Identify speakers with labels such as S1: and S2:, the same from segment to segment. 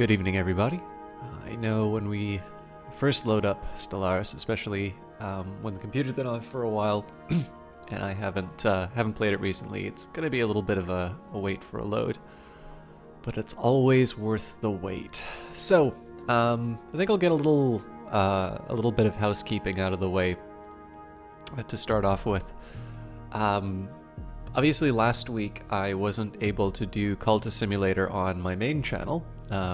S1: Good evening, everybody. I know when we first load up Stellaris, especially when the computer's been on for a while, and I haven't played it recently, it's going to be a little bit of a wait for a load, but it's always worth the wait. So I think I'll get a little bit of housekeeping out of the way to start off with. Obviously, last week I wasn't able to do Cultist Simulator on my main channel,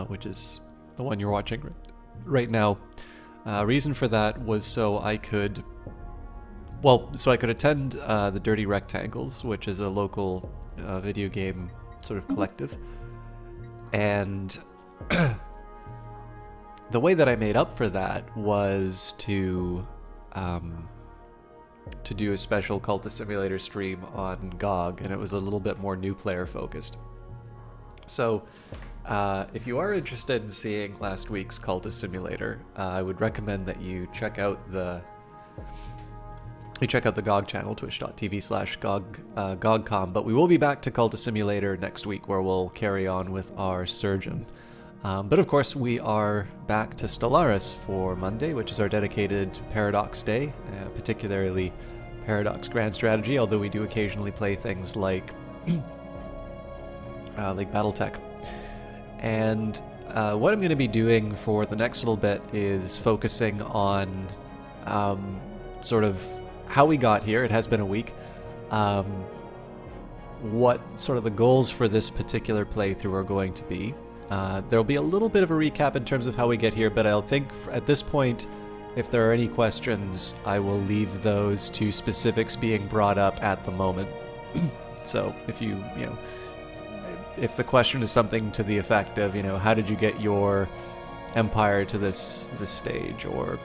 S1: which is the one you're watching right now. Reason for that was so I could attend the Dirty Rectangles, which is a local video game sort of collective. And the way that I made up for that was to do a special Cultist Simulator stream on GOG, and it was a little bit more new player focused. So if you are interested in seeing last week's Cultist Simulator, I would recommend that you check out the GOG channel, twitch.tv/GOGcom, but we will be back to Cultist Simulator next week, where we'll carry on with our Surgeon. But of course, we are back to Stellaris for Monday, which is our dedicated Paradox Day, particularly Paradox Grand Strategy, although we do occasionally play things like Battletech. And what I'm going to be doing for the next little bit is focusing on sort of how we got here. It has been a week. What sort of the goals for this particular playthrough are going to be. There'll be a little bit of a recap in terms of how we get here, but I'll think at this point, if there are any questions, I will leave those to specifics being brought up at the moment. So if if the question is something to the effect of, how did you get your empire to this stage, or,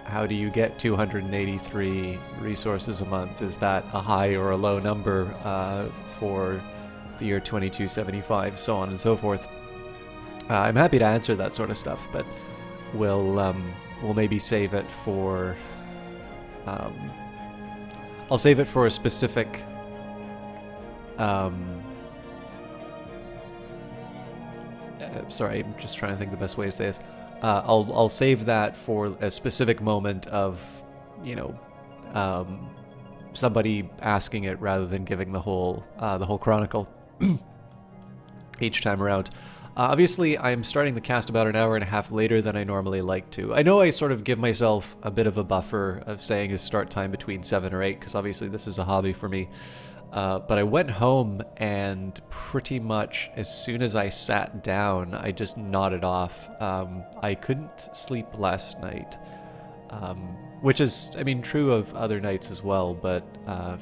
S1: how do you get 283 resources a month? Is that a high or a low number for the year 2275, so on and so forth? I'm happy to answer that sort of stuff, but we'll maybe save it for I'll save it for a specific sorry, I'm just trying to think the best way to say this. I'll save that for a specific moment of somebody asking it rather than giving the whole chronicle each time around. Obviously, I'm starting the cast about an hour and a half later than I normally like to. I know I sort of give myself a bit of a buffer of saying a start time between 7 or 8, because obviously this is a hobby for me. But I went home, and pretty much as soon as I sat down, I just nodded off. I couldn't sleep last night, which is, I mean, true of other nights as well, but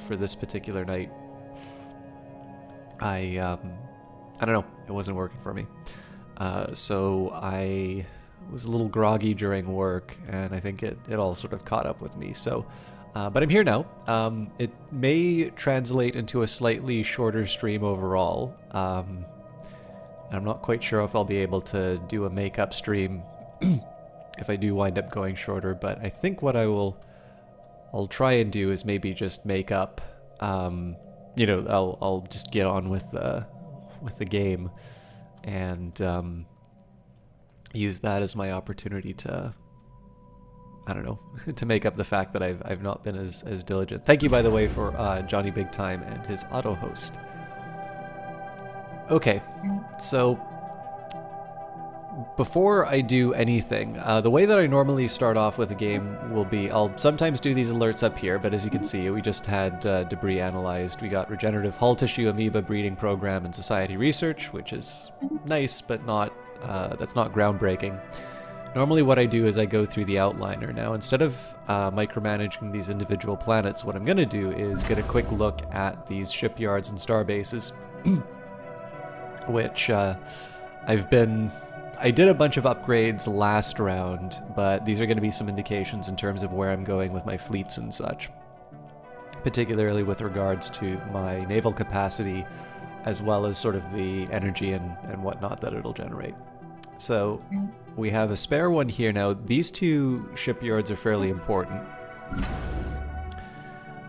S1: for this particular night, I don't know, it wasn't working for me. So I was a little groggy during work, and I think it all sort of caught up with me. So, but I'm here now. It may translate into a slightly shorter stream overall. I'm not quite sure if I'll be able to do a make-up stream if I do wind up going shorter, but I think what I'll try and do is maybe just make up, I'll just get on with the game and use that as my opportunity to, I don't know, to make up the fact that I've not been as diligent. Thank you, by the way, for Johnny Big Time and his auto host. Okay, so before I do anything, the way that I normally start off with a game will be, I'll sometimes do these alerts up here, but as you can see, we just had debris analyzed. We got regenerative hull tissue, amoeba breeding program, and society research, which is nice, but not that's not groundbreaking. Normally what I do is I go through the outliner. Now, instead of micromanaging these individual planets, what I'm going to do is get a quick look at these shipyards and star bases, which I did a bunch of upgrades last round, but these are going to be some indications in terms of where I'm going with my fleets and such, particularly with regards to my naval capacity, as well as sort of the energy and whatnot that it'll generate. So we have a spare one here. Now, these two shipyards are fairly important.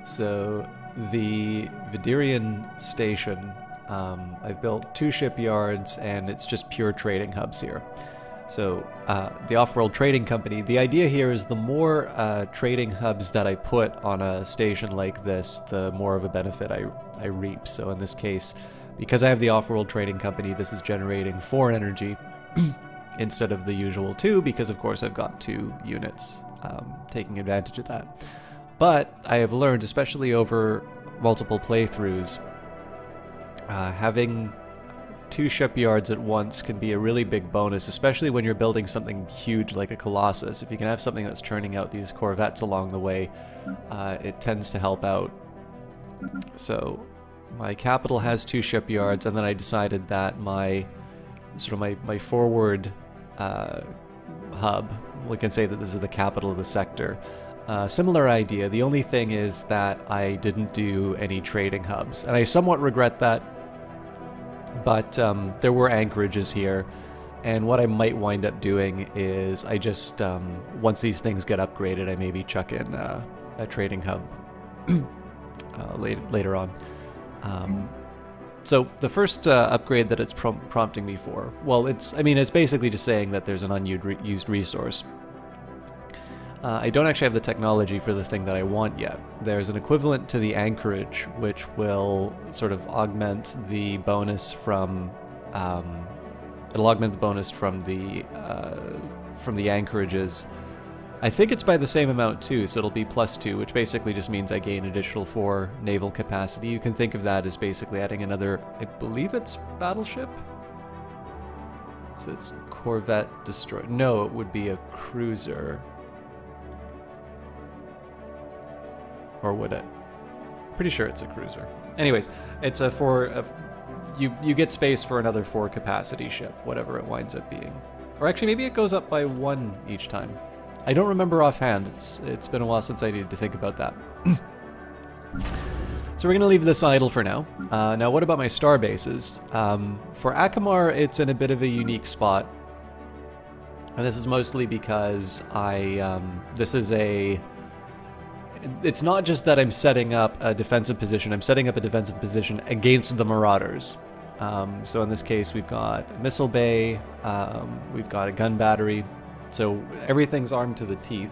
S1: So the Vidirian station I've built 2 shipyards, and it's just pure trading hubs here. So the Offworld Trading Company, the idea here is the more trading hubs that I put on a station like this, the more of a benefit I reap. So in this case, because I have the Offworld Trading Company, this is generating 4 energy instead of the usual 2, because of course I've got 2 units taking advantage of that. But I have learned, especially over multiple playthroughs, having 2 shipyards at once can be a really big bonus, especially when you're building something huge like a Colossus. If you can have something that's churning out these corvettes along the way, it tends to help out. So my capital has 2 shipyards, and then I decided that my my forward hub, we can say that this is the capital of the sector. Similar idea. The only thing is that I didn't do any trading hubs, and I somewhat regret that. But there were anchorages here, and what I might wind up doing is I just, once these things get upgraded, I maybe chuck in a trading hub later on. So the first upgrade that it's prompting me for, well, it's basically just saying that there's an unused resource. I don't actually have the technology for the thing that I want yet. There's an equivalent to the anchorage, which will sort of augment the bonus from, it'll augment the bonus from the anchorages. I think it's by the same amount too, so it'll be +2, which basically just means I gain additional 4 naval capacity. You can think of that as basically adding another, I believe it's battleship? So it's corvette destroyer. No, it would be a cruiser. Or would it? Pretty sure it's a cruiser. Anyways, it's a 4... you get space for another 4 capacity ship, whatever it winds up being. Or actually, maybe it goes up by 1 each time. I don't remember offhand. It's been a while since I needed to think about that. So we're going to leave this idle for now. Now, what about my star bases? For Akamar, it's in a bit of a unique spot. And this is mostly because it's not just that I'm setting up a defensive position, I'm setting up a defensive position against the Marauders. So in this case, we've got a missile bay, we've got a gun battery, so everything's armed to the teeth.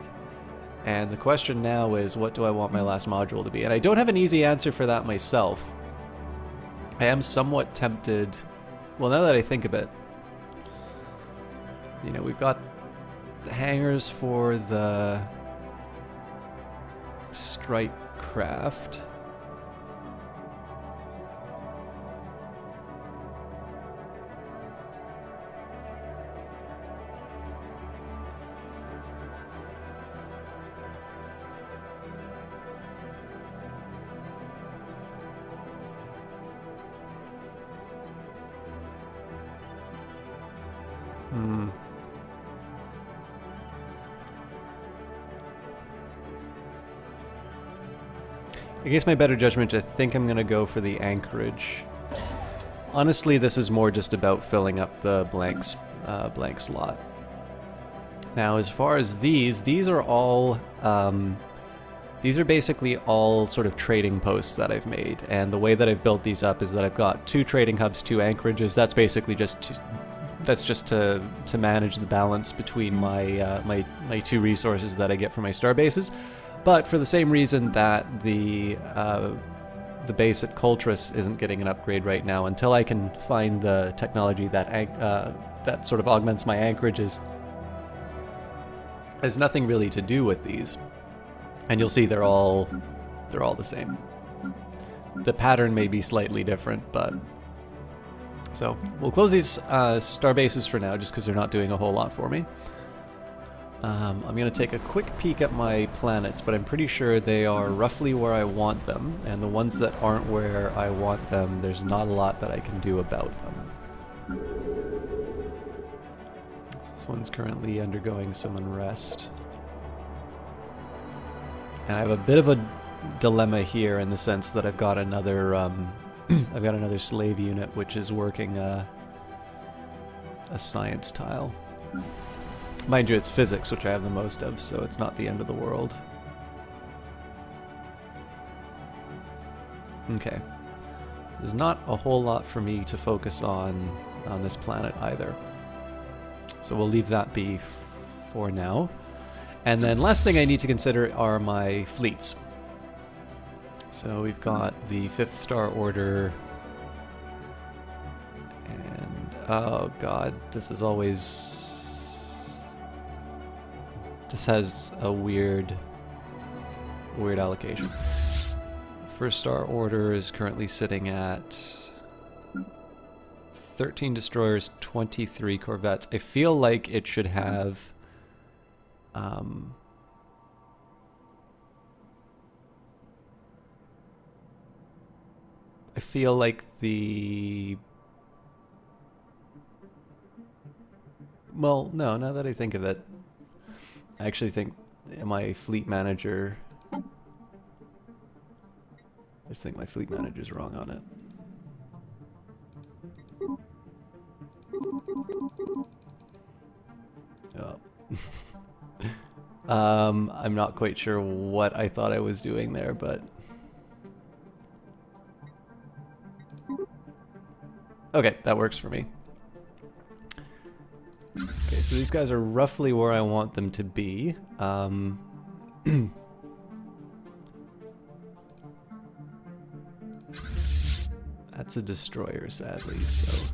S1: And the question now is, what do I want my last module to be? And I don't have an easy answer for that myself. I am somewhat tempted, well, now that I think of it, you know, we've got the hangars for the strike craft. I guess my better judgment, I think I'm going to go for the anchorage. Honestly, this is more just about filling up the blank slot. Now, as far as these are all, these are basically all sort of trading posts that I've made. And the way that I've built these up is that I've got 2 trading hubs, 2 anchorages. That's basically just to manage the balance between my 2 resources that I get from my star bases. But for the same reason that the base at Coltrus isn't getting an upgrade right now, until I can find the technology that that sort of augments my anchorages, has nothing really to do with these. And you'll see they're all the same. The pattern may be slightly different, but so we'll close these star bases for now, just because they're not doing a whole lot for me. I'm going to take a quick peek at my planets, but I'm pretty sure they are roughly where I want them, and the ones that aren't where I want them, there's not a lot that I can do about them. This one's currently undergoing some unrest. And I have a bit of a dilemma here in the sense that I've got another I've got another slave unit which is working a science tile. Mind you, it's physics, which I have the most of, so it's not the end of the world. Okay. There's not a whole lot for me to focus on this planet either. So we'll leave that be for now. And then last thing I need to consider are my fleets. So we've got the 5th Star Order. And oh god, this is always... This has a weird allocation. 1st Star Order is currently sitting at 13 destroyers, 23 corvettes. I feel like it should have I feel like well, no, now that I think of it, I actually think my fleet manager... I just think my fleet manager's wrong on it. Oh. I'm not quite sure what I thought I was doing there, but... Okay, that works for me. Okay, so these guys are roughly where I want them to be. That's a destroyer, sadly, so...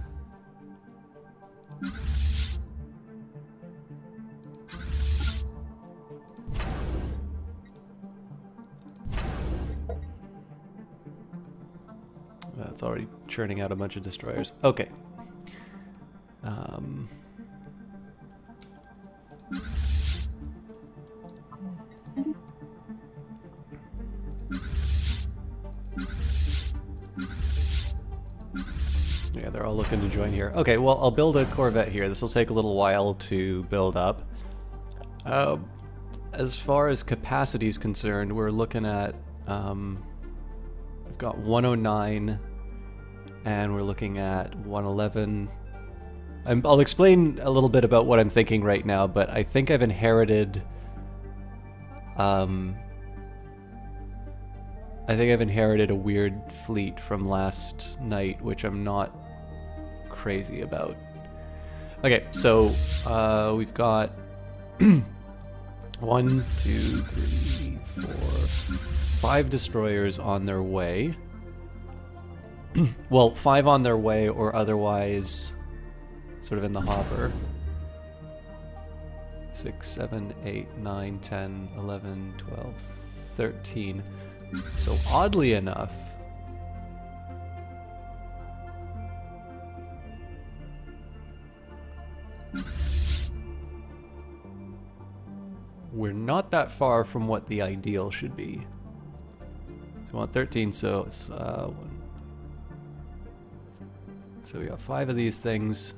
S1: That's already churning out a bunch of destroyers. Okay. Yeah, they're all looking to join here. Okay, well, I'll build a Corvette here. This will take a little while to build up. As far as capacity is concerned, we're looking at... we've got 109, and we're looking at 111. I'll explain a little bit about what I'm thinking right now, but I think I've inherited... I think I've inherited a weird fleet from last night, which I'm not crazy about. Okay, so we've got 1, 2, 3, 4, 5 destroyers on their way. Well, 5 on their way, or otherwise sort of in the hopper. 6, 7, 8, 9, 10, 11, 12, 13. So oddly enough, we're not that far from what the ideal should be. So we want 13, so it's 1. So we got 5 of these things.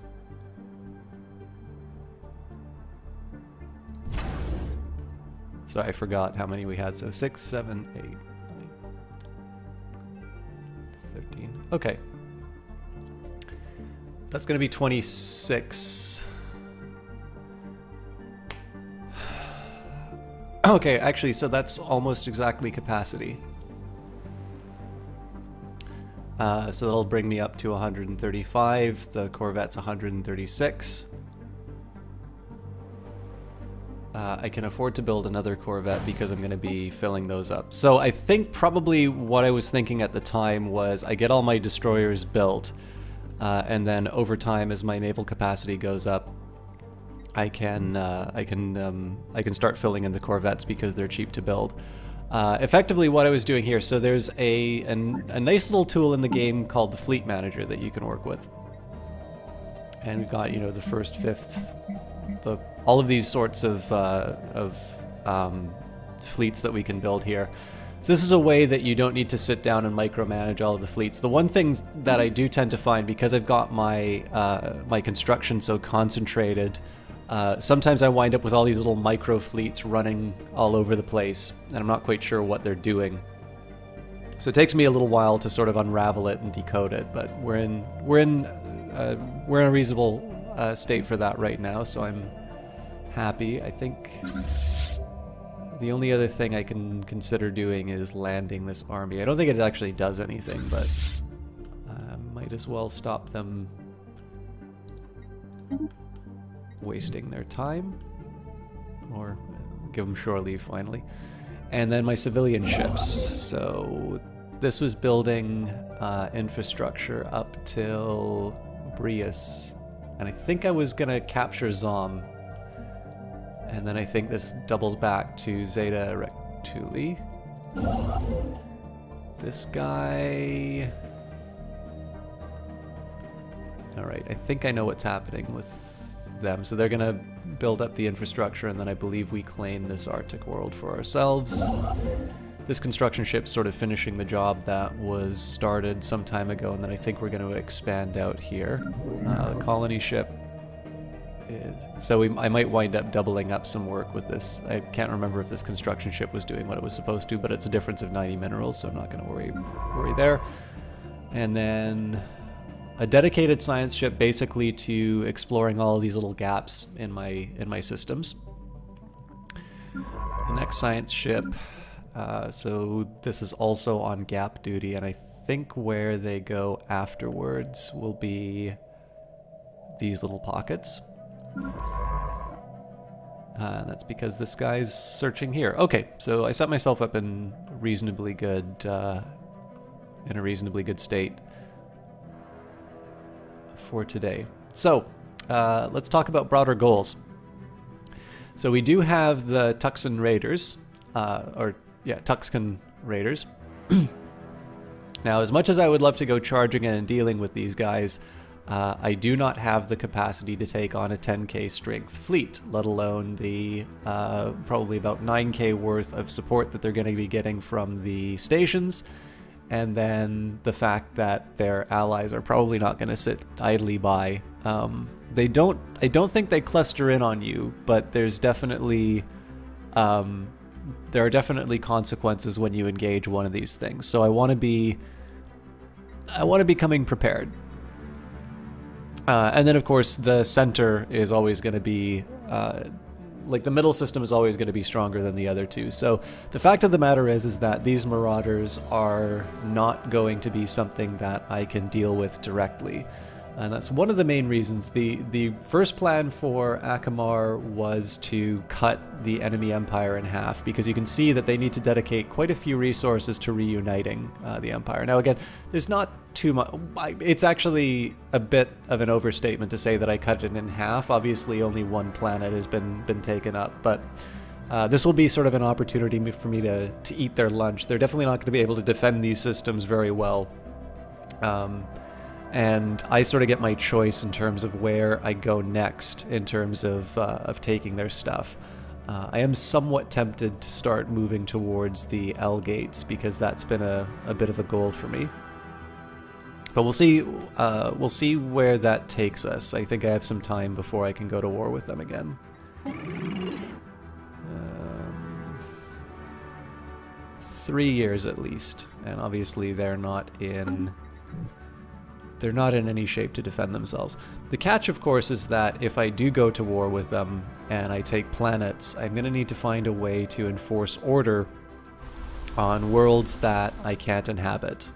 S1: So I forgot how many we had. So 6, 7, 8, 9, 13. Okay. That's going to be 26. Okay, actually, so that's almost exactly capacity. So that'll bring me up to 135. The Corvette's 136. I can afford to build another Corvette because I'm going to be filling those up. So I think probably what I was thinking at the time was I get all my destroyers built, and then over time, as my naval capacity goes up, I can start filling in the Corvettes because they're cheap to build. Effectively, what I was doing here, so there's a nice little tool in the game called the Fleet Manager that you can work with, and we've got, you know, the 1st, 5th, all of these sorts of fleets that we can build here. So this is a way that you don't need to sit down and micromanage all of the fleets. The one thing that I do tend to find, because I've got my my construction so concentrated, sometimes I wind up with all these little micro fleets running all over the place, and I'm not quite sure what they're doing. So it takes me a little while to sort of unravel it and decode it, but we're in a reasonable state for that right now, so I'm happy. I think the only other thing I can consider doing is landing this army. I don't think it actually does anything, but Might as well stop them wasting their time. Or give them shore leave finally. And then my civilian ships. So this was building infrastructure up till Brius. And I think I was gonna capture Zom. And then I think this doubles back to Zeta Rectuli. This guy... Alright, I think I know what's happening with them. So they're gonna build up the infrastructure, and then I believe we claim this Arctic world for ourselves. This construction ship's sort of finishing the job that was started some time ago, and then I think we're going to expand out here. The colony ship is... So I might wind up doubling up some work with this. I can't remember if this construction ship was doing what it was supposed to, but it's a difference of 90 minerals, so I'm not going to worry there. And then a dedicated science ship basically to exploring all of these little gaps in my systems. The next science ship... so this is also on gap duty, and I think where they go afterwards will be these little pockets. That's because this guy's searching here. Okay, so I set myself up in a reasonably good state for today. So let's talk about broader goals. So we do have the Tuxan Raiders, Tuxcan Raiders. Now, as much as I would love to go charging in and dealing with these guys, I do not have the capacity to take on a 10k strength fleet, let alone the probably about 9k worth of support that they're going to be getting from the stations, and then the fact that their allies are probably not going to sit idly by. I don't think they cluster in on you, but there's definitely... there are definitely consequences when you engage one of these things. So I want to be coming prepared. And then of course the center is always going to be, like the middle system is always going to be stronger than the other two. So the fact of the matter is that these marauders are not going to be something that I can deal with directly. And that's one of the main reasons. The first plan for Akamar was to cut the enemy empire in half, because you can see that they need to dedicate quite a few resources to reuniting the empire. Now again, there's not too much. It's actually a bit of an overstatement to say that I cut it in half. Obviously only one planet has been taken up, but this will be sort of an opportunity for me to eat their lunch. They're definitely not going to be able to defend these systems very well. And I sort of get my choice in terms of where I go next in terms of taking their stuff. I am somewhat tempted to start moving towards the L gates, because that's been a bit of a goal for me. But we'll see where that takes us. I think I have some time before I can go to war with them again. 3 years at least, and obviously they're not in any shape to defend themselves. The catch, of course, is that if I do go to war with them and I take planets, I'm going to need to find a way to enforce order on worlds that I can't inhabit.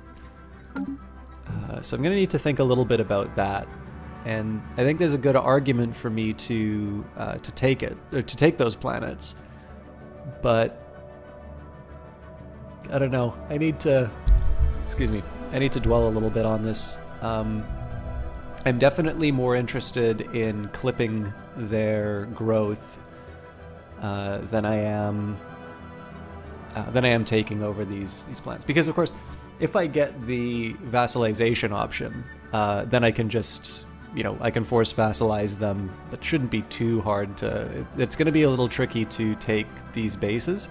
S1: So I'm going to need to think a little bit about that. And I think there's a good argument for me to take those planets. But I don't know. I need to dwell a little bit on this. I'm definitely more interested in clipping their growth than I am taking over these plants. Because of course, if I get the vassalization option, then I can just, I can force vassalize them. That shouldn't be too hard to. It's going to be a little tricky to take these bases,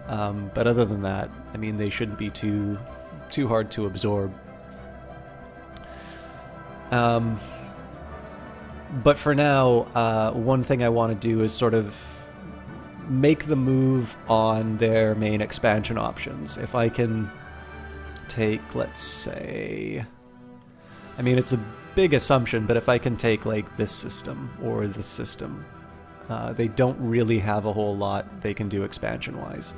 S1: but other than that, I mean, they shouldn't be too hard to absorb. But for now, one thing I want to do is sort of make the move on their main expansion options. If I can take, let's say, I mean, it's a big assumption, but if I can take like this system or this system, they don't really have a whole lot they can do expansion-wise.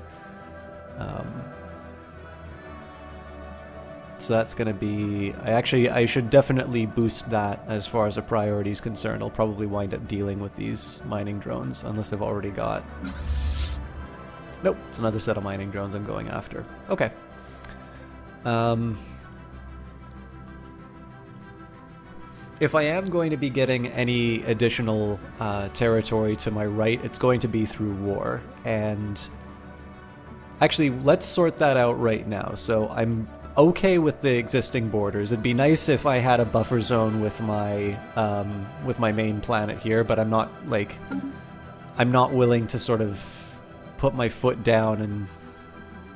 S1: So that's going to be... I should definitely boost that as far as a priority is concerned. I'll probably wind up dealing with these mining drones, unless I've already got... Nope, it's another set of mining drones I'm going after. Okay. If I am going to be getting any additional territory to my right, it's going to be through war. And actually, let's sort that out right now. So I'm okay with the existing borders. It'd be nice if I had a buffer zone with my main planet here, but I'm not willing to sort of put my foot down and,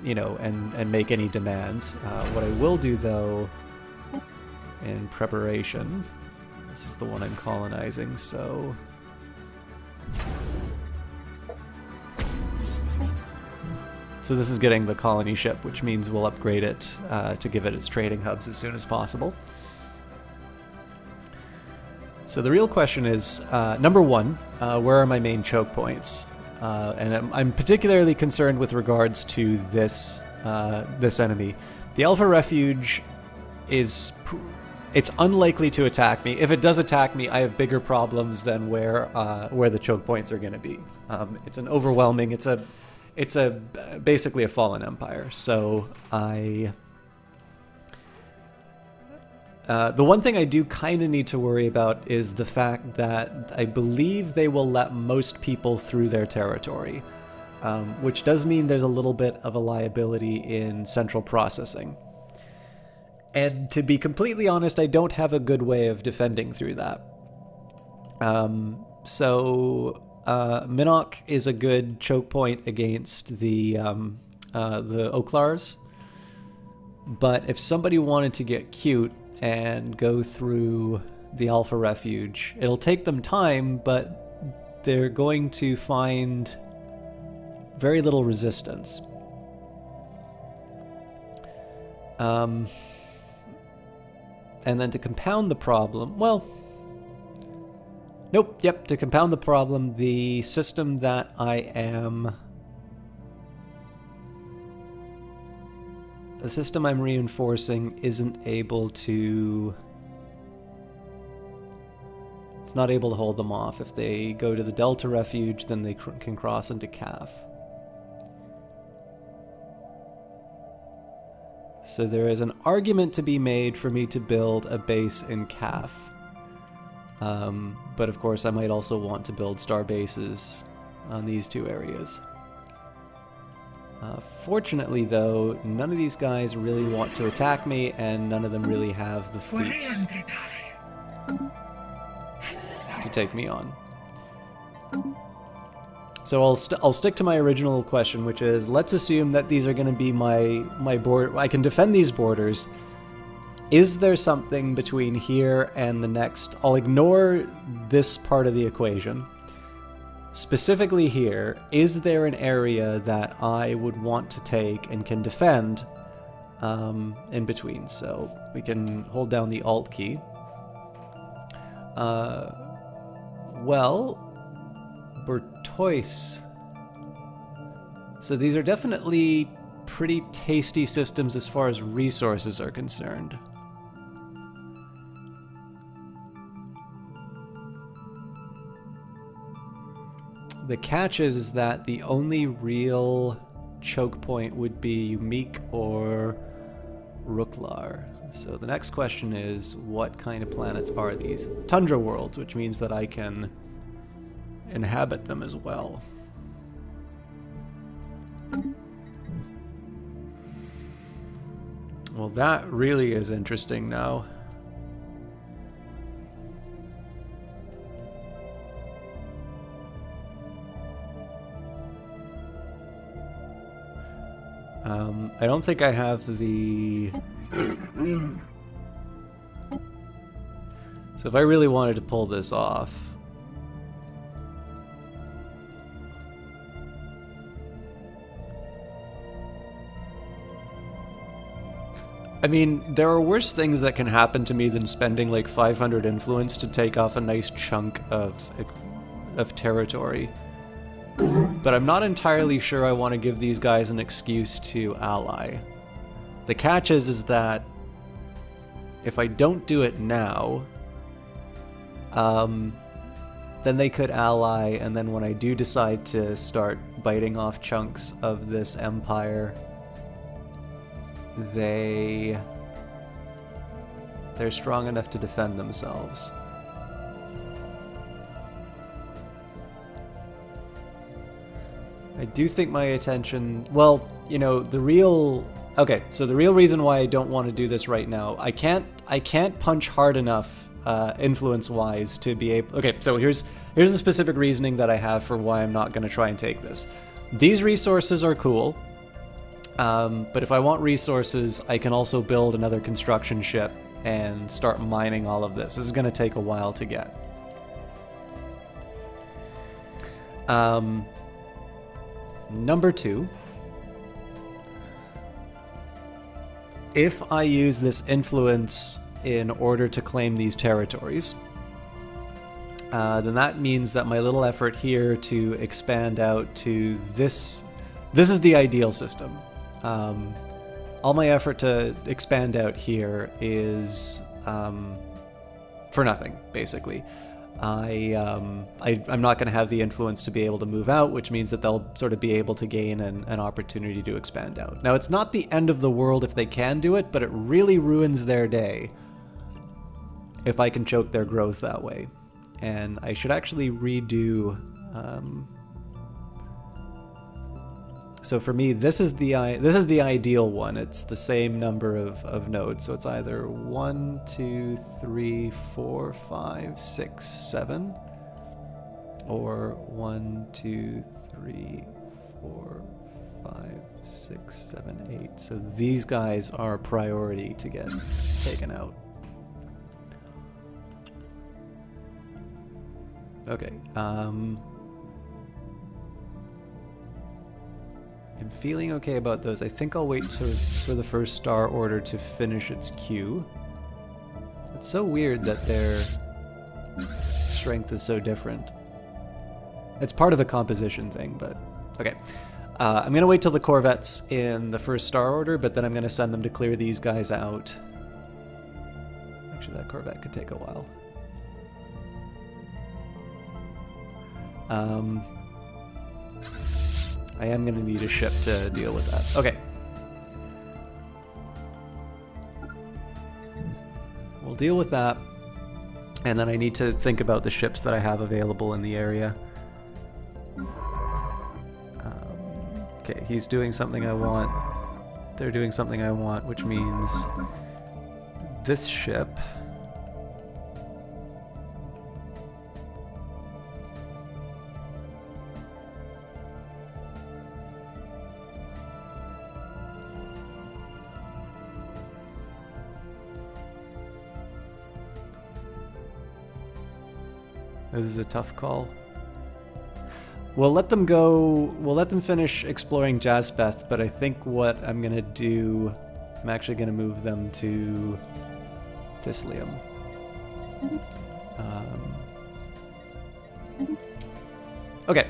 S1: you know, and make any demands. What I will do though, in preparation, this is the one I'm colonizing, so this is getting the colony ship, which means we'll upgrade it to give it its trading hubs as soon as possible. So the real question is, number one, where are my main choke points? And I'm particularly concerned with regards to this this enemy. The Alpha Refuge is... it's unlikely to attack me. If it does attack me, I have bigger problems than where the choke points are going to be. It's an overwhelming... It's basically a fallen empire. So the one thing I do kind of need to worry about is the fact that I believe they will let most people through their territory, which does mean there's a little bit of a liability in central processing. And to be completely honest, I don't have a good way of defending through that. Minnock is a good choke point against the Oklars. But if somebody wanted to get cute and go through the Alpha Refuge, it'll take them time, but they're going to find very little resistance. And then to compound the problem, well, nope, yep, to compound the problem, the system that I am... the system I'm reinforcing isn't able to... it's not able to hold them off. If they go to the Delta Refuge, then they can cross into CAF. So there is an argument to be made for me to build a base in CAF. But of course I might also want to build star bases on these two areas. Fortunately though, none of these guys really want to attack me, and none of them really have the fleets to take me on. So I'll stick to my original question, which is, let's assume that these are going to be my border. I can defend these borders. Is there something between here and the next? I'll ignore this part of the equation. Specifically here, is there an area that I would want to take and can defend in between? So we can hold down the Alt key. Well, Bertois. So these are definitely pretty tasty systems as far as resources are concerned. The catch is that the only real choke point would be Umik or Ruklar. So the next question is, what kind of planets are these? Tundra worlds, which means that I can inhabit them as well. Well, that really is interesting now. I don't think I have the... So if I really wanted to pull this off... I mean, there are worse things that can happen to me than spending like 500 influence to take off a nice chunk of territory. But I'm not entirely sure I want to give these guys an excuse to ally. The catch is that if I don't do it now, then they could ally, and then when I do decide to start biting off chunks of this empire, they're strong enough to defend themselves. I do think my attention, well, you know, okay, so the real reason why I don't want to do this right now, I can't punch hard enough influence-wise to be able, okay, so here's the specific reasoning that I have for why I'm not going to try and take this. These resources are cool, but if I want resources, I can also build another construction ship and start mining all of this. This is going to take a while to get. Number 2, if I use this influence in order to claim these territories, then that means that my little effort here to expand out to this is the ideal system. All my effort to expand out here is for nothing, basically. I'm not going to have the influence to be able to move out, which means that they'll sort of be able to gain an opportunity to expand out. Now, it's not the end of the world if they can do it, but it really ruins their day if I can choke their growth that way. And I should actually redo... so for me, this is the ideal one. It's the same number of nodes, so it's either 1, 2, 3, 4, 5, 6, 7, or 1, 2, 3, 4, 5, 6, 7, 8. So these guys are priority to get taken out. Okay. I'm feeling okay about those. I think I'll wait for the first Star Order to finish its queue. It's so weird that their strength is so different. It's part of a composition thing, but okay. I'm going to wait till the Corvettes in the first Star Order, but then I'm going to send them to clear these guys out. Actually, that Corvette could take a while. I am going to need a ship to deal with that. Okay. We'll deal with that. And then I need to think about the ships that I have available in the area. Okay, he's doing something I want. They're doing something I want, which means this ship... This is a tough call. We'll let them go, we'll let them finish exploring Jaspeth, but I think what I'm gonna do, I'm actually gonna move them to Tislium. Okay,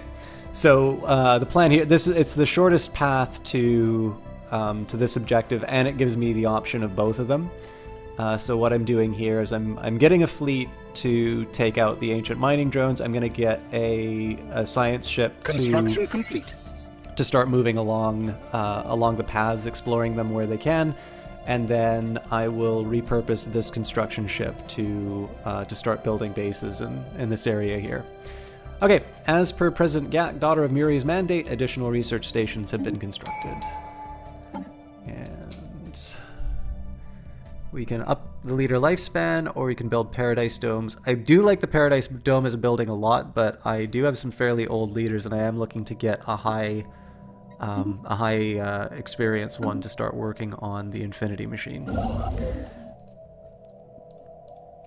S1: so the plan here, it's the shortest path to this objective, and it gives me the option of both of them. So what I'm doing here is I'm getting a fleet to take out the ancient mining drones. I'm going to get a science ship
S2: Construction complete.
S1: To start moving along the paths, exploring them where they can, and then I will repurpose this construction ship to start building bases in this area here. Okay, as per President Gak, daughter of Muri's mandate, additional research stations have been constructed. And we can up the leader lifespan, or we can build Paradise Domes. I do like the Paradise Dome as a building a lot, but I do have some fairly old leaders, and I am looking to get a high experience one to start working on the Infinity Machine.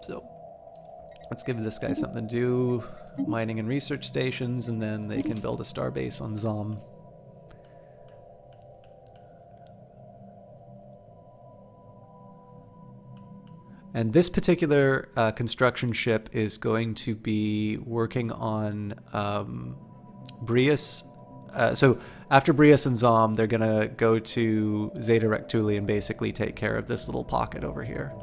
S1: So let's give this guy something to do. Mining and research stations, and then they can build a starbase on Zom. And this particular construction ship is going to be working on Brius. So after Brius and Zom, they're going to go to Zeta Rectuli and basically take care of this little pocket over here.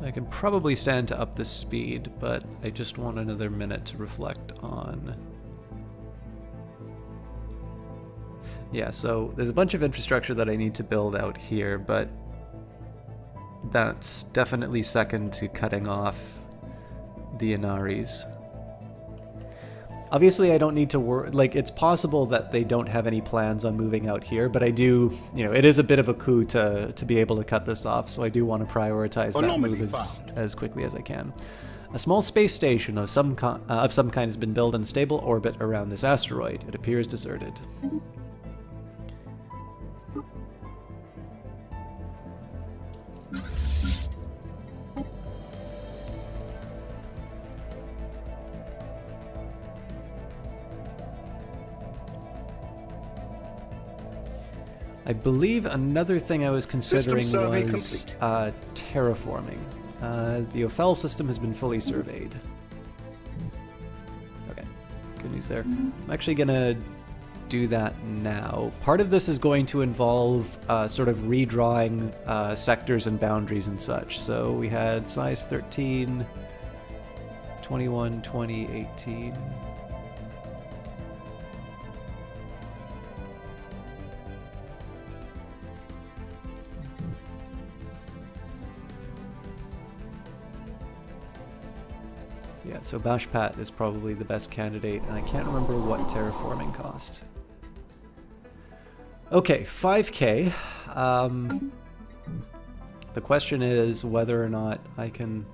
S1: I can probably stand to up the speed, but I just want another minute to reflect on... Yeah, so there's a bunch of infrastructure that I need to build out here, but that's definitely second to cutting off the Inaris. Obviously, I don't need to worry, like, it's possible that they don't have any plans on moving out here, but I do, you know, it is a bit of a coup to be able to cut this off, so I do want to prioritize that move as quickly as I can. A small space station of some kind has been built in stable orbit around this asteroid. It appears deserted. I believe another thing I was considering was terraforming. The Ophel system has been fully surveyed. Okay, good news there. I'm actually gonna do that now. Part of this is going to involve sort of redrawing sectors and boundaries and such. So we had size 13, 21, 20, 18. Yeah, so Bashpat is probably the best candidate, and I can't remember what terraforming cost. Okay, 5K. The question is whether or not I can...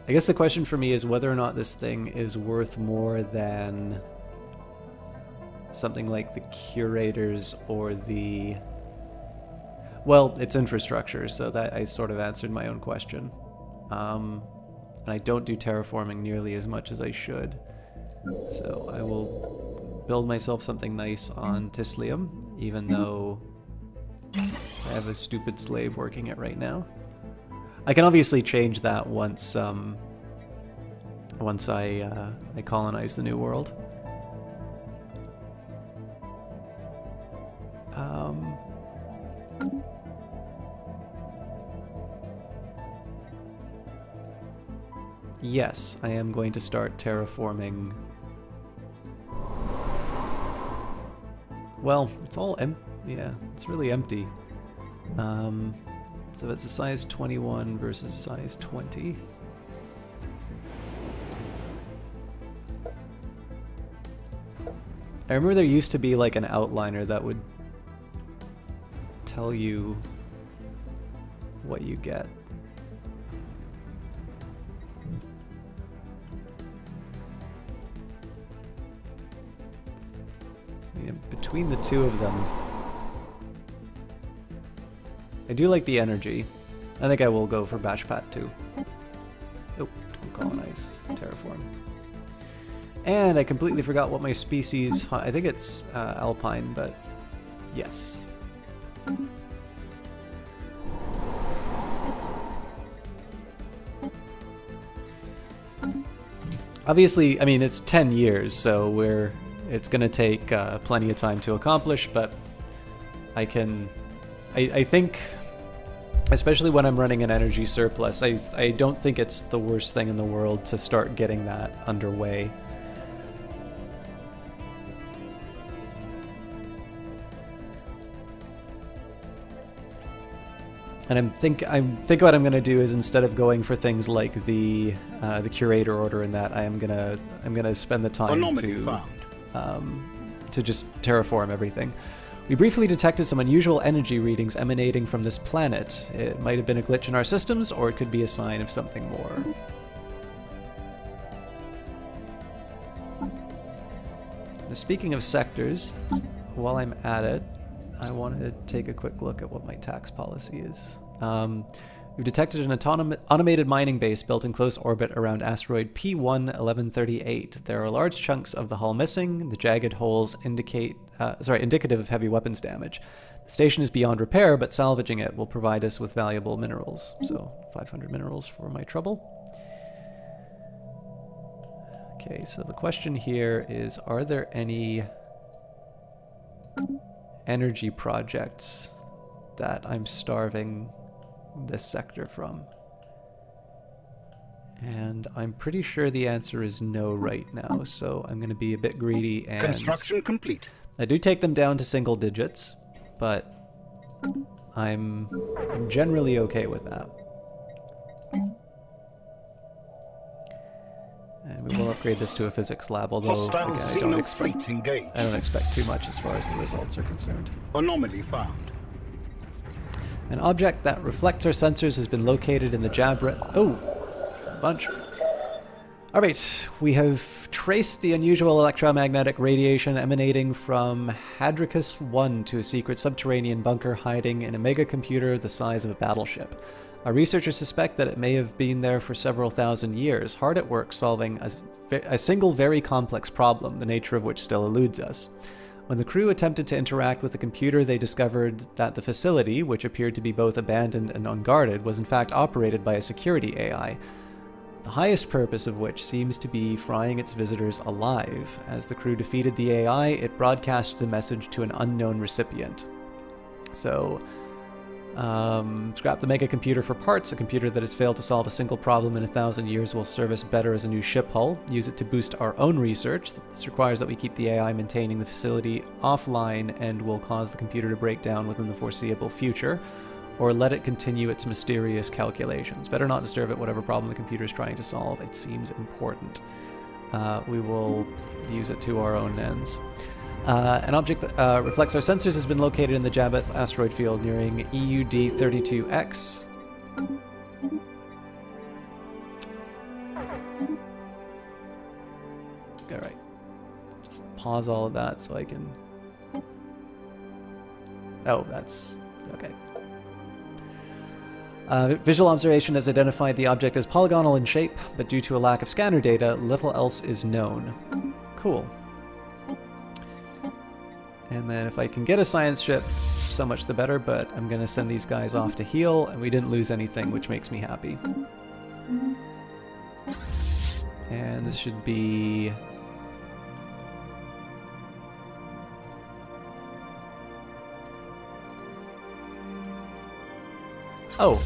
S1: I guess the question for me is whether or not this thing is worth more than something like the Curators or the... Well, it's infrastructure, so that I sort of answered my own question. And I don't do terraforming nearly as much as I should. So I will build myself something nice on Tislium, even though I have a stupid slave working it right now. I can obviously change that once I colonize the New World. Yes, I am going to start terraforming. Well, it's all empty. Yeah, it's really empty. So it's a size 21 versus size 20. I remember there used to be like an outliner that would tell you what you get. Yeah, between the two of them, I do like the energy. I think I will go for Bashpat too. Oh, colonize, terraform. And I completely forgot what my species... I think it's Alpine, but yes. Obviously, I mean, it's 10 years, so it's going to take plenty of time to accomplish, but I think, especially when I'm running an energy surplus, I don't think it's the worst thing in the world to start getting that underway. And I think what I'm gonna do is, instead of going for things like the Curator Order and that, I'm gonna spend the time to just terraform everything. We briefly detected some unusual energy readings emanating from this planet. It might have been a glitch in our systems, or it could be a sign of something more. Now, speaking of sectors, while I'm at it, I want to take a quick look at what my tax policy is. We've detected an automated mining base built in close orbit around asteroid P1-1138. There are large chunks of the hull missing. The jagged holes indicative of heavy weapons damage. The station is beyond repair, but salvaging it will provide us with valuable minerals. So 500 minerals for my trouble. Okay, so the question here is, are there any energy projects that I'm starving this sector from? And I'm pretty sure the answer is no right now, so I'm going to be a bit greedy and...
S2: Construction complete.
S1: I do take them down to single digits, but I'm generally okay with that. And we will upgrade this to a physics lab, although
S2: Hostile
S1: again, I don't expect too much as far as the results are concerned.
S2: Anomaly found.
S1: An object that reflects our sensors has been located in the Jabreth... Oh! A bunch. Alright, we have traced the unusual electromagnetic radiation emanating from Hadricus 1 to a secret subterranean bunker hiding in a megacomputer the size of a battleship. Our researchers suspect that it may have been there for several thousand years, hard at work solving a single very complex problem, the nature of which still eludes us. When the crew attempted to interact with the computer, they discovered that the facility, which appeared to be both abandoned and unguarded, was in fact operated by a security AI, the highest purpose of which seems to be frying its visitors alive. As the crew defeated the AI, it broadcasted a message to an unknown recipient. So... scrap the megacomputer for parts. A computer that has failed to solve a single problem in 1,000 years will serve us better as a new ship hull. Use it to boost our own research. This requires that we keep the AI maintaining the facility offline and will cause the computer to break down within the foreseeable future, or let it continue its mysterious calculations. Better not disturb it, whatever problem the computer is trying to solve. It seems important. We will use it to our own ends. An object that reflects our sensors has been located in the Jabreth asteroid field nearing EUD 32X. Alright. Just pause all of that so I can... Oh, that's... okay. Visual observation has identified the object as polygonal in shape, but due to a lack of scanner data, little else is known. Cool. And then if I can get a science ship, so much the better, but I'm going to send these guys off to heal, and we didn't lose anything, which makes me happy. And this should be... Oh!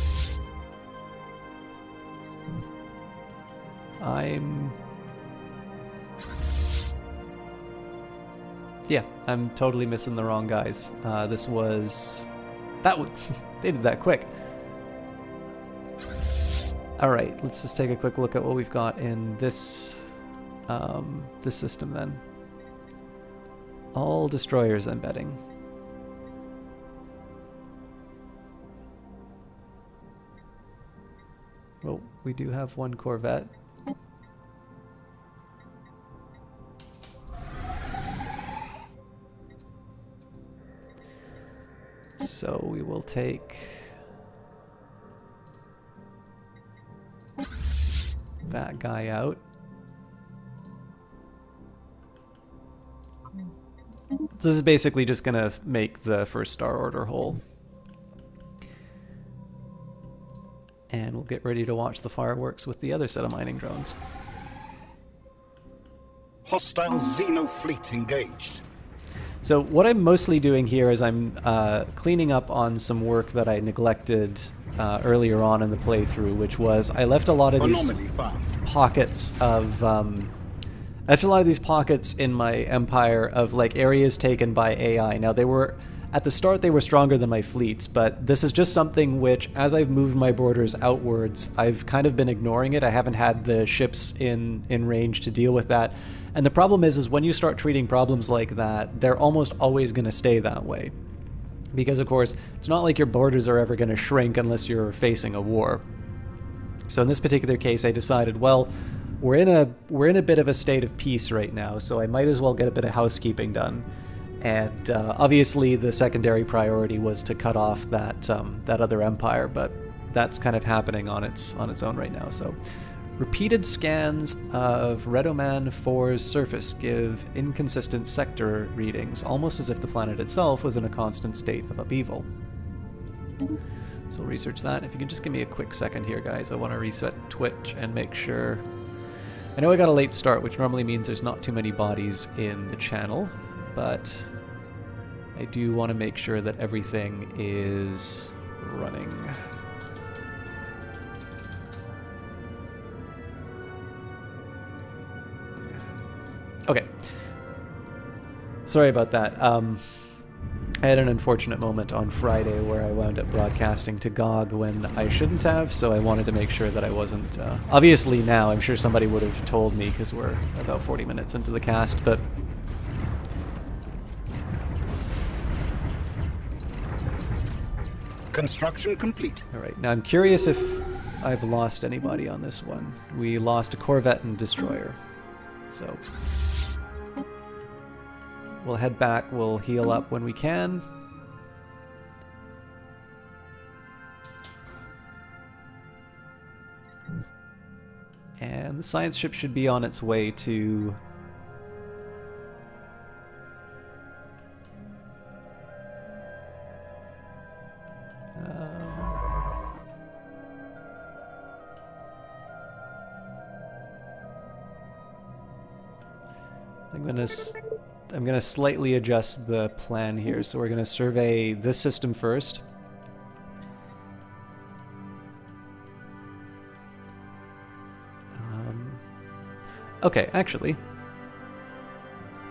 S1: Yeah, I'm totally missing the wrong guys. This was... They did that quick. Alright, let's just take a quick look at what we've got in this, this system then. All destroyers, I'm betting. Well, we do have one Corvette. So we will take that guy out. This is basically just going to make the first Star Order whole. And we'll get ready to watch the fireworks with the other set of mining drones.
S2: Hostile Xeno fleet engaged.
S1: So what I'm mostly doing here is I'm cleaning up on some work that I neglected earlier on in the playthrough, which was I left a lot of these pockets of I left a lot of these pockets in my empire of like areas taken by AI. Now they were at the start they were stronger than my fleets, but this is just something which, as I've moved my borders outwards, I've kind of been ignoring it. I haven't had the ships in range to deal with that. And the problem is when you start treating problems like that, they're almost always going to stay that way. Because, of course, it's not like your borders are ever going to shrink unless you're facing a war. So in this particular case, I decided, well, we're in a bit of a state of peace right now, so I might as well get a bit of housekeeping done. And obviously the secondary priority was to cut off that that other empire, but that's kind of happening on its own right now. So repeated scans of Redoman 4's surface give inconsistent sector readings, almost as if the planet itself was in a constant state of upheaval. So we'll research that. If you can just give me a quick second here, guys. I want to reset Twitch and make sure... I know I got a late start, which normally means there's not too many bodies in the channel, but I do want to make sure that everything is running. Sorry about that. I had an unfortunate moment on Friday where I wound up broadcasting to GOG when I shouldn't have, so I wanted to make sure that I wasn't... obviously now, I'm sure somebody would have told me because we're about 40 minutes into the cast, but...
S2: Construction complete.
S1: Alright, now I'm curious if I've lost anybody on this one. We lost a Corvette and a Destroyer, so... We'll head back, we'll heal up when we can. And the science ship should be on its way to... I'm gonna slightly adjust the plan here. So we're gonna survey this system first. Okay, actually.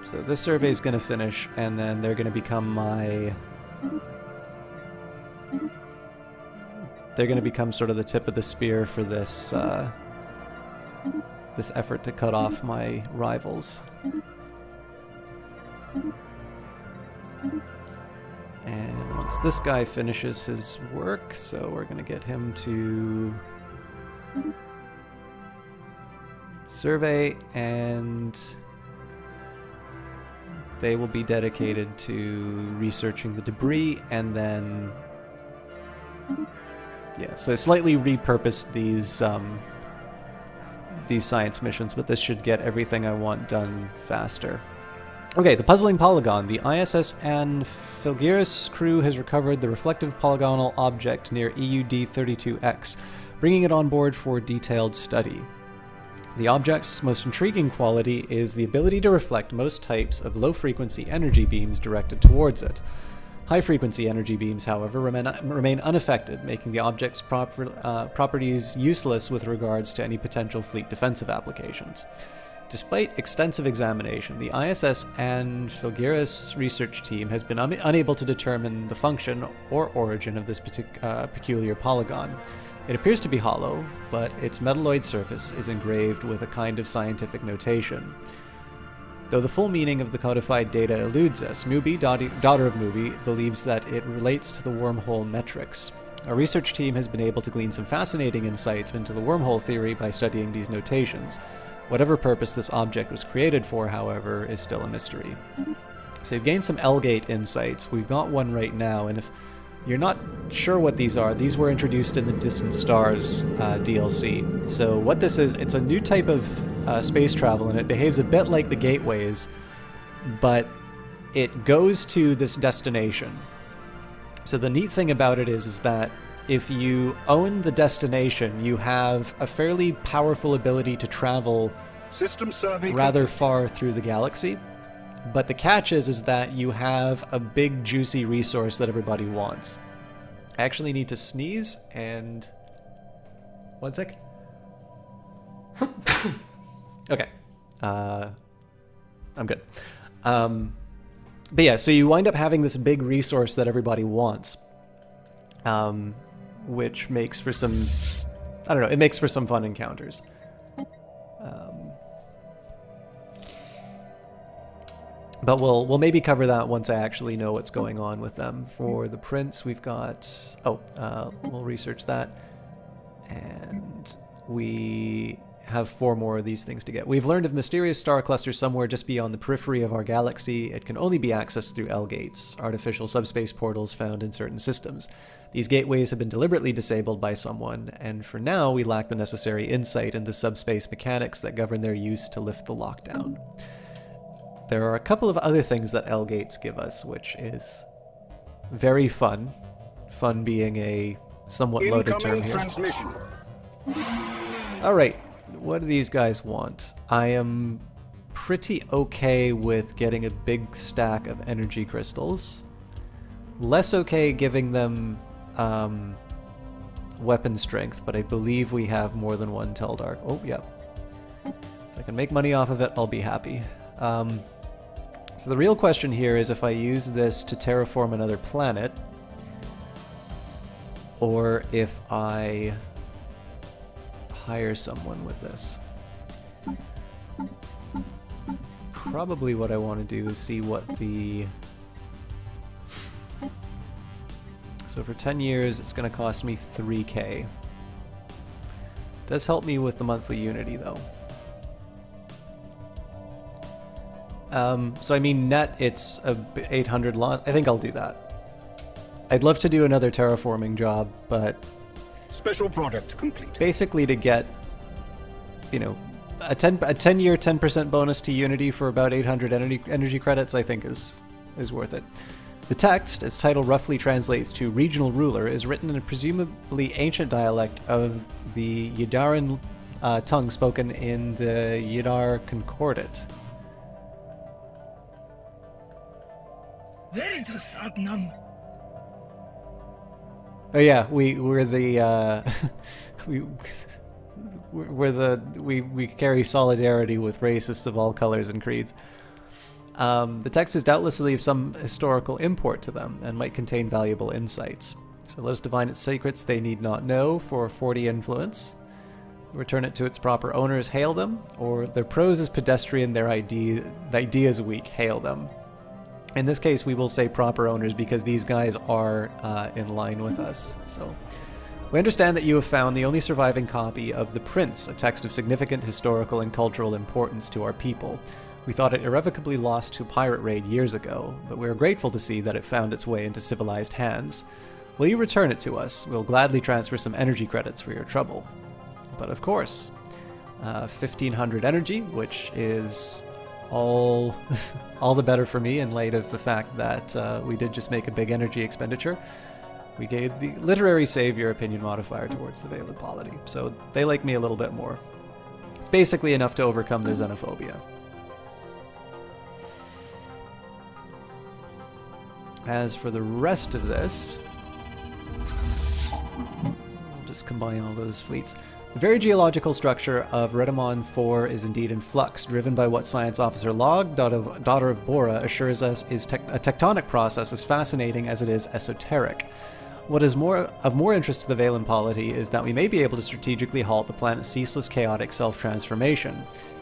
S1: So this survey is gonna finish, and then they're gonna become my... They're gonna become sort of the tip of the spear for this, this effort to cut off my rivals. And once this guy finishes his work, so we're going to get him to survey, and they will be dedicated to researching the debris, and then yeah, so I slightly repurposed these science missions, but this should get everything I want done faster. Okay, the puzzling polygon. The ISS Anne Filgiris crew has recovered the reflective polygonal object near EUD-32X, bringing it on board for detailed study. The object's most intriguing quality is the ability to reflect most types of low-frequency energy beams directed towards it. High-frequency energy beams, however, remain unaffected, making the object's properties useless with regards to any potential fleet defensive applications. Despite extensive examination, the ISS Anne Filgiris research team has been unable to determine the function or origin of this peculiar polygon. It appears to be hollow, but its metalloid surface is engraved with a kind of scientific notation. Though the full meaning of the codified data eludes us, Mubi, daughter of Mubi, believes that it relates to the wormhole metrics. Our research team has been able to glean some fascinating insights into the wormhole theory by studying these notations. Whatever purpose this object was created for, however, is still a mystery. So you've gained some L-Gate insights. We've got one right now, and if you're not sure what these are, these were introduced in the Distant Stars DLC. So what this is, it's a new type of space travel, and it behaves a bit like the gateways, but it goes to this destination. So the neat thing about it is that if you own the destination, you have a fairly powerful ability to travel rather far through the galaxy. But the catch is that you have a big juicy resource that everybody wants. I actually need to sneeze, and... one sec. Okay. I'm good. But yeah, so you wind up having this big resource that everybody wants. Which makes for some... I don't know, it makes for some fun encounters. But we'll maybe cover that once I actually know what's going on with them. For the prince, we've got... we'll research that. And we have 4 more of these things to get. We've learned of mysterious star clusters somewhere just beyond the periphery of our galaxy. It can only be accessed through L-Gates, artificial subspace portals found in certain systems. These gateways have been deliberately disabled by someone, and for now we lack the necessary insight into subspace mechanics that govern their use to lift the lockdown. There are a couple of other things that L-Gates give us, which is very fun. Fun being a somewhat loaded term here. Alright, what do these guys want? I am pretty okay with getting a big stack of energy crystals. Less okay giving them weapon strength, but I believe we have more than one Teldark. Oh, yeah. If I can make money off of it, I'll be happy. So the real question here is if I use this to terraform another planet, or if I hire someone with this. Probably what I want to do is see what the... So for 10 years it's going to cost me 3k. Does help me with the monthly Unity though. So I mean net it's a 800 loss. I think I'll do that. I'd love to do another terraforming job, but
S2: Special product complete.
S1: basically to get, you know, a 10-year 10% bonus to Unity for about 800 energy credits, I think is worth it. The text, its title roughly translates to Regional Ruler, is written in a presumably ancient dialect of the Ydaran tongue spoken in the Ydar Concordat.
S3: Veritas Adnam.
S1: Oh yeah, we're the we carry solidarity with racists of all colors and creeds. The text is doubtlessly of some historical import to them and might contain valuable insights. So let us divine its secrets they need not know for 40 influence. Return it to its proper owners, hail them, or their prose is pedestrian, their ideas weak, hail them. In this case, we will say proper owners because these guys are in line with us. So, we understand that you have found the only surviving copy of The Prince, a text of significant historical and cultural importance to our people. We thought it irrevocably lost to a pirate raid years ago, but we are grateful to see that it found its way into civilized hands. Will you return it to us? We'll gladly transfer some energy credits for your trouble. But of course, 1500 energy, which is all the better for me in light of the fact that we did just make a big energy expenditure. We gave the literary savior opinion modifier towards the Vaylin polity, so they like me a little bit more. It's basically enough to overcome their xenophobia. As for the rest of this, I'll just combine all those fleets. The very geological structure of Redamon 4 is indeed in flux, driven by what Science Officer Log, daughter of Bora, assures us is a tectonic process as fascinating as it is esoteric. What is of more interest to the Vaylin polity is that we may be able to strategically halt the planet's ceaseless chaotic self-transformation.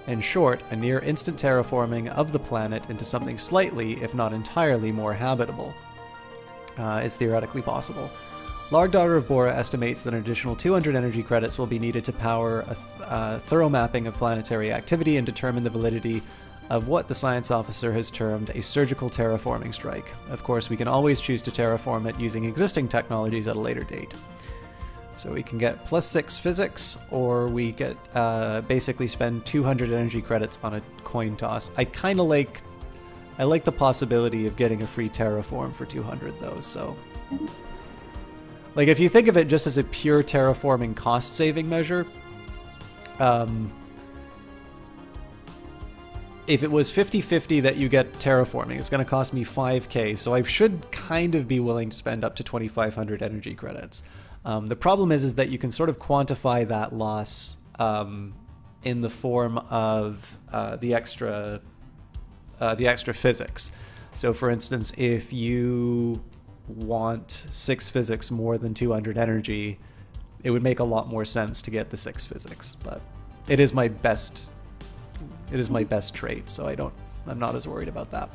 S1: In short, a near-instant terraforming of the planet into something slightly, if not entirely, more habitable is theoretically possible. Larg, daughter of Bora, estimates that an additional 200 energy credits will be needed to power a thorough mapping of planetary activity and determine the validity of what the science officer has termed a surgical terraforming strike. Of course, we can always choose to terraform it using existing technologies at a later date. So we can get +6 physics, or we get basically spend 200 energy credits on a coin toss. I like the possibility of getting a free terraform for 200 though, so... Like, if you think of it just as a pure terraforming cost-saving measure, if it was 50-50 that you get terraforming, it's going to cost me 5k, so I should kind of be willing to spend up to 2,500 energy credits. The problem is that you can sort of quantify that loss in the form of the extra physics. So, for instance, if you want 6 physics more than 200 energy, it would make a lot more sense to get the 6 physics, but it is my best trait, so I'm not as worried about that.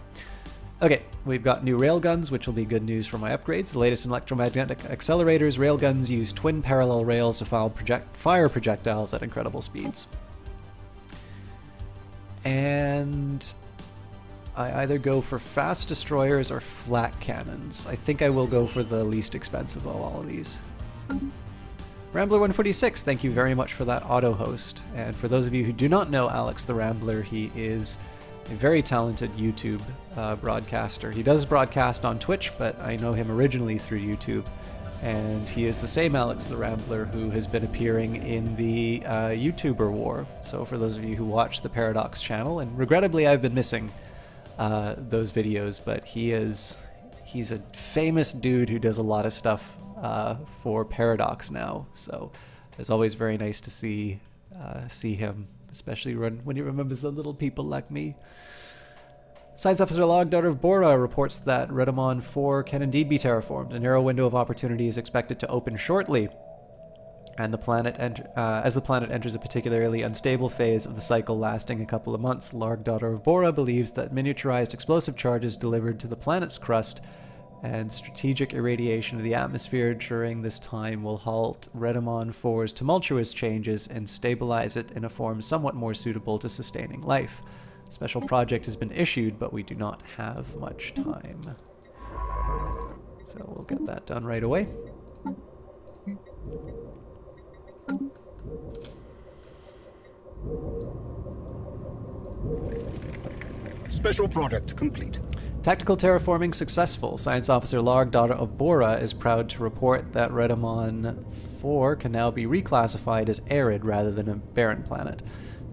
S1: Okay, we've got new railguns, which will be good news for my upgrades. The latest electromagnetic accelerators. Railguns use twin parallel rails to fire projectiles at incredible speeds. And I either go for fast destroyers or flat cannons. I think I will go for the least expensive of all of these. Rambler 146, thank you very much for that auto host. And for those of you who do not know Alex the Rambler, he is a very talented YouTube broadcaster. He does broadcast on Twitch, but I know him originally through YouTube. And he is the same Alex the Rambler who has been appearing in the YouTuber war. So for those of you who watch the Paradox channel, and regrettably I've been missing those videos, but he's a famous dude who does a lot of stuff for Paradox now, so it's always very nice to see him, especially when he remembers the little people like me. Science Officer Log, daughter of Bora, reports that Redamon 4 can indeed be terraformed. A narrow window of opportunity is expected to open shortly, and as the planet enters a particularly unstable phase of the cycle lasting a couple of months. Larg, daughter of Bora, believes that miniaturized explosive charges delivered to the planet's crust and strategic irradiation of the atmosphere during this time will halt Redamon 4's tumultuous changes and stabilize it in a form somewhat more suitable to sustaining life. A special project has been issued, but we do not have much time. So we'll get that done right away.
S2: Special product complete.
S1: Tactical terraforming successful. Science Officer Larg, daughter of Bora, is proud to report that Redamon 4 can now be reclassified as arid rather than a barren planet.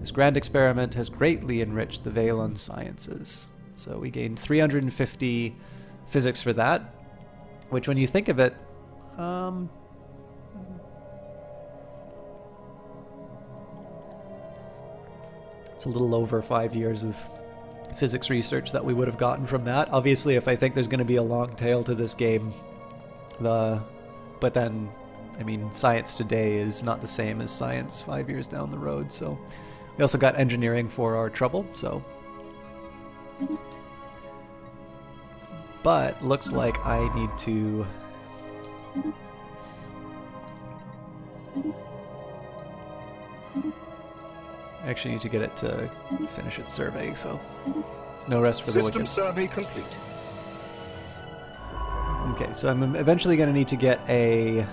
S1: This grand experiment has greatly enriched the Vaylon sciences. So we gained 350 physics for that, which when you think of it, it's a little over 5 years of physics research that we would have gotten from that. Obviously, if I think there's going to be a long tail to this game, but then, I mean, science today is not the same as science 5 years down the road, so we also got engineering for our trouble, so. But looks like I need to actually need to get it to finish its survey, so no rest for the wicked.
S2: System survey complete.
S1: Okay, so I'm eventually going to need to get a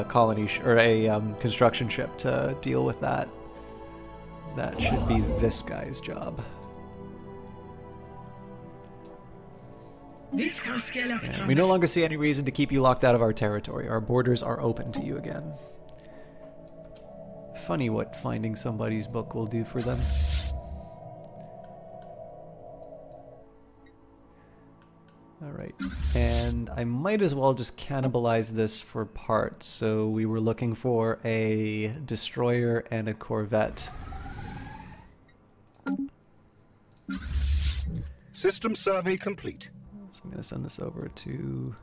S1: colony or a construction ship to deal with that. That should be this guy's job. And we no longer see any reason to keep you locked out of our territory. Our borders are open to you again. Funny what finding somebody's book will do for them. Alright, and I might as well just cannibalize this for parts. So we were looking for a destroyer and a corvette.
S2: System survey complete.
S1: So I'm going to send this over to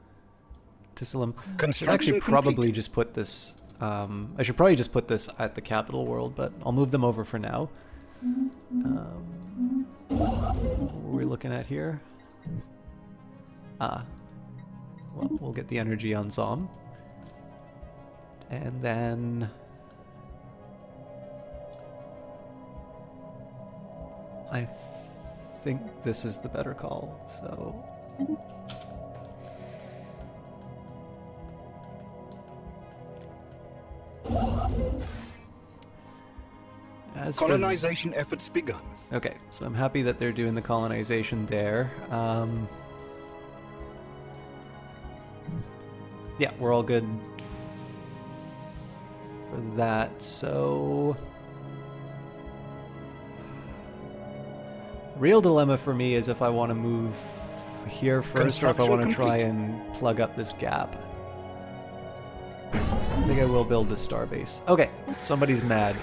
S1: Tissalum.
S2: Construction
S1: I should actually probably
S2: complete.
S1: just put this... I should probably just put this at the capital world, but I'll move them over for now. What were we looking at here? Well, we'll get the energy on Zom. And then... I think this is the better call, so... As
S2: Colonization efforts begun.
S1: Okay, so I'm happy that they're doing the colonization there. Yeah, we're all good for that, so... The real dilemma for me is if I want to move here first or if I want to try and plug up this gap. I think I will build this starbase. Okay, somebody's mad.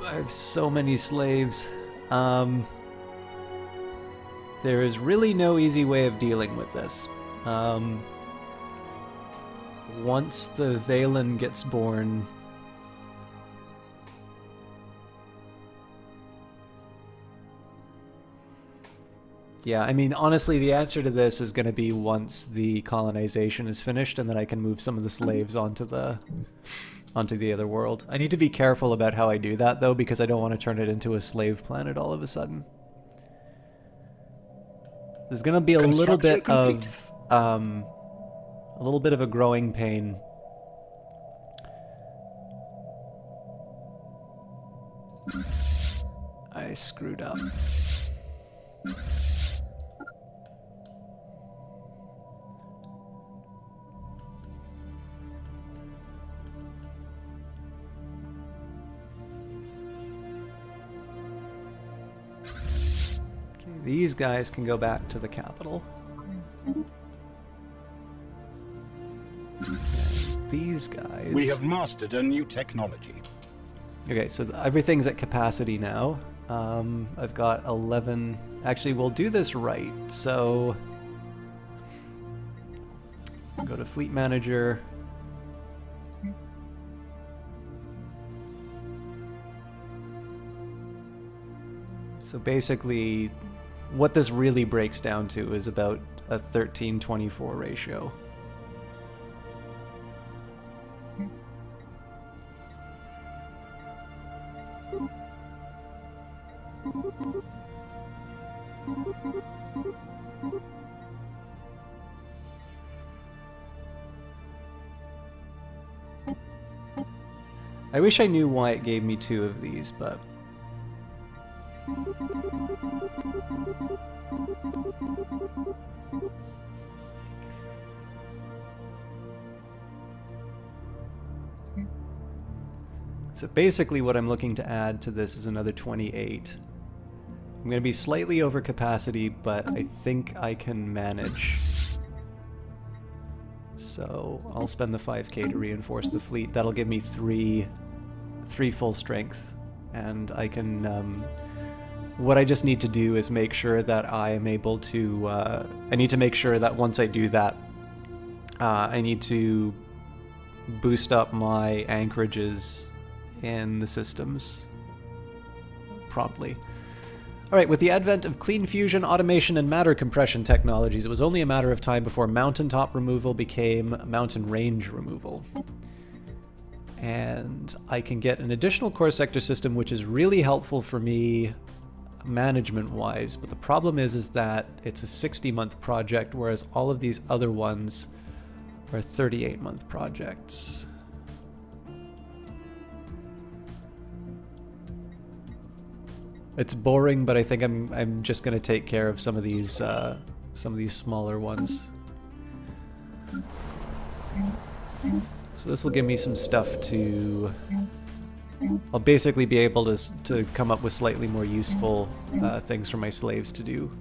S1: I have so many slaves. There is really no easy way of dealing with this. Once the Vaylon gets born... Yeah, I mean, honestly, the answer to this is going to be once the colonization is finished, and then I can move some of the slaves onto the other world. I need to be careful about how I do that, though, because I don't want to turn it into a slave planet all of a sudden. There's going to be a little bit of a growing pain. I screwed up. These guys can go back to the capital. these guys.
S2: We have mastered a new technology.
S1: Okay, so everything's at capacity now. I've got 11. Actually, we'll do this right. So go to Fleet Manager. So basically, what this really breaks down to is about a 13-24 ratio. I wish I knew why it gave me 2 of these, but... So basically what I'm looking to add to this is another 28. I'm going to be slightly over capacity, but I think I can manage. So I'll spend the 5k to reinforce the fleet. That'll give me 3 full strength. And I can... what I just need to do is make sure that I am able to... I need to make sure that once I do that, I need to boost up my anchorages in the systems promptly. Alright, with the advent of clean fusion, automation, and matter compression technologies, it was only a matter of time before mountaintop removal became mountain range removal. And I can get an additional core sector system, which is really helpful for me management-wise, but the problem is that it's a 60-month project, whereas all of these other ones are 38-month projects. It's boring, but I think I'm just gonna take care of some of these smaller ones. So this will give me some stuff to... I'll basically be able to come up with slightly more useful things for my slaves to do.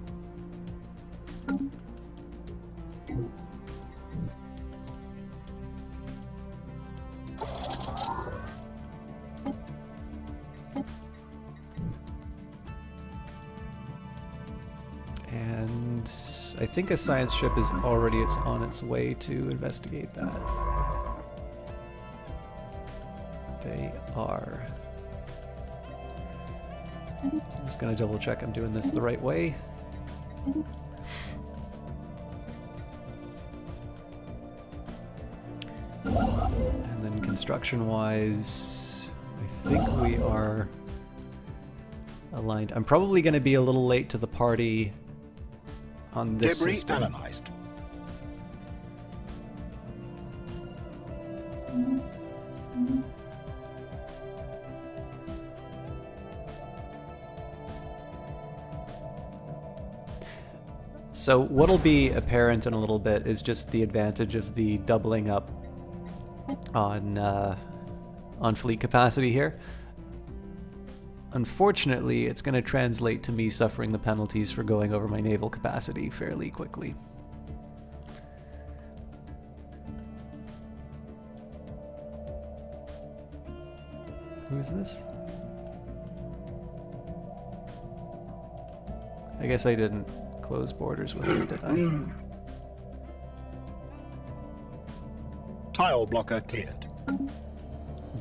S1: And I think a science ship is already on its way to investigate that. They are. I'm just gonna double check I'm doing this the right way. And then construction-wise, I think we are aligned. I'm probably gonna be a little late to the party on this
S2: Debris
S1: system.
S2: analyzed.
S1: So what'll be apparent in a little bit is just the advantage of the doubling up on fleet capacity here. Unfortunately, it's going to translate to me suffering the penalties for going over my naval capacity fairly quickly. Who's this? I guess I didn't close borders with him, did I?
S2: Tile blocker cleared.
S1: I'm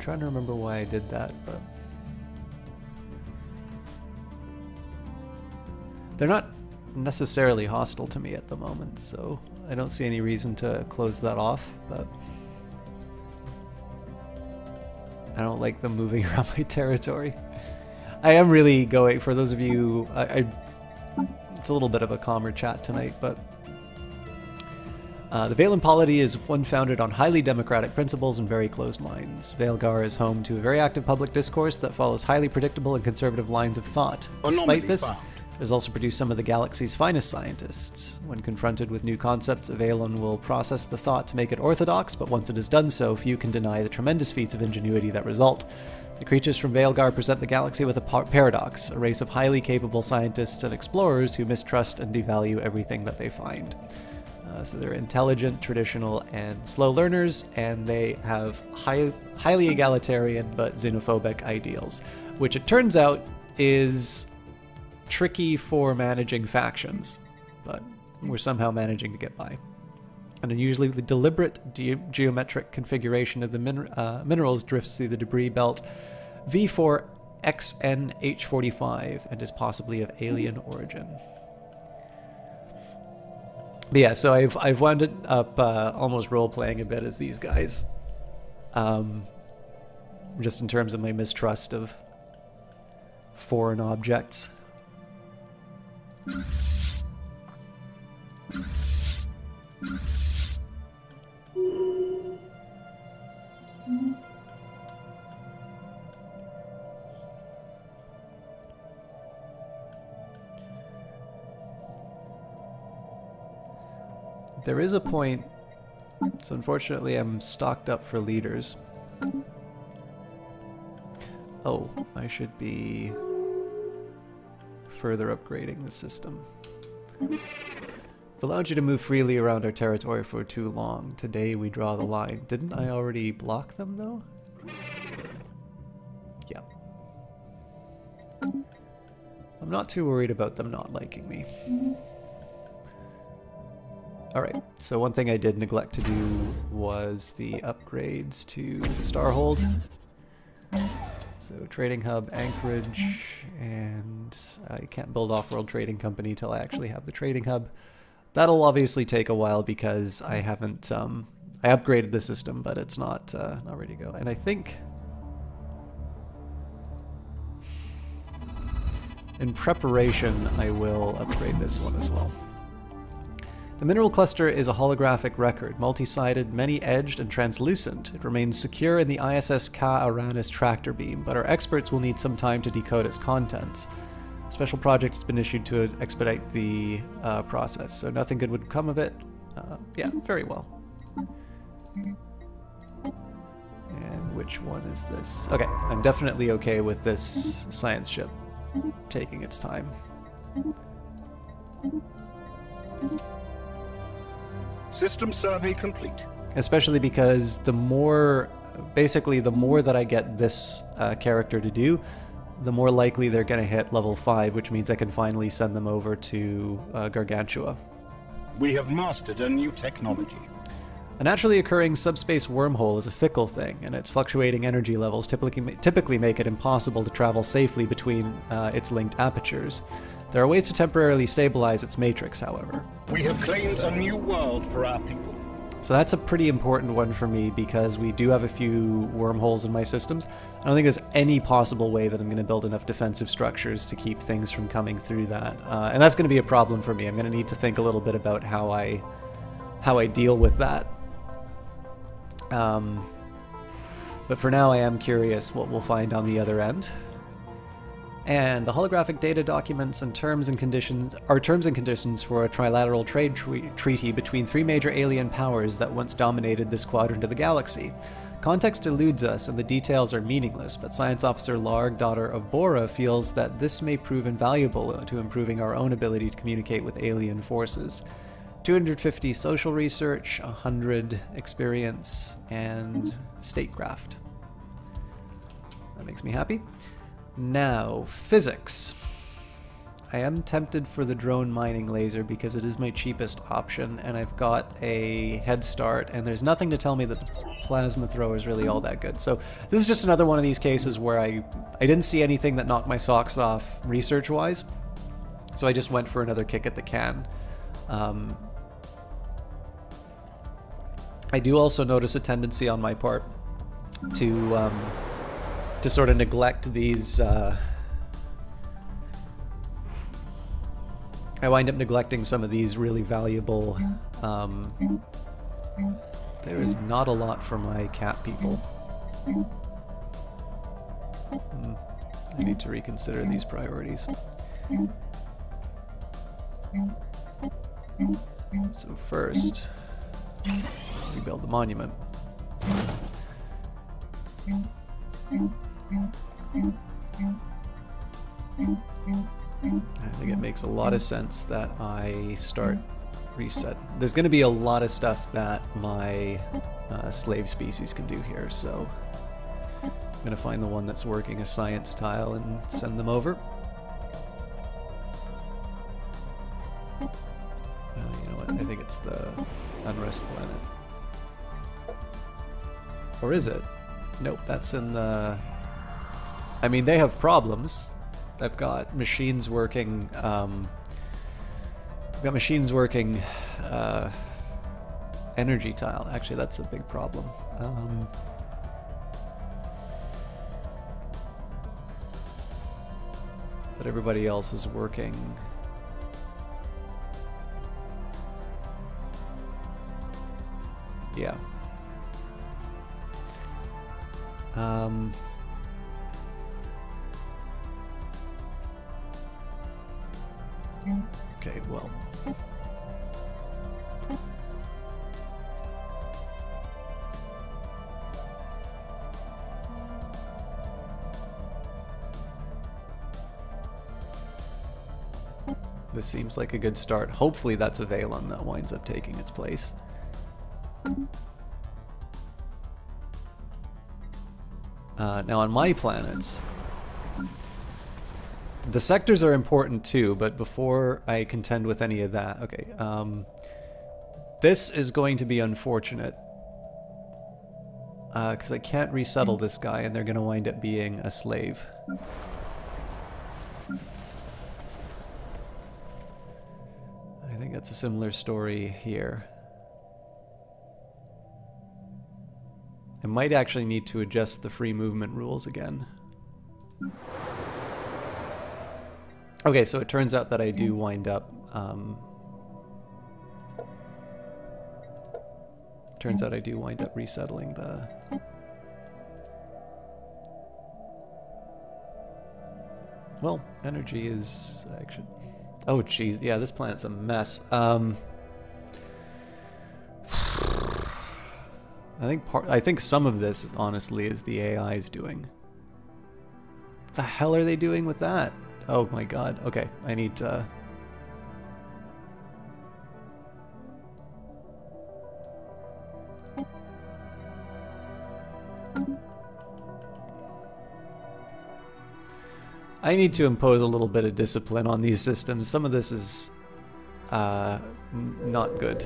S1: trying to remember why I did that, but... They're not necessarily hostile to me at the moment, so I don't see any reason to close that off, but... I don't like them moving around my territory. I am really going, for those of you... it's a little bit of a calmer chat tonight, but... the Valen polity is one founded on highly democratic principles and very closed minds. Vaelgar is home to a very active public discourse that follows highly predictable and conservative lines of thought. Despite this, it has also produced some of the galaxy's finest scientists. When confronted with new concepts, Vaelon will process the thought to make it orthodox, but once it has done so, few can deny the tremendous feats of ingenuity that result. The creatures from Vaelgar present the galaxy with a paradox, a race of highly capable scientists and explorers who mistrust and devalue everything that they find. So they're intelligent, traditional, and slow learners, and they have highly egalitarian but xenophobic ideals, which it turns out is tricky for managing factions, but we're somehow managing to get by. An unusually deliberate geometric configuration of the minerals drifts through the debris belt V4XNH45 and is possibly of alien origin. But yeah, so I've wound up almost role-playing a bit as these guys, just in terms of my mistrust of foreign objects. There is a point, so unfortunately I'm stocked up for leaders. Oh, I should be further upgrading the system. We've allowed you to move freely around our territory for too long. Today we draw the line. Didn't I already block them though? Yeah. I'm not too worried about them not liking me. Alright, so one thing I did neglect to do was the upgrades to the Starhold. So Trading Hub, Anchorage, and I can't build Off-World Trading Company till I actually have the Trading Hub. That'll obviously take a while because I haven't, I upgraded the system, but it's not ready to go. And I think in preparation, I will upgrade this one as well. The mineral cluster is a holographic record, multi-sided, many-edged, and translucent. It remains secure in the ISS Ka Aranis tractor beam, but our experts will need some time to decode its contents. A special project has been issued to expedite the process, so nothing good would come of it. Yeah, very well. And which one is this? Okay, I'm definitely okay with this science ship taking its time.
S2: System survey complete.
S1: Especially because the more, basically the more that I get this character to do, the more likely they're going to hit level 5, which means I can finally send them over to Gargantua.
S2: We have mastered a new technology.
S1: A naturally occurring subspace wormhole is a fickle thing, and its fluctuating energy levels typically make it impossible to travel safely between its linked apertures. There are ways to temporarily stabilize its matrix, however.
S2: We have claimed a new world for our people.
S1: So that's a pretty important one for me because we do have a few wormholes in my systems. I don't think there's any possible way that I'm going to build enough defensive structures to keep things from coming through that. And that's going to be a problem for me. I'm going to need to think a little bit about how I deal with that. But for now I am curious what we'll find on the other end. And the holographic data documents and terms and conditions for a trilateral trade treaty between 3 major alien powers that once dominated this quadrant of the galaxy. Context eludes us and the details are meaningless, but Science Officer Larg, daughter of Bora, feels that this may prove invaluable to improving our own ability to communicate with alien forces. 250 social research, 100 experience, and statecraft. That makes me happy. Now, physics. I am tempted for the drone mining laser because it is my cheapest option, and I've got a head start, and there's nothing to tell me that the plasma thrower is really all that good. So this is just another one of these cases where I didn't see anything that knocked my socks off research-wise, so I just went for another kick at the can. I do also notice a tendency on my part to sort of neglect these. I wind up neglecting some of these really valuable. There is not a lot for my cat people. I need to reconsider these priorities. So first, rebuild the monument. I think it makes a lot of sense that I start reset. There's going to be a lot of stuff that my slave species can do here, so I'm going to find the one that's working a science tile and send them over. You know what, I think it's the Unrest planet. Or is it? Nope, that's in the... I mean, they have problems. I've got machines working, energy tile. Actually, that's a big problem. But everybody else is working. Yeah. Okay, well. This seems like a good start. Hopefully that's a Valon that winds up taking its place. Now on my planets, the sectors are important too, but before I contend with any of that, okay, this is going to be unfortunate, because I can't resettle this guy and they're going to wind up being a slave. I think that's a similar story here. I might actually need to adjust the free movement rules again. Okay, so it turns out that I do wind up... resettling the... Well, energy is actually... Oh, jeez, yeah, this planet's a mess. I think some of this, honestly, is the AI's doing. What the hell are they doing with that? Oh my god. Okay, I need to... I need to impose a little bit of discipline on these systems. Some of this is not good.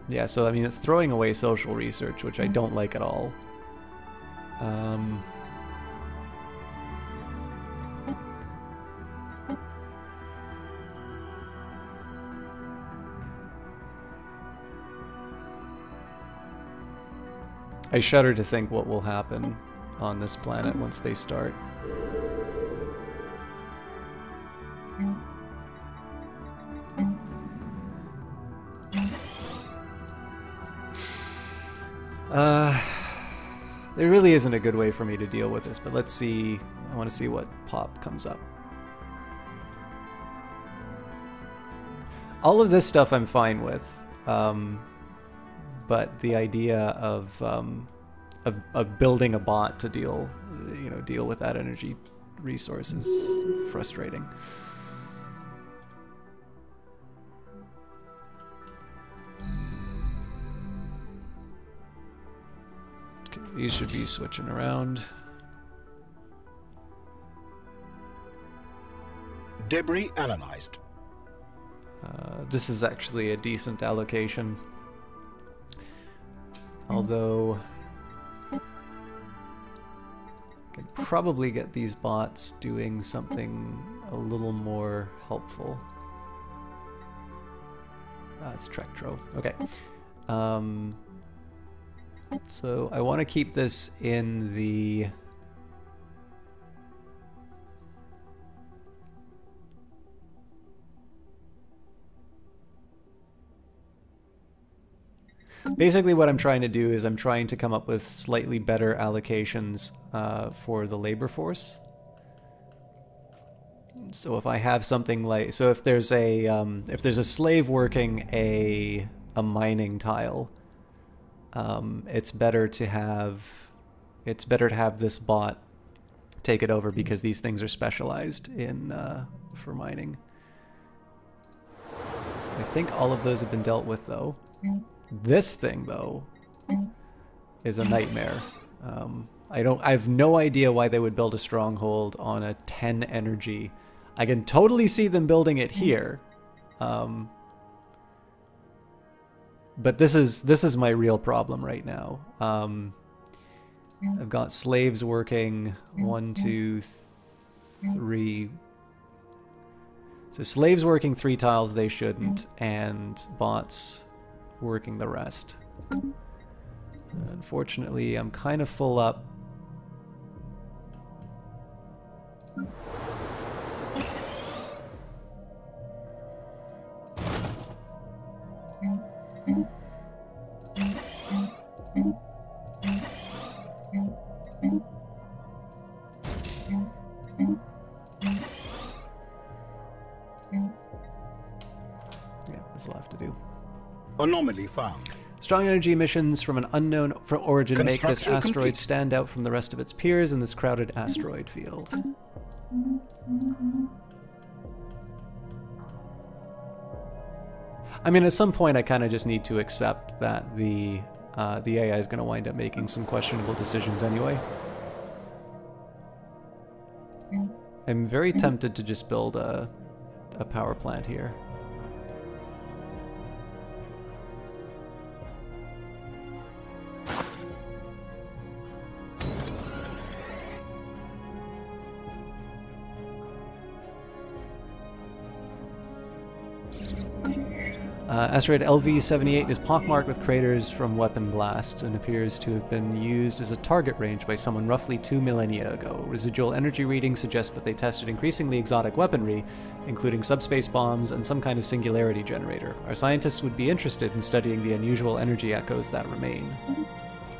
S1: Yeah, so I mean, it's throwing away social research, which I don't like at all. I shudder to think what will happen on this planet once they start. There really isn't a good way for me to deal with this, but let's see. I want to see what pop comes up. All of this stuff I'm fine with, but the idea of building a bot to deal with that energy resource is frustrating. These should be switching around.
S2: Debris analyzed.
S1: This is actually a decent allocation. Although I could probably get these bots doing something a little more helpful. It's Trectro. Okay. So I want to keep this in the... Basically what I'm trying to do is I'm trying to come up with slightly better allocations for the labor force. So if I have something like, so if there's a slave working a mining tile, it's better to have this bot take it over because these things are specialized in for mining. I think all of those have been dealt with though. This thing though is a nightmare. I have no idea why they would build a stronghold on a 10 energy. I can totally see them building it here. But this is my real problem right now. I've got slaves working 1, 2, 3. So slaves working 3 tiles they shouldn't, and bots working the rest. Unfortunately, I'm kind of full up. Yeah, there's a lot to do.
S2: Anomaly found.
S1: Strong energy emissions from an unknown origin make this
S2: Construction
S1: asteroid
S2: complete.
S1: stand out from the rest of its peers in this crowded asteroid field. I mean, at some point I kind of just need to accept that the AI is going to wind up making some questionable decisions anyway. I'm very tempted to just build a power plant here. Asteroid LV-78 is pockmarked with craters from weapon blasts and appears to have been used as a target range by someone roughly 2 millennia ago. Residual energy readings suggest that they tested increasingly exotic weaponry, including subspace bombs and some kind of singularity generator. Our scientists would be interested in studying the unusual energy echoes that remain.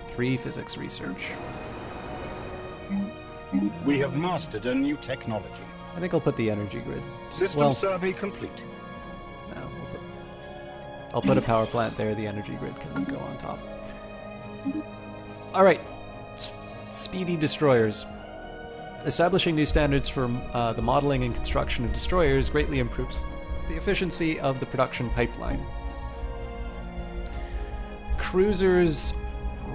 S1: 3 physics research.
S2: We have mastered a new technology.
S1: I think I'll put the energy grid.
S2: System
S1: Well,
S2: survey complete.
S1: no, I'll put a power plant there. The energy grid can go on top. All right, speedy destroyers. Establishing new standards for the modeling and construction of destroyers greatly improves the efficiency of the production pipeline. Cruisers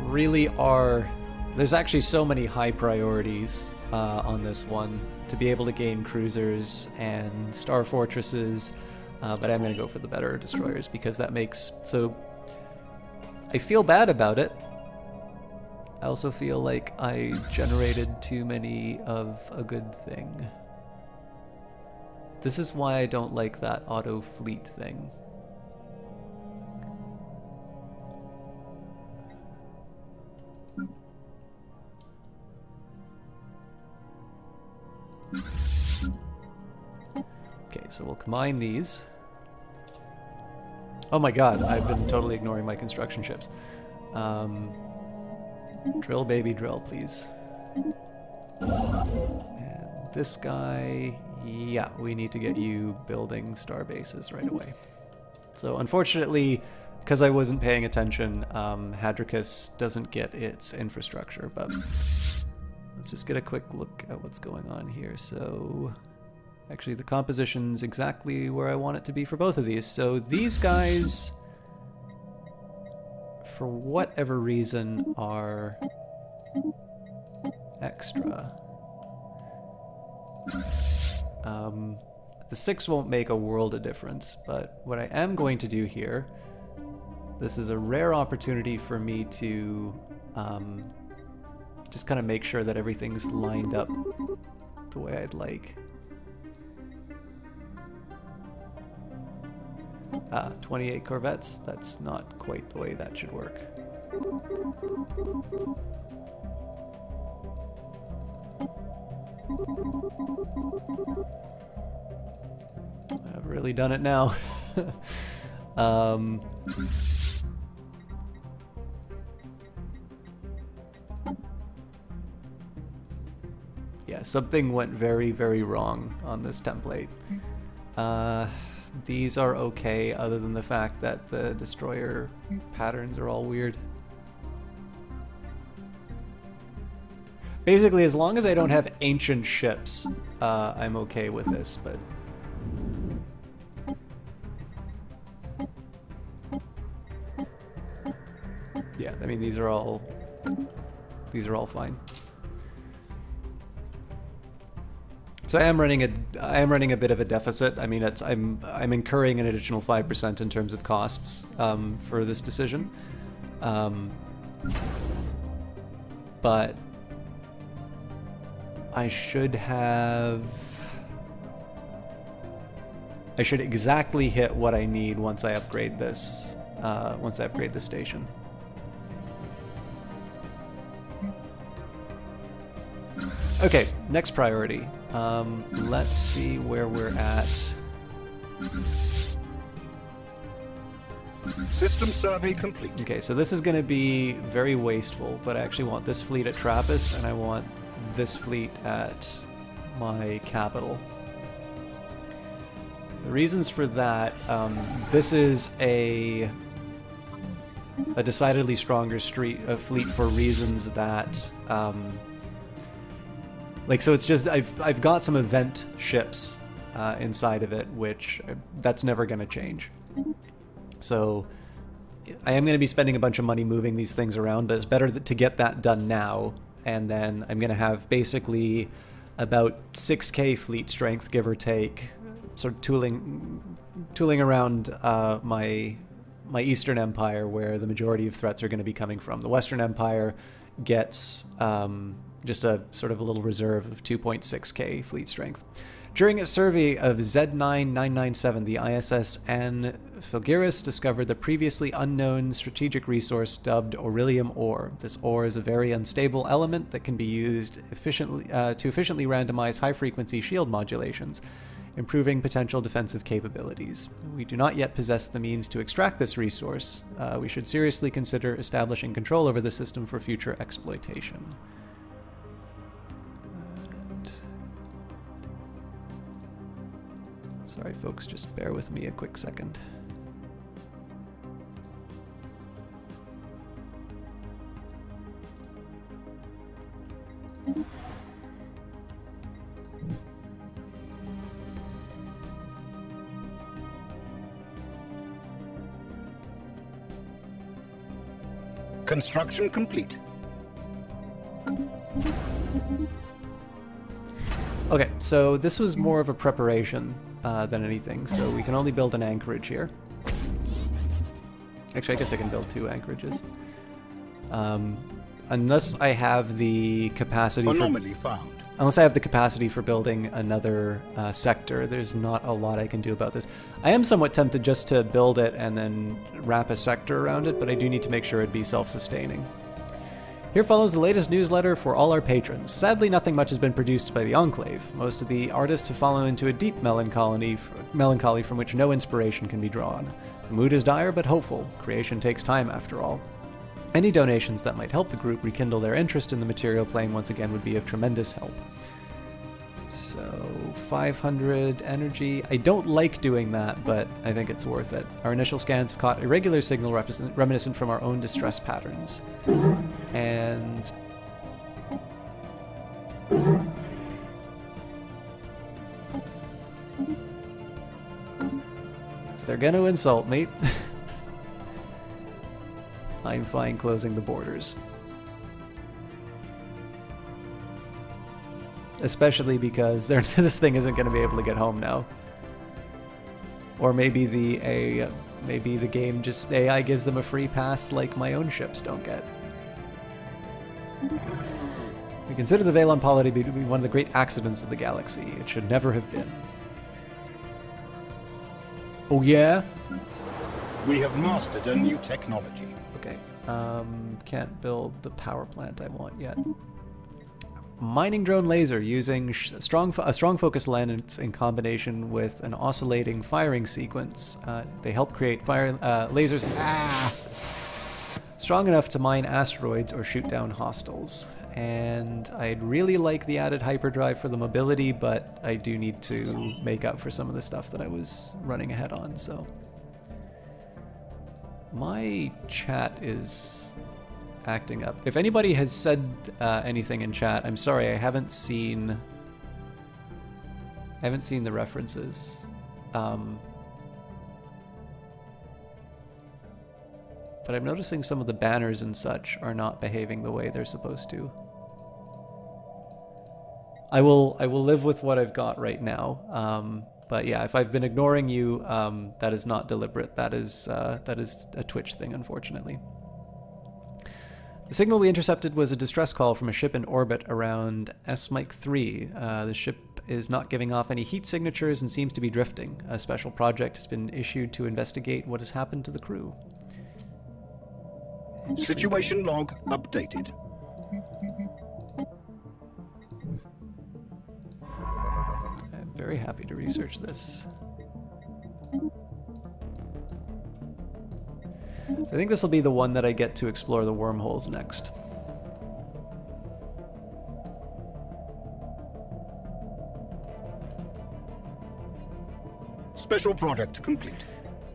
S1: really are... There's actually so many high priorities on this one to be able to gain cruisers and star fortresses, but I'm going to go for the better destroyers because that makes... So I feel bad about it. I also feel like I generated too many of a good thing. This is why I don't like that auto fleet thing. Okay, so we'll combine these. Oh my god, I've been totally ignoring my construction ships. Drill, baby, drill, please. And this guy, yeah, we need to get you building star bases right away. So unfortunately, because I wasn't paying attention, Hadricus doesn't get its infrastructure, but let's just get a quick look at what's going on here. So actually the composition's exactly where I want it to be for both of these. So these guys, for whatever reason, are extra. The 6 won't make a world of difference, but what I am going to do here, this is a rare opportunity for me to just kind of make sure that everything's lined up the way I'd like. 28 Corvettes, that's not quite the way that should work. I've really done it now. Yeah, Yeah, something went very, very wrong on this template. These are okay, other than the fact that the destroyer patterns are all weird. Basically, as long as I don't have ancient ships, I'm okay with this, but... yeah, I mean, these are all fine. So I am running a bit of a deficit. I mean, I'm incurring an additional 5% in terms of costs for this decision, but I should exactly hit what I need once I upgrade this. Once I upgrade the station. Okay, next priority. Let's see where we're at.
S2: System survey complete.
S1: Okay, so this is going to be very wasteful, but I actually want this fleet at Trappist, and I want this fleet at my capital. The reasons for that, this is a decidedly stronger fleet for reasons that... like, so it's just, I've got some event ships inside of it, which that's never going to change. So I am going to be spending a bunch of money moving these things around, but it's better to get that done now, and then I'm going to have basically about 6k fleet strength, give or take, sort of tooling around my Eastern Empire, where the majority of threats are going to be coming from. The Western Empire gets... just a sort of a little reserve of 2.6k fleet strength. During a survey of Z9-997, the ISS Anne Filgiris discovered the previously unknown strategic resource dubbed Aurelium Ore. This ore is a very unstable element that can be used efficiently to efficiently randomize high-frequency shield modulations, improving potential defensive capabilities. We do not yet possess the means to extract this resource. We should seriously consider establishing control over the system for future exploitation. Sorry, folks, just bear with me a quick second.
S2: Construction complete.
S1: Okay, so this was more of a preparation than anything, so we can only build an anchorage here. Actually, I guess I can build 2 anchorages. Unless I have the capacity unless I have the capacity for building another sector, there's not a lot I can do about this. I am somewhat tempted just to build it and then wrap a sector around it, but I do need to make sure it'd be self-sustaining. Here follows the latest newsletter for all our patrons. Sadly, nothing much has been produced by the Enclave. Most of the artists have fallen into a deep melancholy from which no inspiration can be drawn. The mood is dire but hopeful. Creation takes time after all. Any donations that might help the group rekindle their interest in the material plane once again would be of tremendous help. So, 500 energy. I don't like doing that, but I think it's worth it. Our initial scans have caught irregular signal reminiscent from our own distress patterns. And... if they're gonna insult me, I'm fine closing the borders. Especially because this thing isn't going to be able to get home now. Or maybe the game just AI gives them a free pass like my own ships don't get. We consider the Valon Poly to be one of the great accidents of the galaxy. It should never have been. Oh yeah?
S2: We have mastered a new technology.
S1: Okay. Can't build the power plant I want yet. Mining drone laser using a strong focus lens in combination with an oscillating firing sequence. They help create lasers strong enough to mine asteroids or shoot down hostiles. and I'd really like the added hyperdrive for the mobility, but I do need to make up for some of the stuff that I was running ahead on, so. My chat is acting up. If anybody has said anything in chat, I'm sorry, I haven't seen the references. But I'm noticing some of the banners and such are not behaving the way they're supposed to. I will live with what I've got right now. But yeah, if I've been ignoring you, that is not deliberate. That is a Twitch thing, unfortunately. The signal we intercepted was a distress call from a ship in orbit around S-Mike 3. The ship is not giving off any heat signatures and seems to be drifting. A special project has been issued to investigate what has happened to the crew.
S2: Situation log updated.
S1: I'm very happy to research this. So I think this will be the one that I get to explore the wormholes next.
S2: Special project complete.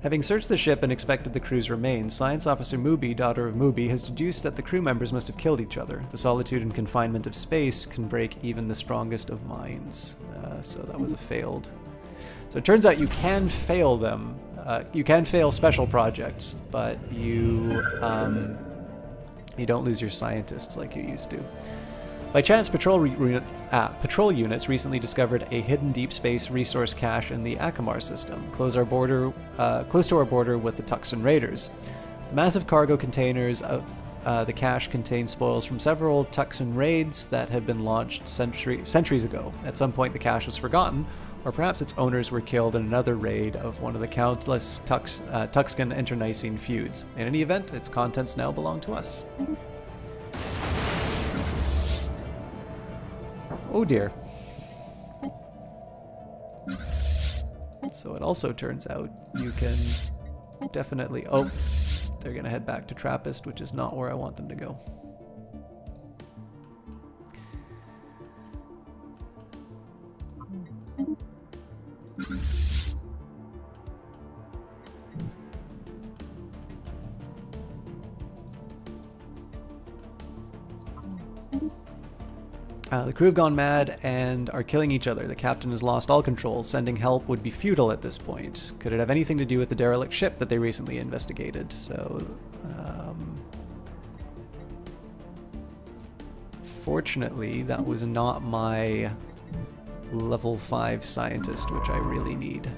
S1: Having searched the ship and inspected the crew's remains, Science Officer Mubi, daughter of Mubi, has deduced that the crew members must have killed each other. The solitude and confinement of space can break even the strongest of minds. So that was a failed. So it turns out you can fail them. You can fail special projects, but you don't lose your scientists like you used to. By chance, patrol units recently discovered a hidden deep space resource cache in the Akamar system, close to our border with the Tuxan Raiders. The massive cargo containers of the cache contain spoils from several Tuxan raids that have been launched centuries ago. At some point, the cache was forgotten, or perhaps its owners were killed in another raid of one of the countless Tuxcan internecine feuds. In any event, its contents now belong to us. Oh dear. So it also turns out you can definitely... Oh, they're going to head back to Trappist, which is not where I want them to go. The crew have gone mad and are killing each other. The captain has lost all control. Sending help would be futile at this point. Could it have anything to do with the derelict ship that they recently investigated? So, fortunately, that was not my level 5 scientist, which I really need.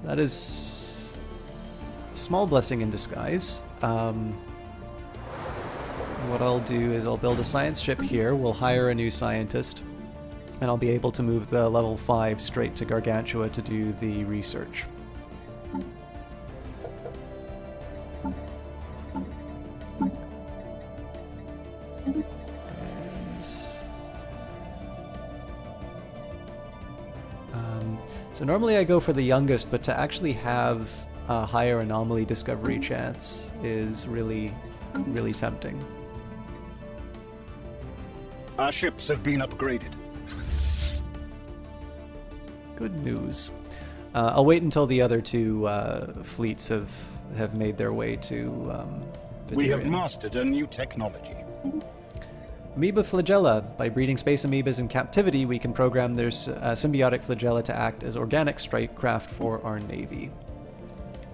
S1: That is a small blessing in disguise. What I'll do is I'll build a science ship here, we'll hire a new scientist, and I'll be able to move the level 5 straight to Gargantua to do the research. So normally I go for the youngest, but to actually have a higher anomaly discovery chance is really, really tempting.
S2: Our ships have been upgraded.
S1: Good news. I'll wait until the other two fleets have made their way to
S2: We have mastered a new technology.
S1: Amoeba flagella. By breeding space amoebas in captivity, we can program their symbiotic flagella to act as organic strike craft for our navy.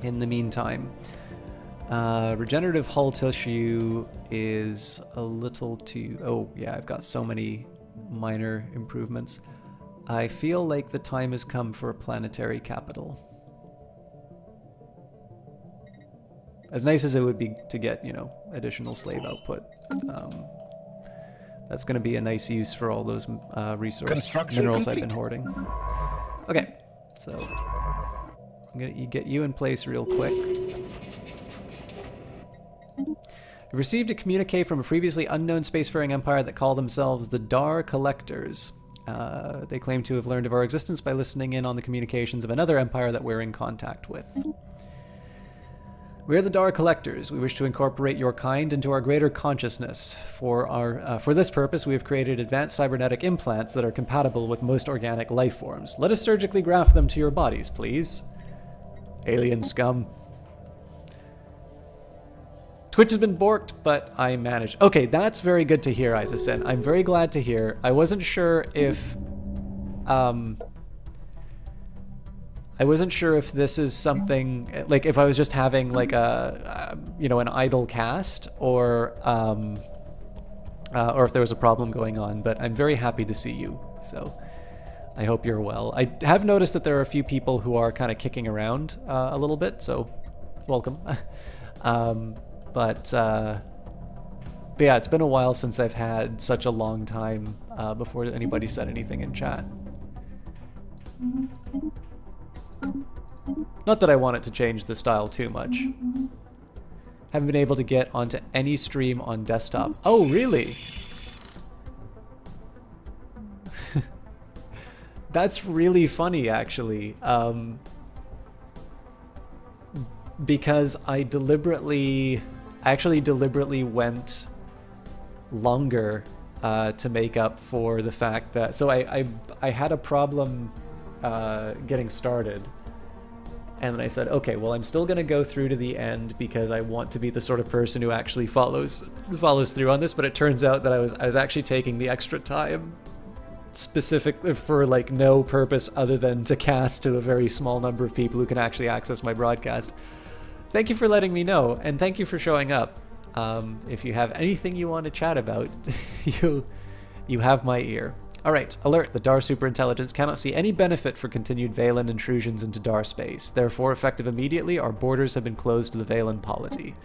S1: In the meantime, regenerative hull tissue is a little too... Oh, yeah, I've got so many minor improvements. I feel like the time has come for a planetary capital. As nice as it would be to get, you know, additional slave output, that's going to be a nice use for all those minerals I've been hoarding. Okay, so I'm going to get you in place real quick. We received a communique from a previously unknown spacefaring empire that call themselves the Dar Collectors. They claim to have learned of our existence by listening in on the communications of another empire that we're in contact with. We are the Dar Collectors. We wish to incorporate your kind into our greater consciousness. For this purpose, we have created advanced cybernetic implants that are compatible with most organic life forms. Let us surgically graft them to your bodies, please. Alien scum. Twitch has been borked, but I managed. Okay, that's very good to hear, Isaacson. I'm very glad to hear. I wasn't sure if... I wasn't sure if this is something, like if I was just having like a, you know, an idle cast, or if there was a problem going on, but I'm very happy to see you, so I hope you're well. I have noticed that there are a few people who are kind of kicking around a little bit, so welcome. But yeah, it's been a while since I've had such a long time before anybody said anything in chat. Not that I want it to change the style too much. Haven't been able to get onto any stream on desktop. Oh, really? That's really funny, actually. Because I actually deliberately went longer to make up for the fact that... So I had a problem getting started. And then I said, okay, well, I'm still going to go through to the end because I want to be the sort of person who actually follows through on this. But it turns out that I was actually taking the extra time specifically for like no purpose other than to cast to a very small number of people who can actually access my broadcast. Thank you for letting me know, and thank you for showing up. If you have anything you want to chat about, you have my ear. All right, alert, the Dar superintelligence cannot see any benefit for continued Valen intrusions into Dar space. Therefore, effective immediately, our borders have been closed to the Valen polity.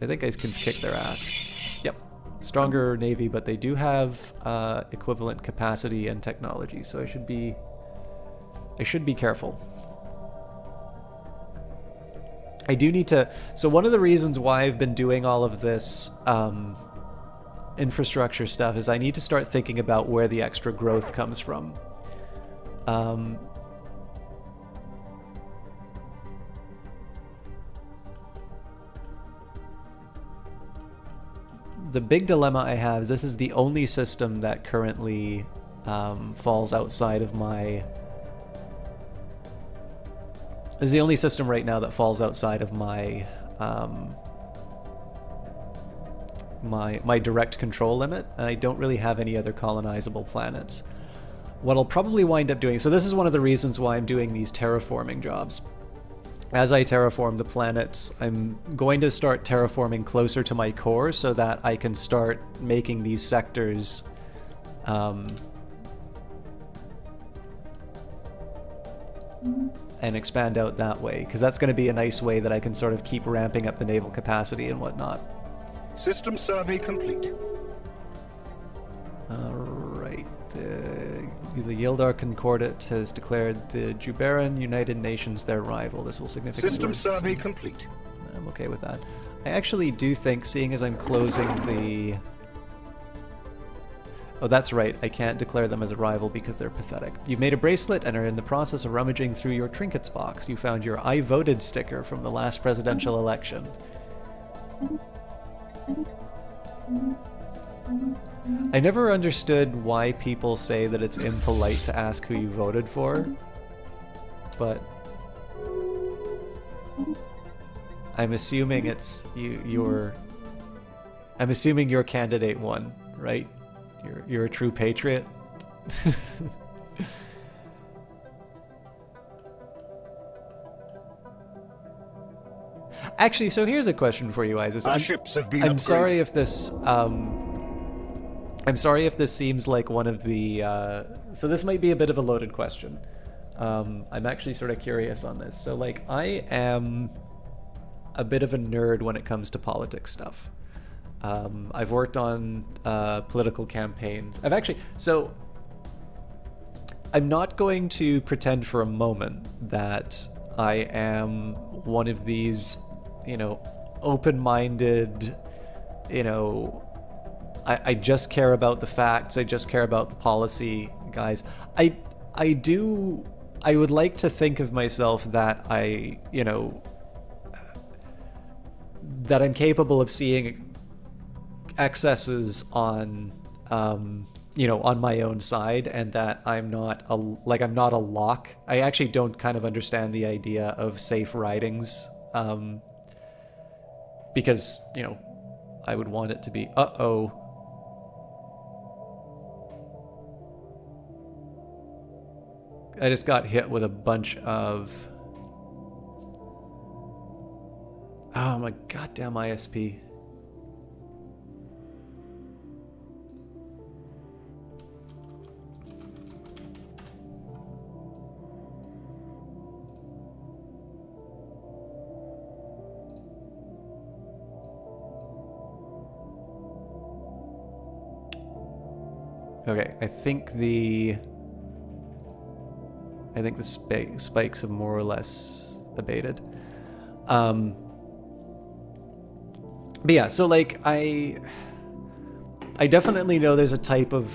S1: I think I can kick their ass. Yep, stronger navy, but they do have equivalent capacity and technology, so I should be careful. I do need to... So one of the reasons why I've been doing all of this infrastructure stuff is I need to start thinking about where the extra growth comes from. The big dilemma I have is this is the only system that currently falls outside of my... This is the only system right now that falls outside of my my direct control limit, and I don't really have any other colonizable planets. What I'll probably wind up doing, so this is one of the reasons why I'm doing these terraforming jobs. As I terraform the planets, I'm going to start terraforming closer to my core so that I can start making these sectors and expand out that way, because that's going to be a nice way that I can sort of keep ramping up the naval capacity and whatnot.
S2: System survey complete.
S1: Alright, the Yildar Concordat has declared the Jubaran United Nations their rival. This will significantly...
S2: System survey complete.
S1: I'm okay with that. I actually do think, seeing as I'm closing the... Oh, that's right, I can't declare them as a rival because they're pathetic. You've made a bracelet and are in the process of rummaging through your trinkets box. You found your I voted sticker from the last presidential election. I never understood why people say that it's impolite to ask who you voted for, but I'm assuming it's I'm assuming your candidate won, right? You're a true patriot. Actually, so here's a question for you, Isis.
S2: Our ships have been
S1: I'm
S2: upgraded.
S1: sorry if this I'm sorry if this seems like one of the so this might be a bit of a loaded question. I'm actually sort of curious on this. So like, I am a bit of a nerd when it comes to politics stuff. I've worked on political campaigns. So I'm not going to pretend for a moment that I am one of these, you know, open-minded, you know, I just care about the facts, I just care about the policy guys. I do I would like to think of myself that you know, that I'm capable of seeing excesses on, you know, on my own side, and that I'm not I'm not a lock. I actually don't kind of understand the idea of safe ridings, because, you know, I would want it to be, uh-oh. I just got hit with a bunch of... Oh my goddamn ISP. Okay, I think the spikes have more or less abated. But yeah, so like I definitely know there's a type of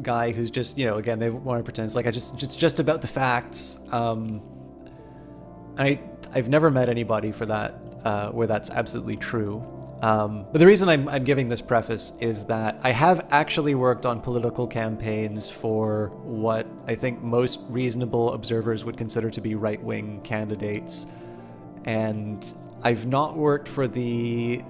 S1: guy who's just, you know, again, they want to pretend it's like it's just about the facts. I've never met anybody for that where that's absolutely true. But the reason I'm giving this preface is that I have actually worked on political campaigns for what I think most reasonable observers would consider to be right-wing candidates. And I've not worked for the...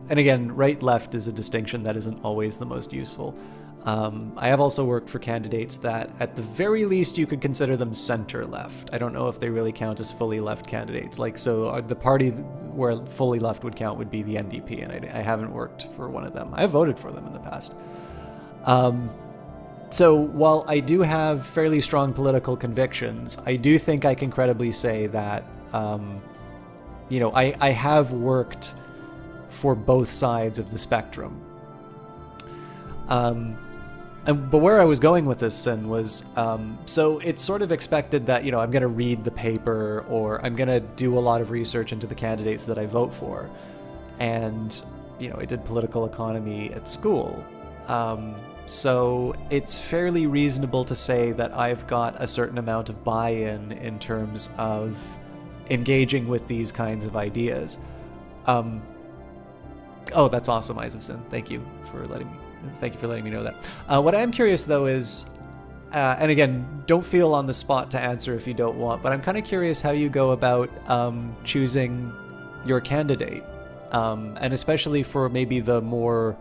S1: And again, right-left is a distinction that isn't always the most useful. I have also worked for candidates that, at the very least, you could consider them center-left. I don't know if they really count as fully left candidates. Like, so the party where fully left would count would be the NDP, and I haven't worked for one of them. I have voted for them in the past. So while I do have fairly strong political convictions, I do think I can credibly say that, you know, I have worked for both sides of the spectrum. But where I was going with this, Sin, was, so it's sort of expected that, you know, I'm going to read the paper, or I'm going to do a lot of research into the candidates that I vote for. And, you know, I did political economy at school. So it's fairly reasonable to say that I've got a certain amount of buy-in in terms of engaging with these kinds of ideas. Oh, that's awesome, Eyes of Sin. Thank you for letting me know that. What I am curious, though, is, and again, don't feel on the spot to answer if you don't want, but I'm kind of curious how you go about choosing your candidate, and especially for maybe the more,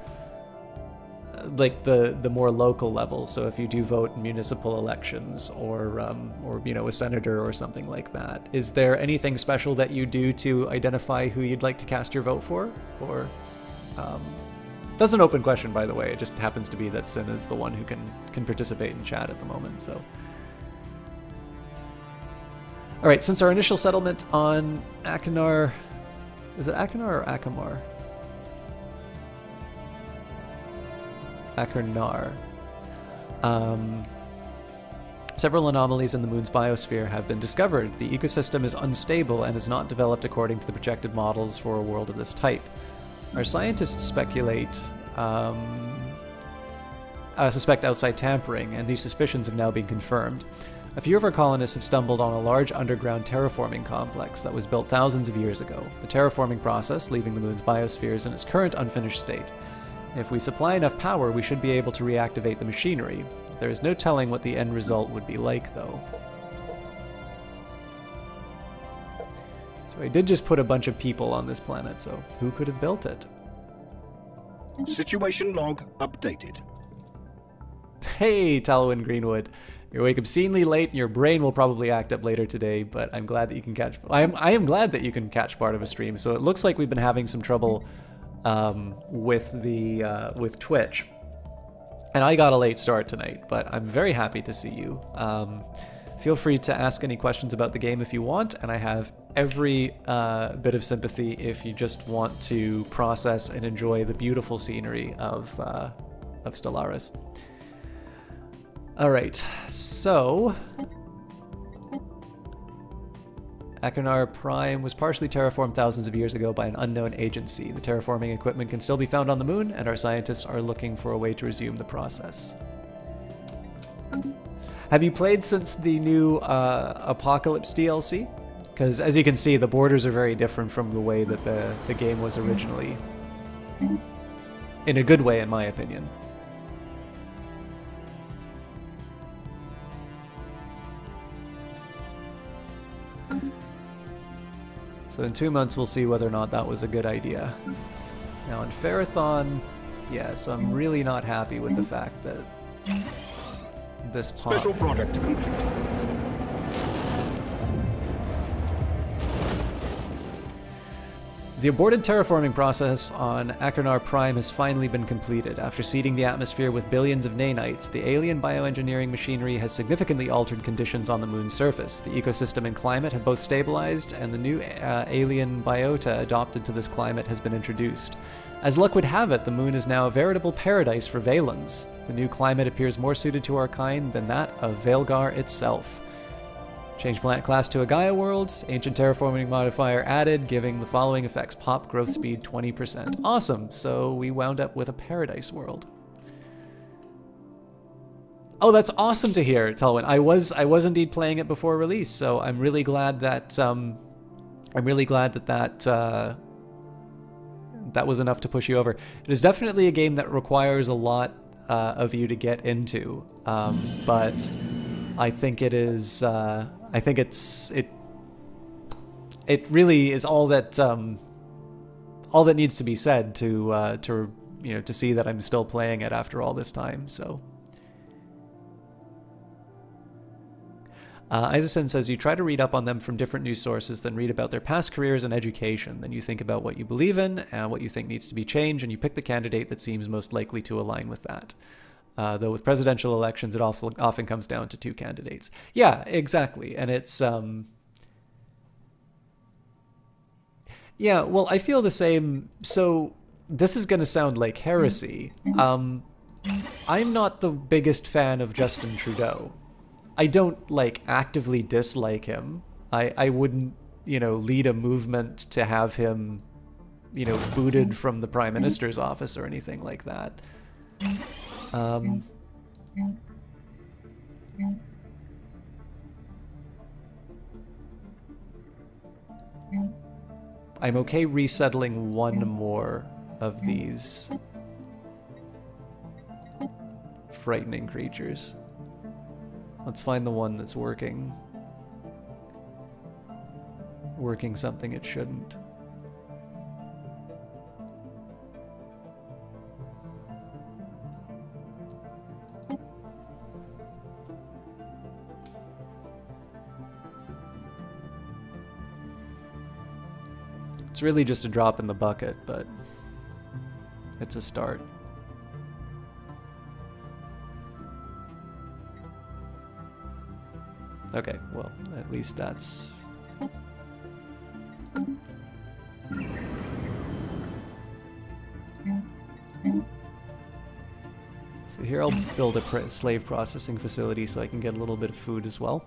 S1: like the more local level. So if you do vote in municipal elections, or you know, a senator or something like that, is there anything special that you do to identify who you'd like to cast your vote for, or? That's an open question, by the way. It just happens to be that Sin is the one who can participate in chat at the moment, so. Alright, since our initial settlement on Achenar... Is it Achenar or Akamar? Achernar. Several anomalies in the moon's biosphere have been discovered. The ecosystem is unstable and is not developed according to the projected models for a world of this type. Our scientists suspect outside tampering, and these suspicions have now been confirmed. A few of our colonists have stumbled on a large underground terraforming complex that was built thousands of years ago. The terraforming process, leaving the moon's biosphere, is in its current unfinished state. If we supply enough power, we should be able to reactivate the machinery. There is no telling what the end result would be like, though. So I did just put a bunch of people on this planet, so who could have built it?
S2: Situation log updated.
S1: Hey, Talwyn Greenwood. You wake obscenely late and your brain will probably act up later today, but I'm glad that you can catch... I am glad that you can catch part of a stream. So it looks like we've been having some trouble with Twitch. And I got a late start tonight, but I'm very happy to see you. Feel free to ask any questions about the game if you want, and I have every bit of sympathy if you just want to process and enjoy the beautiful scenery of Stellaris. Alright, so... Achenar Prime was partially terraformed thousands of years ago by an unknown agency. The terraforming equipment can still be found on the moon, and our scientists are looking for a way to resume the process. Have you played since the new Apocalypse DLC? Because as you can see, the borders are very different from the way that the game was originally. In a good way, in my opinion. So in 2 months, we'll see whether or not that was a good idea. Now in Ferrothon, yeah, so I'm really not happy with the fact that this pond...
S2: Special product complete.
S1: The aborted terraforming process on Achernar Prime has finally been completed. After seeding the atmosphere with billions of nanites, the alien bioengineering machinery has significantly altered conditions on the moon's surface. The ecosystem and climate have both stabilized, and the new alien biota adopted to this climate has been introduced. As luck would have it, the moon is now a veritable paradise for Valens. The new climate appears more suited to our kind than that of Veilgar itself. Change planet class to a Gaia world. Ancient terraforming modifier added, giving the following effects: pop, growth speed 20%. Awesome! So we wound up with a paradise world. Oh, that's awesome to hear, Telwyn. I was indeed playing it before release, so I'm really glad that that was enough to push you over. It is definitely a game that requires a lot of you to get into, but I think it is. I think it really is all that needs to be said to see that I'm still playing it after all this time. So, Isaacson says you try to read up on them from different news sources, then read about their past careers and education. Then you think about what you believe in and what you think needs to be changed, and you pick the candidate that seems most likely to align with that. Though with presidential elections, it often comes down to two candidates. Yeah, exactly. And it's... yeah, well, I feel the same. So this is going to sound like heresy. I'm not the biggest fan of Justin Trudeau. I don't, actively dislike him. I wouldn't, lead a movement to have him, booted from the Prime Minister's office or anything like that. I'm okay resettling one more of these frightening creatures. Let's find the one that's working something it shouldn't. It's really just a drop in the bucket, but it's a start. Okay, well, at least that's... So here I'll build a slave processing facility so I can get a little bit of food as well.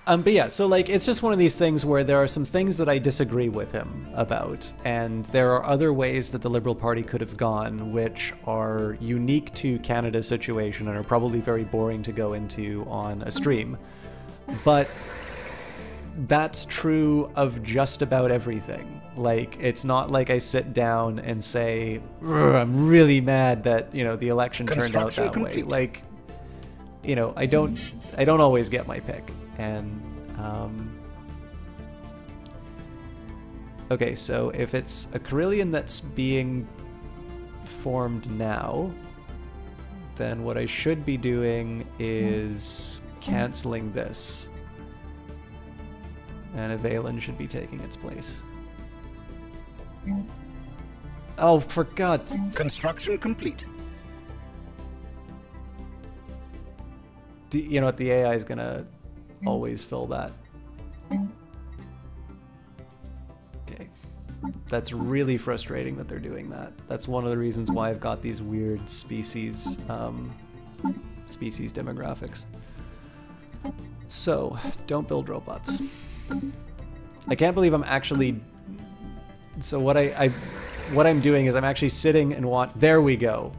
S1: But yeah, so it's just one of these things where there are some things that I disagree with him about, and there are other ways that the Liberal Party could have gone which are unique to Canada's situation and are probably very boring to go into on a stream. But that's true of just about everything. It's not like I sit down and say, I'm really mad that, the election turned out that way. I don't always get my pick. And, okay, so if it's a Carillion that's being formed now, then what I should be doing is canceling this. And a Valen should be taking its place. Oh, for God's...
S2: Construction complete.
S1: You know what, the AI is gonna always fill that. Okay. That's really frustrating that they're doing that. That's one of the reasons why I've got these weird species demographics. So, don't build robots. I can't believe I'm actually... So what I'm doing is I'm actually sitting and there we go.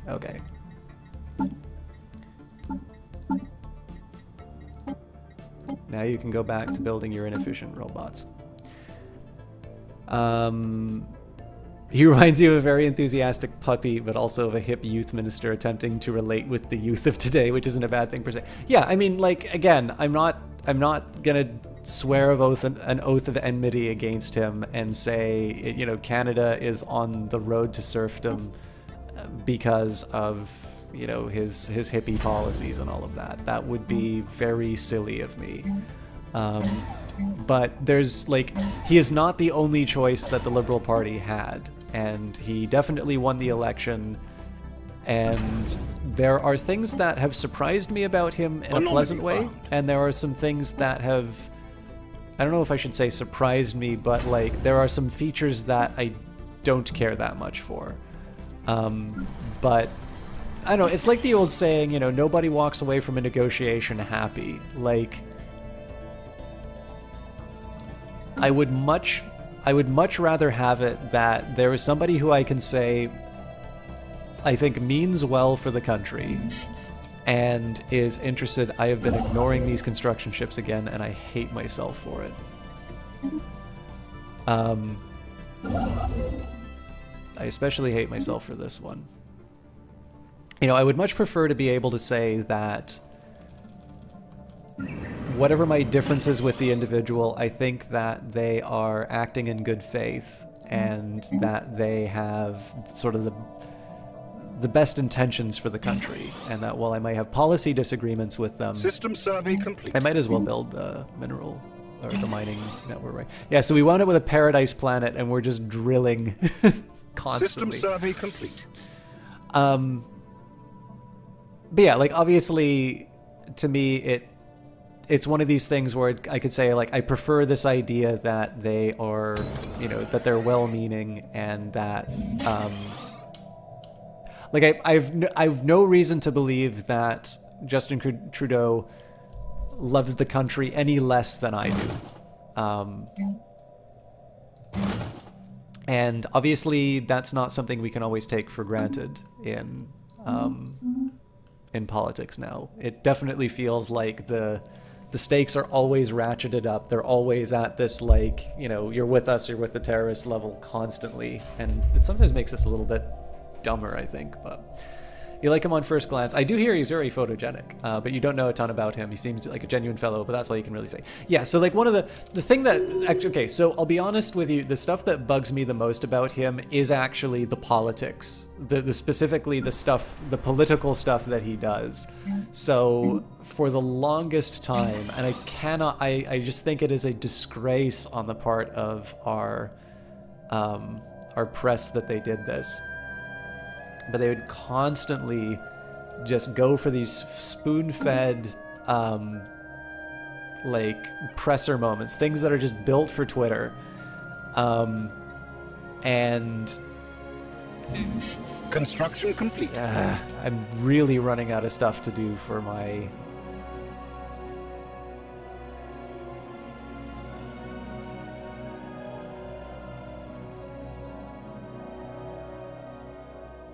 S1: Okay. Now you can go back to building your inefficient robots. He reminds you of a very enthusiastic puppy, but also of a hip youth minister attempting to relate with the youth of today, which isn't a bad thing per se. Yeah, I mean, like, again, I'm not gonna swear an oath of enmity against him and say, you know, Canada is on the road to serfdom because of, you know, his hippie policies and all of that. That would be very silly of me. But there's, like, he is not the only choice that the Liberal Party had, and he definitely won the election, and there are things that have surprised me about him in a pleasant way, and there are some things that have, I don't know if I should say surprised me, but, like, there are some features that I don't care that much for. But I don't know, it's like the old saying, you know, nobody walks away from a negotiation happy. Like, I would much rather have it that there is somebody who I can say I think means well for the country and is interested. I have been ignoring these construction ships again, and I hate myself for it. I especially hate myself for this one. You know, I would much prefer to be able to say that whatever my differences with the individual, I think that they are acting in good faith and that they have sort of the best intentions for the country, and that while I might have policy disagreements with them,
S2: System survey complete.
S1: I might as well build the mineral or the mining network, right? Yeah, so we wound up with a paradise planet and we're just drilling constantly.
S2: System survey complete.
S1: But yeah, like, obviously, to me, it's one of these things where I could say, like, I prefer this idea that they are, you know, that they're well-meaning and that, like, I've no reason to believe that Justin Trudeau loves the country any less than I do. And obviously, that's not something we can always take for granted in politics now. It definitely feels like the stakes are always ratcheted up. They're always at this, like, you know, you're with us, you're with the terrorist level constantly. And it sometimes makes us a little bit dumber, I think, but you like him on first glance. I do hear he's very photogenic, but you don't know a ton about him. He seems like a genuine fellow, but that's all you can really say. Yeah, so, like, one of the thing that, actually, okay, so I'll be honest with you, the stuff that bugs me the most about him is actually the politics, specifically the political stuff that he does. So for the longest time, and I just think it is a disgrace on the part of our press that they did this. But they would constantly just go for these spoon-fed, like, presser moments, things that are just built for Twitter. And
S2: construction complete.
S1: I'm really running out of stuff to do for my...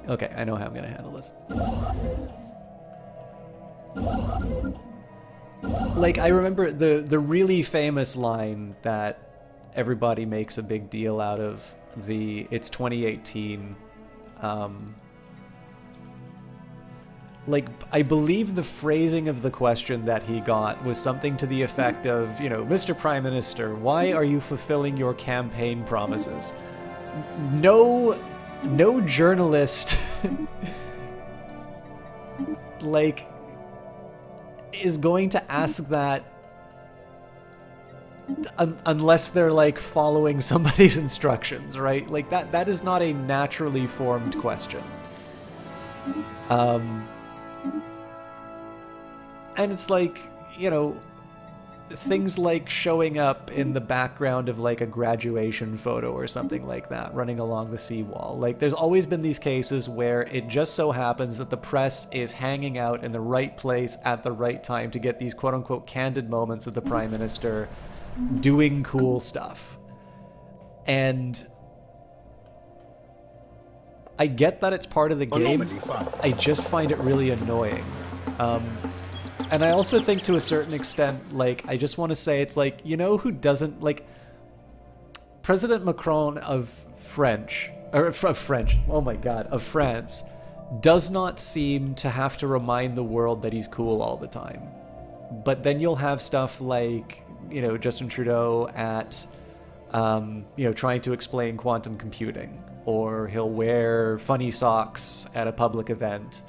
S1: Okay, I know how I'm gonna handle this. Like, I remember the really famous line that everybody makes a big deal out of, it's 2018. Like, I believe the phrasing of the question that he got was something to the effect of, you know, Mr. Prime Minister, why are you fulfilling your campaign promises? No journalist like is going to ask that unless they're, like, following somebody's instructions, right? Like, that is not a naturally formed question. And it's like, you know, things like showing up in the background of, like, a graduation photo or something like that, running along the seawall. Like, there's always been these cases where it just so happens that the press is hanging out in the right place at the right time to get these quote-unquote candid moments of the Prime Minister doing cool stuff. And I get that it's part of the game. I just find it really annoying. And I also think to a certain extent, like, I just want to say it's like, you know who doesn't, like, President Macron of oh my god, of France, does not seem to have to remind the world that he's cool all the time. But then you'll have stuff like, you know, Justin Trudeau at, you know, trying to explain quantum computing, or he'll wear funny socks at a public event,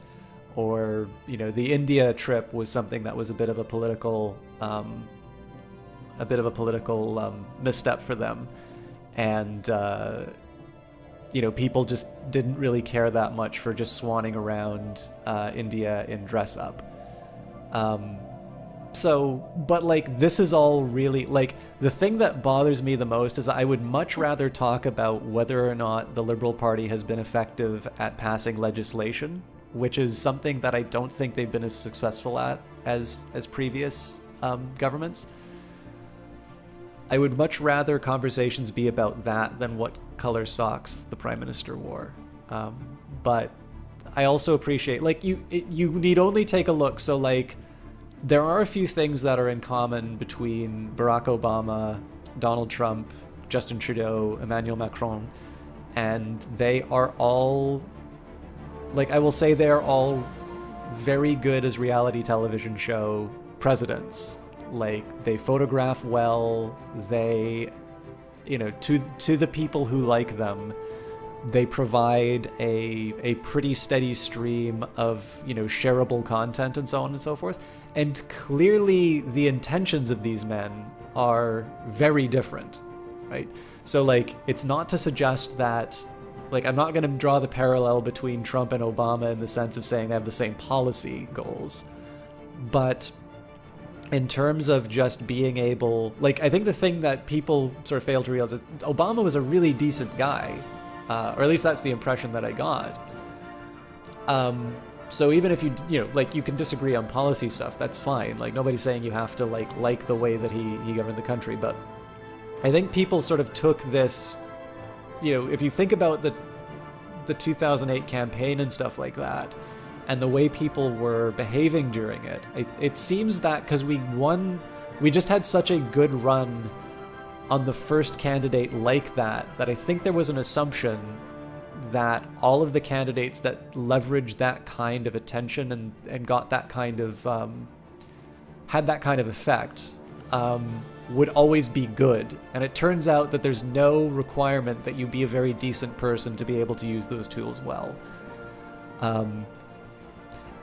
S1: or, you know, the India trip was something that was a bit of a political, misstep for them, and you know, people just didn't really care that much for just swanning around India in dress up. So, but like, this is all really, like, the thing that bothers me the most is I would much rather talk about whether or not the Liberal Party has been effective at passing legislation, which is something that I don't think they've been as successful at as previous governments. I would much rather conversations be about that than what color socks the Prime Minister wore. But I also appreciate, like, you need only take a look. So, like, there are a few things that are in common between Barack Obama, Donald Trump, Justin Trudeau, Emmanuel Macron, and they are all, like, I will say they're all very good as reality television show presidents. Like, they photograph well, they, you know, to the people who like them, they provide a pretty steady stream of, you know, shareable content and so on and so forth. And clearly the intentions of these men are very different, right? So, like, it's not to suggest that, like, I'm not going to draw the parallel between Trump and Obama in the sense of saying they have the same policy goals. But in terms of just being able, like, I think the thing that people sort of fail to realize is Obama was a really decent guy, or at least that's the impression that I got. So even if you know, like, you can disagree on policy stuff, that's fine. Like, nobody's saying you have to like the way that he governed the country, but I think people sort of took this, you know, if you think about the 2008 campaign and stuff like that, and the way people were behaving during it, it seems that because we just had such a good run on the first candidate like that I think there was an assumption that all of the candidates that leveraged that kind of attention and got that kind of, had that kind of effect, would always be good. And it turns out that there's no requirement that you be a very decent person to be able to use those tools well.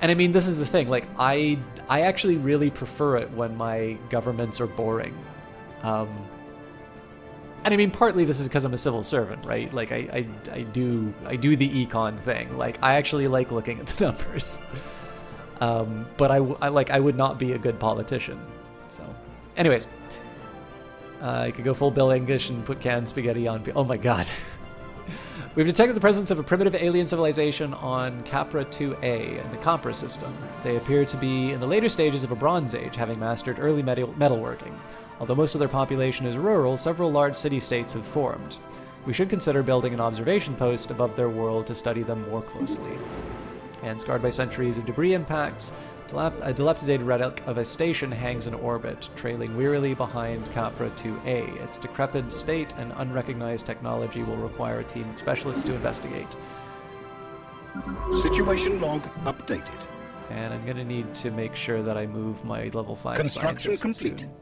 S1: And I mean, this is the thing, like, I actually really prefer it when my governments are boring. And I mean, partly this is because I'm a civil servant, right? Like, I do the econ thing. Like, I actually like looking at the numbers. But I would not be a good politician. So, anyways, I could go full Bill English and put canned spaghetti on. Oh my god. We've detected the presence of a primitive alien civilization on Capra 2A and the Compra system. They appear to be in the later stages of a Bronze Age, having mastered early metalworking. Although most of their population is rural, several large city-states have formed. We should consider building an observation post above their world to study them more closely. And scarred by centuries of debris impacts, a dilapidated relic of a station hangs in orbit, trailing wearily behind Capra 2A. Its decrepit state and unrecognized technology will require a team of specialists to investigate.
S2: Situation log updated.
S1: And I'm going to need to make sure that I move my level 5
S2: Construction complete.
S1: Soon.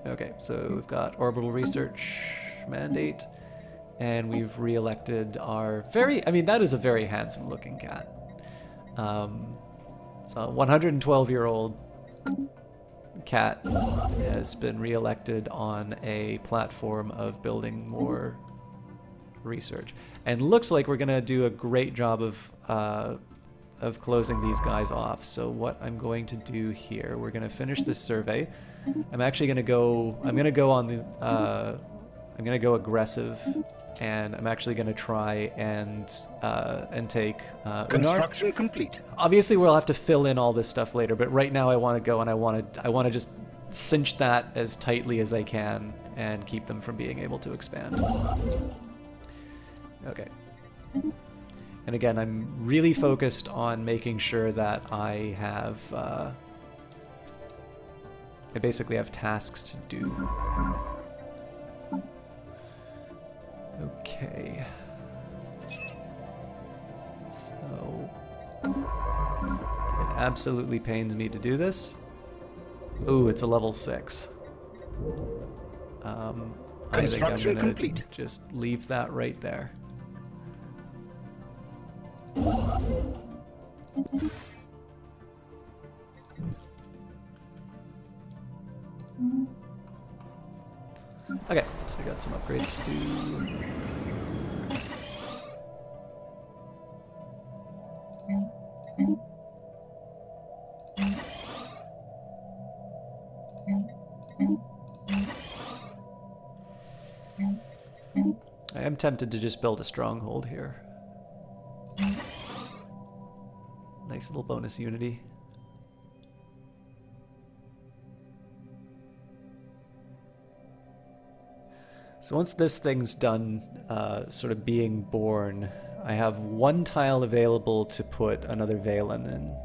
S1: Okay, so we've got orbital research mandate, and we've re-elected our I mean, that is a very handsome looking cat. So 112-year-old cat has been re-elected on a platform of building more research. And looks like we're gonna do a great job of closing these guys off. So what I'm going to do here, we're gonna finish this survey. I'm actually gonna go, I'm gonna go aggressive, and I'm actually gonna try and take
S2: construction complete.
S1: Obviously we'll have to fill in all this stuff later, but right now I want to go and I want to just cinch that as tightly as I can and keep them from being able to expand. Okay. And again, I'm really focused on making sure that I have, I basically have tasks to do. Okay. So, it absolutely pains me to do this. Ooh, it's a level 6.
S2: Construction
S1: I think I'm gonna
S2: complete.
S1: just leave that right there. Okay, so I got some upgrades to do. I am tempted to just build a stronghold here. Nice little bonus unity. So once this thing's done sort of being born, I have one tile available to put another Valen in.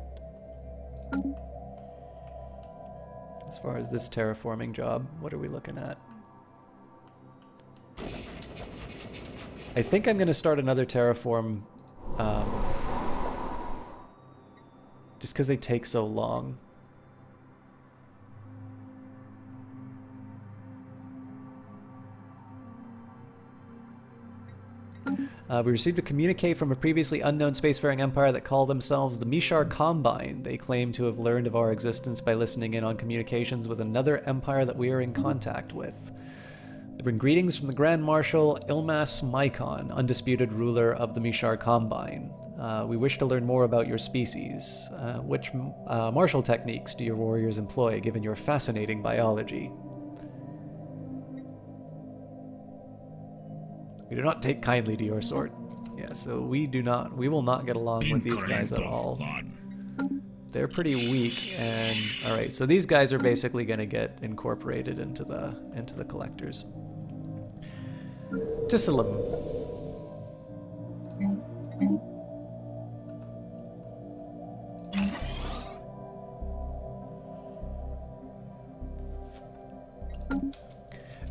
S1: As far as this terraforming job, what are we looking at? I think I'm going to start another terraform just because they take so long. We received a communique from a previously unknown spacefaring empire that call themselves the Mishar Combine. They claim to have learned of our existence by listening in on communications with another empire that we are in contact with. They bring greetings from the Grand Marshal Ilmas Maikon, undisputed ruler of the Mishar Combine. We wish to learn more about your species. Which martial techniques do your warriors employ, given your fascinating biology? We do not take kindly to your sort. Yeah, so we will not get along with these guys at all. They're pretty weak, and alright, so these guys are basically gonna get incorporated into the collectors. Tissalum.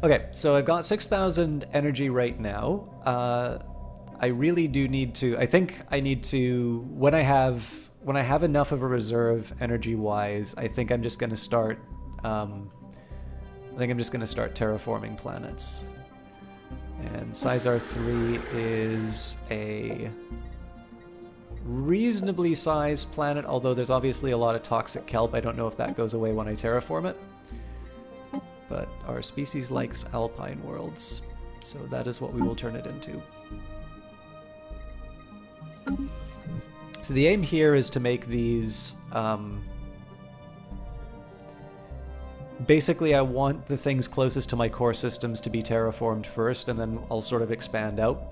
S1: Okay, so I've got 6,000 energy right now. I really do need to, I think I need to, when I have enough of a reserve energy-wise, I think I'm just going to start, terraforming planets. And Sizar 3 is a reasonably sized planet, although there's obviously a lot of toxic kelp. I don't know if that goes away when I terraform it. But our species likes alpine worlds, so that is what we will turn it into. So the aim here is to make these... basically, I want the things closest to my core systems to be terraformed first, and then I'll sort of expand out.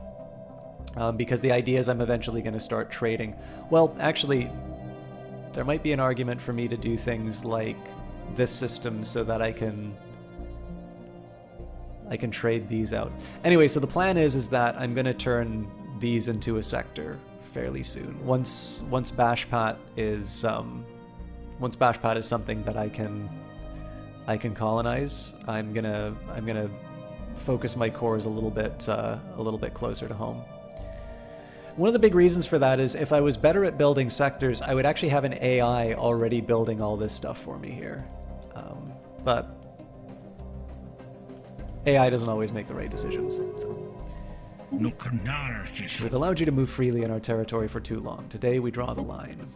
S1: Because the idea is I'm eventually going to start trading. Well, actually, there might be an argument for me to do things like this system so that I can trade these out. Anyway, so the plan is that I'm going to turn these into a sector fairly soon. Once Bashpat is something that I can colonize, I'm gonna focus my cores a little bit closer to home. One of the big reasons for that is if I was better at building sectors, I would actually have an AI already building all this stuff for me here. But AI doesn't always make the right decisions. So. We've allowed you to move freely in our territory for too long. Today we draw the line.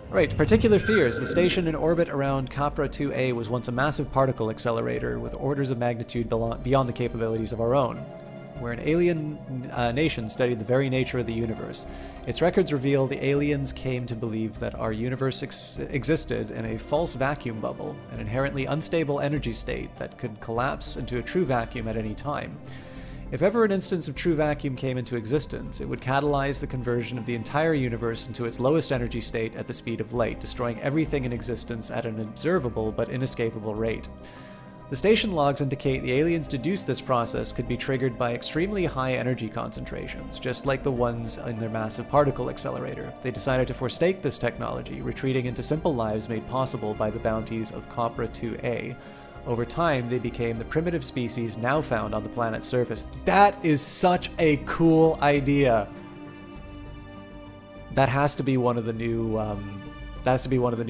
S1: Alright, particular fears. The station in orbit around Capra 2A was once a massive particle accelerator with orders of magnitude beyond the capabilities of our own, where an alien nation studied the very nature of the universe. Its records reveal the aliens came to believe that our universe existed in a false vacuum bubble, an inherently unstable energy state that could collapse into a true vacuum at any time. If ever an instance of true vacuum came into existence, it would catalyze the conversion of the entire universe into its lowest energy state at the speed of light, destroying everything in existence at an observable but inescapable rate. The station logs indicate the aliens deduced this process could be triggered by extremely high energy concentrations, just like the ones in their massive particle accelerator. They decided to forsake this technology, retreating into simple lives made possible by the bounties of Copra 2A. Over time, they became the primitive species now found on the planet's surface. That is such a cool idea. That has to be one of the new,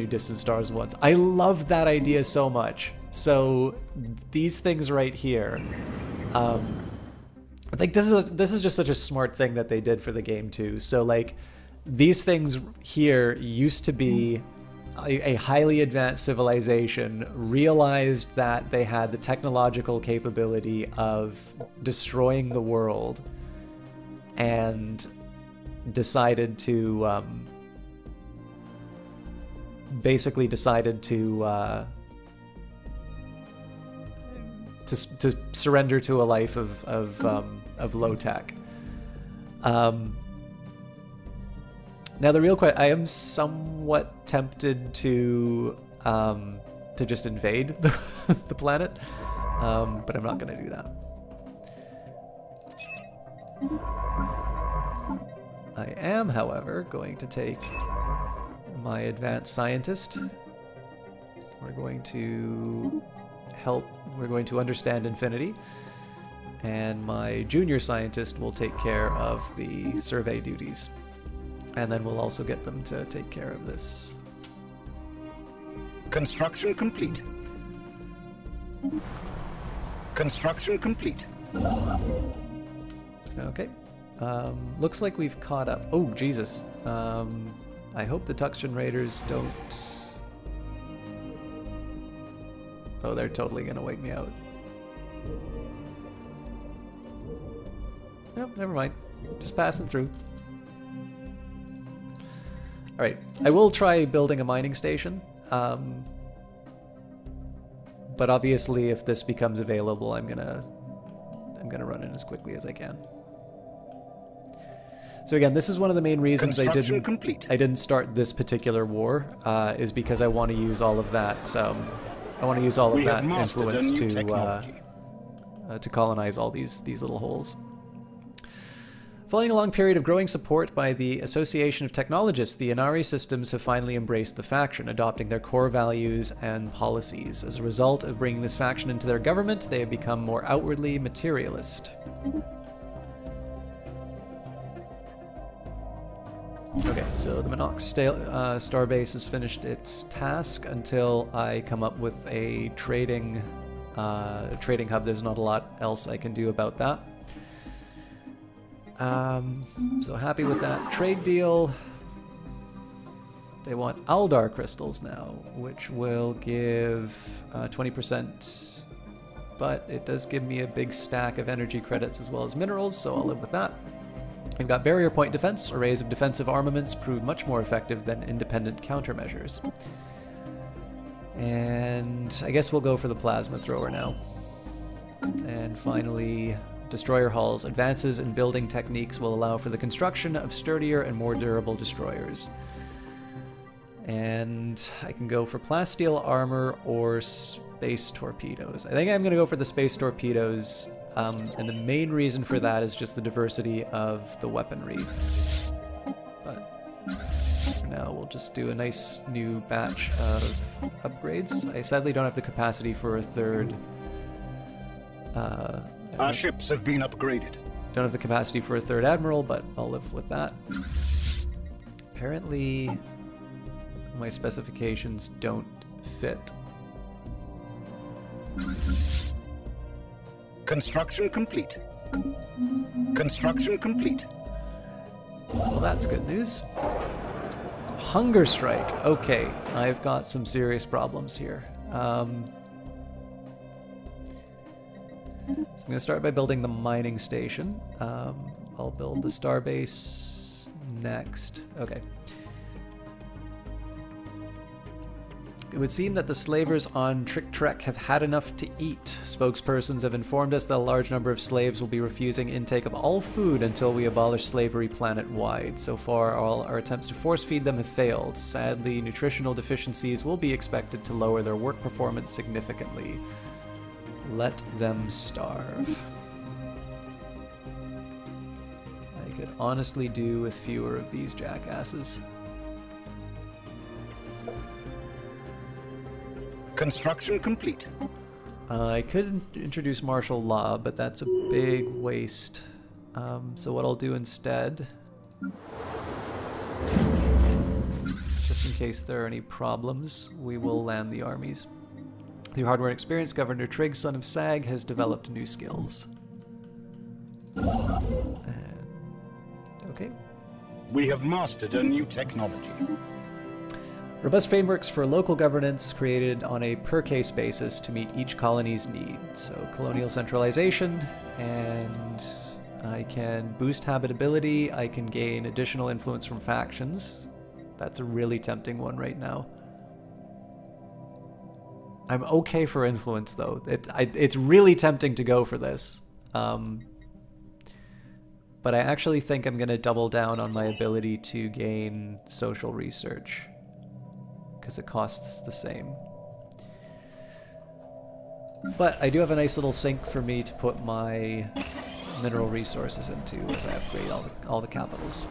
S1: Distant Stars ones. I love that idea so much. So these things right here, I think this is just such a smart thing that they did for the game too. So like these things here used to be a highly advanced civilization, realized that they had the technological capability of destroying the world, and decided to basically decided to surrender to a life of low tech. Now the real question, I am somewhat tempted to just invade the planet, but I'm not going to do that. I am, however, going to take my advanced scientist. We're going to understand infinity, and my junior scientist will take care of the survey duties, and then we'll also get them to take care of this.
S2: Construction complete. Construction complete.
S1: Okay. Looks like we've caught up. Oh, Jesus. I hope the Tuxtran Raiders don't... Oh, they're totally gonna wake me out. Nope, never mind. Just passing through. Alright, I will try building a mining station. But obviously if this becomes available, I'm gonna run in as quickly as I can. So again, this is one of the main reasons I didn't start this particular war, is because I want to use all of that. I want to use all of that influence to colonize all these little holes. Following a long period of growing support by the Association of Technologists, the Inari systems have finally embraced the faction, adopting their core values and policies. As a result of bringing this faction into their government, they have become more outwardly materialist. Okay, so the Monox starbase has finished its task until I come up with a trading hub. There's not a lot else I can do about that. So happy with that trade deal. They want Aldar crystals now, which will give 20%, but it does give me a big stack of energy credits as well as minerals, so I'll live with that. We've got barrier point defense. Arrays of defensive armaments prove much more effective than independent countermeasures. And I guess we'll go for the plasma thrower now. And finally, destroyer hulls. Advances in building techniques will allow for the construction of sturdier and more durable destroyers. And I can go for plasteel armor or space torpedoes. I think I'm going to go for the space torpedoes. And the main reason for that is just the diversity of the weaponry. But for now, we'll just do a nice new batch of upgrades. I sadly don't have the capacity for a third...
S2: Our ships have been upgraded.
S1: Don't have the capacity for a third admiral, but I'll live with that. Apparently, my specifications don't fit.
S2: Construction complete. Construction complete.
S1: Well, that's good news. Hunger strike. Okay, I've got some serious problems here. So I'm going to start by building the mining station. I'll build the starbase next. Okay. It would seem that the slavers on Trick Trek have had enough to eat. Spokespersons have informed us that a large number of slaves will be refusing intake of all food until we abolish slavery planet-wide. So far, all our attempts to force-feed them have failed. Sadly, nutritional deficiencies will be expected to lower their work performance significantly. Let them starve. I could honestly do with fewer of these jackasses.
S2: Construction complete.
S1: I could introduce martial law, but that's a big waste. So what I'll do instead, just in case there are any problems, we will land the armies. Through hardware and experience, Governor Trigg, son of Sag, has developed new skills. Okay.
S2: We have mastered a new technology.
S1: Robust frameworks for local governance created on a per-case basis to meet each colony's needs. So colonial centralization, and I can boost habitability, I can gain additional influence from factions. That's a really tempting one right now. I'm okay for influence though. It's really tempting to go for this. But I actually think I'm going to double down on my ability to gain social research, because it costs the same. But I do have a nice little sink for me to put my mineral resources into as I upgrade all the capitals.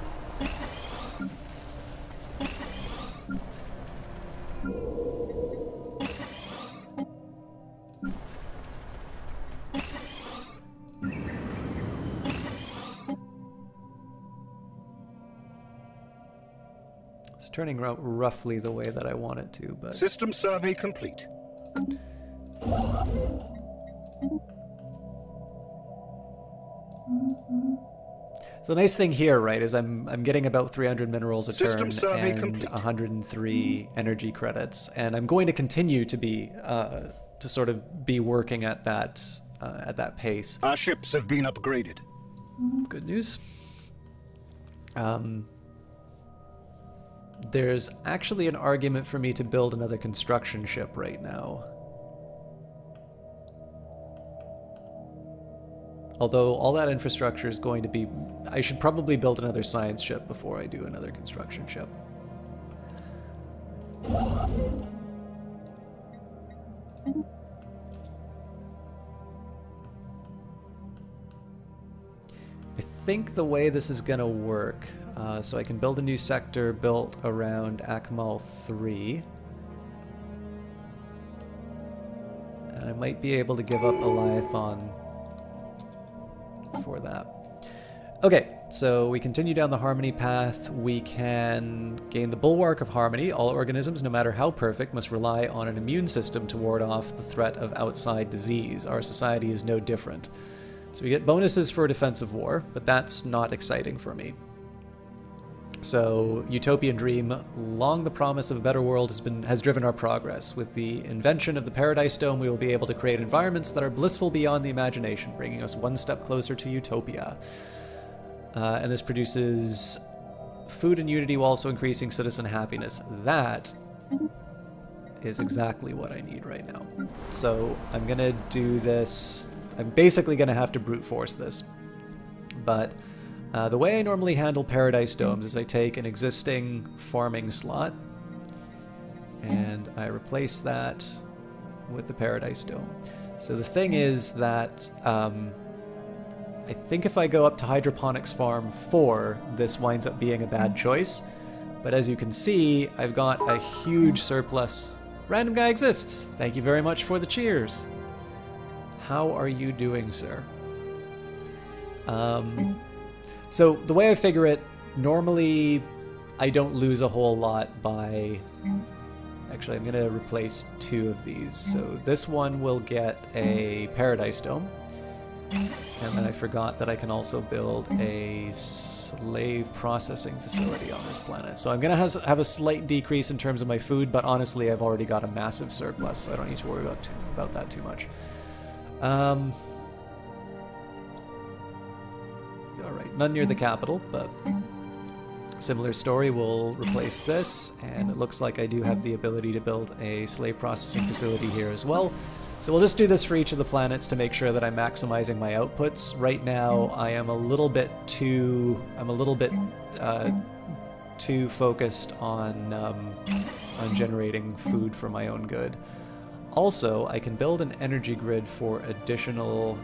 S1: It's turning out roughly the way that I want it to, but...
S2: System survey complete.
S1: So the nice thing here, right, is I'm getting about 300 minerals a
S2: System
S1: turn
S2: survey
S1: and
S2: complete.
S1: 103 energy credits, and I'm going to continue to be to sort of be working at that pace.
S2: Our ships have been upgraded.
S1: Good news. There's actually an argument for me to build another construction ship right now. Although all that infrastructure is going to be... I should probably build another science ship before I do another construction ship. I think the way this is going to work... so I can build a new sector built around Akmal 3. And I might be able to give up Elathon for that. Okay, so we continue down the Harmony path. We can gain the Bulwark of Harmony. All organisms, no matter how perfect, must rely on an immune system to ward off the threat of outside disease. Our society is no different. So we get bonuses for defensive war, but that's not exciting for me. So, Utopian Dream, long the promise of a better world has driven our progress. With the invention of the Paradise Dome, we will be able to create environments that are blissful beyond the imagination, bringing us one step closer to utopia. And this produces food and unity while also increasing citizen happiness. That is exactly what I need right now. So, I'm gonna do this. I'm basically gonna have to brute force this. But... the way I normally handle Paradise Domes is I take an existing farming slot and I replace that with the Paradise Dome. So the thing is that I think if I go up to Hydroponics Farm 4, this winds up being a bad choice. But as you can see, I've got a huge surplus. Random guy exists! Thank you very much for the cheers! How are you doing, sir? So the way I figure it, normally I don't lose a whole lot by... Actually, I'm going to replace 2 of these. So this one will get a Paradise Dome. And then I forgot that I can also build a slave processing facility on this planet. So I'm going to have a slight decrease in terms of my food, but honestly I've already got a massive surplus, so I don't need to worry about that too much. Alright, none near the capital, but similar story. We'll replace this, and it looks like I do have the ability to build a slave processing facility here as well. So we'll just do this for each of the planets to make sure that I'm maximizing my outputs. Right now, I am a little bit too focused on generating food for my own good. Also, I can build an energy grid for additional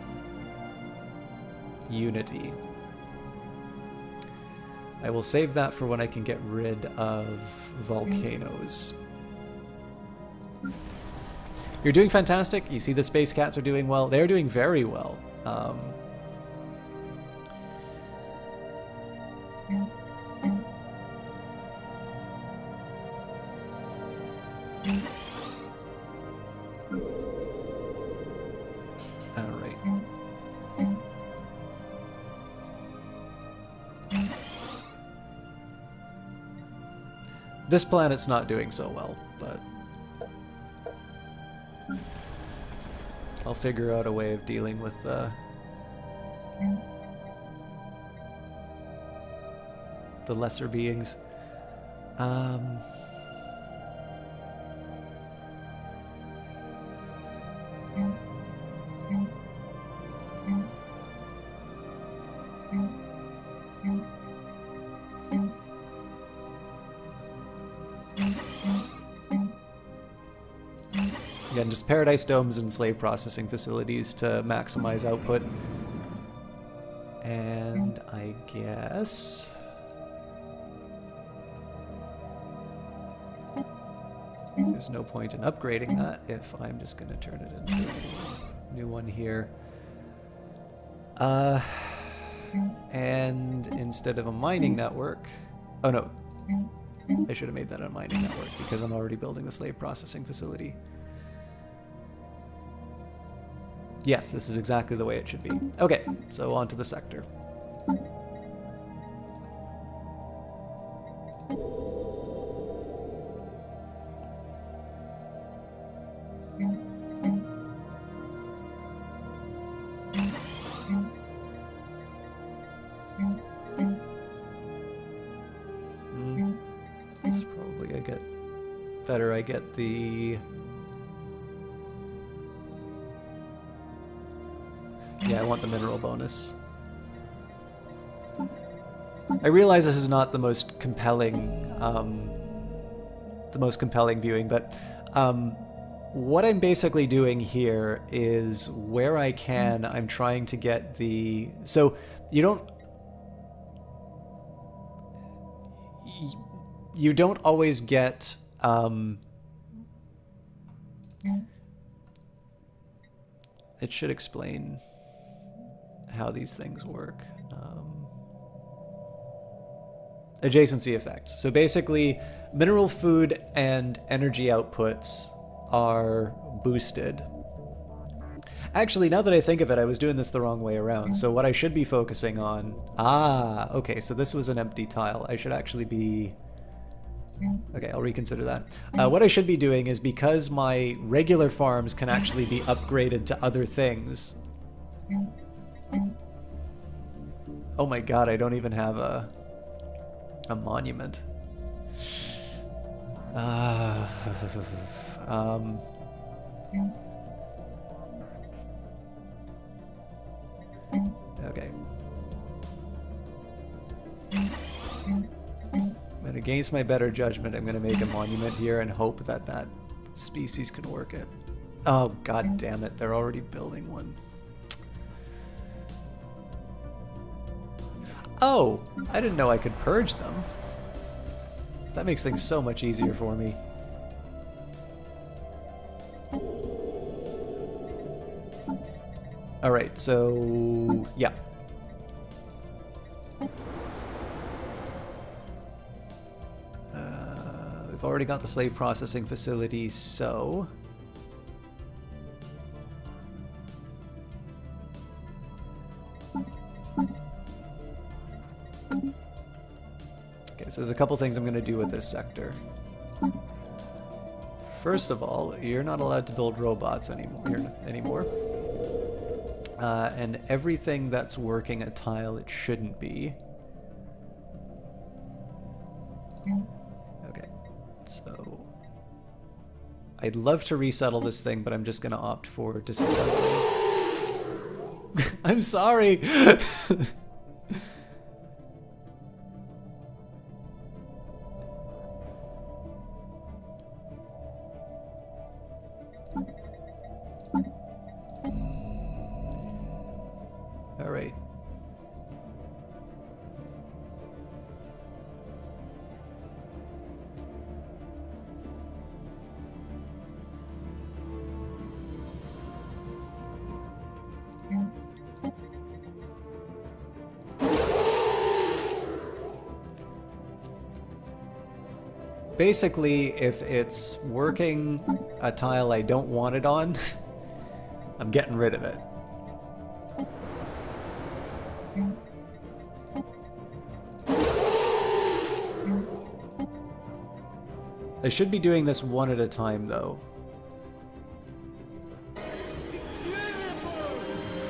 S1: unity. I will save that for when I can get rid of volcanoes. You're doing fantastic. You see the Space Cats are doing well. They're doing very well. This planet's not doing so well, but I'll figure out a way of dealing with the lesser beings. Again, just Paradise Domes and slave processing facilities to maximize output. And I guess... there's no point in upgrading that if I'm just going to turn it into a new one here. And instead of a mining network... oh no, I should have made that a mining network because I'm already building the slave processing facility. Yes, this is exactly the way it should be. Okay, so on to the sector. It's probably I get the... yeah, I want the mineral bonus. I realize this is not the most compelling viewing, but what I'm basically doing here is where I can, I'm trying to get the... so you don't always get it should explain how these things work. Adjacency effects. So basically, mineral food and energy outputs are boosted. Actually, now that I think of it, I was doing this the wrong way around. So what I should be focusing on... ah, okay, so this was an empty tile. I should actually be... okay, I'll reconsider that. What I should be doing is, because my regular farms can actually be upgraded to other things... oh my god, I don't even have a monument. Okay. And against my better judgment, I'm going to make a monument here and hope that that species can work it. Oh, god damn it, they're already building one. Oh, I didn't know I could purge them. That makes things so much easier for me. Alright, so... yeah. We've already got the slave processing facility, so... okay, so there's a couple things I'm going to do with this sector. First of all, you're not allowed to build robots anymore. And everything that's working a tile it shouldn't be. Okay, so... I'd love to resettle this thing, but I'm just going to opt for disassembly. I'm sorry! basically, if it's working a tile I don't want it on, I'm getting rid of it. I should be doing this one at a time, though.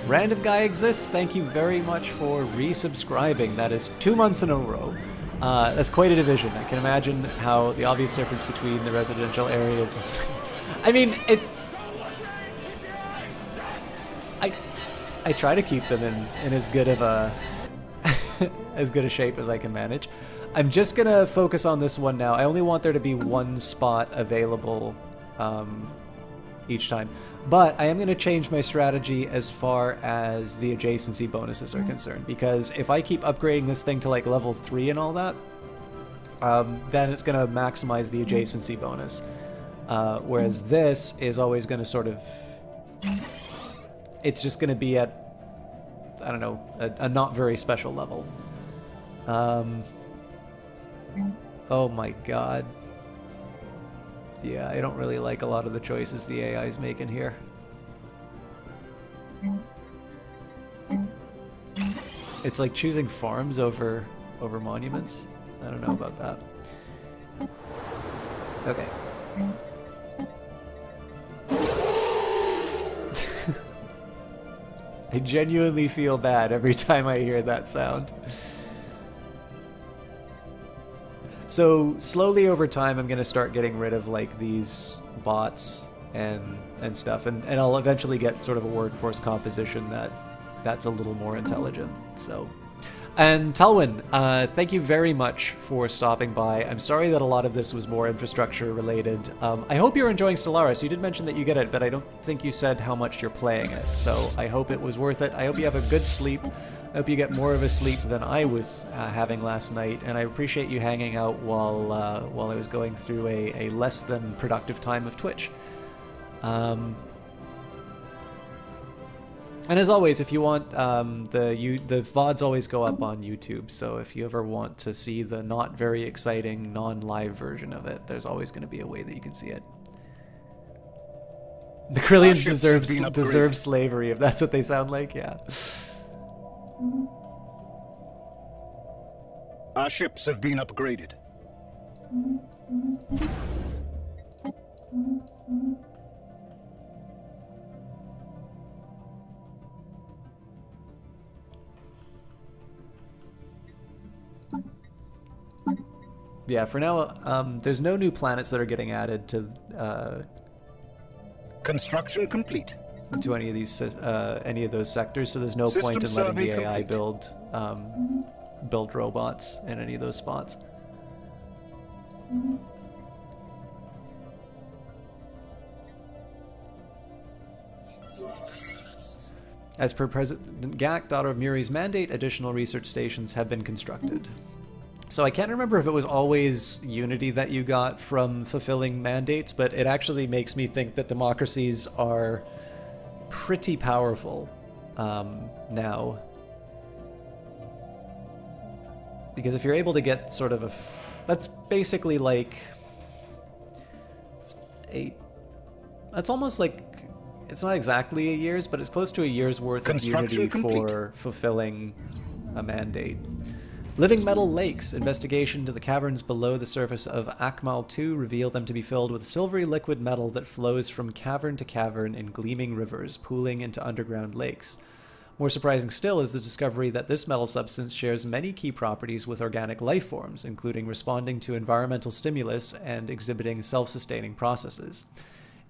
S1: Random Guy Exists, thank you very much for resubscribing. That is 2 months in a row. That's quite a division. I can imagine how the obvious difference between the residential areas is... I mean, I try to keep them in as good of a as good a shape as I can manage. I'm just gonna focus on this one now. I only want there to be one spot available each time. But I am going to change my strategy as far as the adjacency bonuses are concerned, because if I keep upgrading this thing to like level 3 and all that, then it's going to maximize the adjacency bonus. Whereas this is always going to sort of... It's just going to be at, I don't know, a not very special level. Oh my god. Yeah, I don't really like a lot of the choices the AI is making here. It's like choosing farms over monuments. I don't know about that. Okay. I genuinely feel bad every time I hear that sound. So slowly over time, I'm going to start getting rid of like these bots and stuff, and I'll eventually get sort of a workforce composition that's a little more intelligent. So, and Telwyn, thank you very much for stopping by. I'm sorry that a lot of this was more infrastructure related. I hope you're enjoying Stellaris. You did mention that you get it, but I don't think you said how much you're playing it. So I hope it was worth it. I hope you have a good sleep. I hope you get more of a sleep than I was having last night, and I appreciate you hanging out while I was going through a less than productive time of Twitch. And as always, if you want, the VODs always go up on YouTube, so if you ever want to see the not very exciting non-live version of it, there's always going to be a way that you can see it. The Krillians deserve slavery, if that's what they sound like, yeah.
S2: Our ships have been upgraded.
S1: Yeah, for now, there's no new planets that are getting added to
S2: Construction complete.
S1: to any of those sectors, so there's no point in letting the AI build robots in any of those spots. As per President Gak, daughter of Muri's mandate, additional research stations have been constructed. So I can't remember if it was always Unity that you got from fulfilling mandates, but it actually makes me think that democracies are pretty powerful now. Because if you're able to get sort of that's basically like... That's almost like... It's not exactly a year's, but it's close to a year's worth of Unity for fulfilling a mandate. Living metal lakes. Investigation into the caverns below the surface of Akmal 2 reveal them to be filled with silvery liquid metal that flows from cavern to cavern in gleaming rivers, pooling into underground lakes. More surprising still is the discovery that this metal substance shares many key properties with organic life forms, including responding to environmental stimulus and exhibiting self-sustaining processes.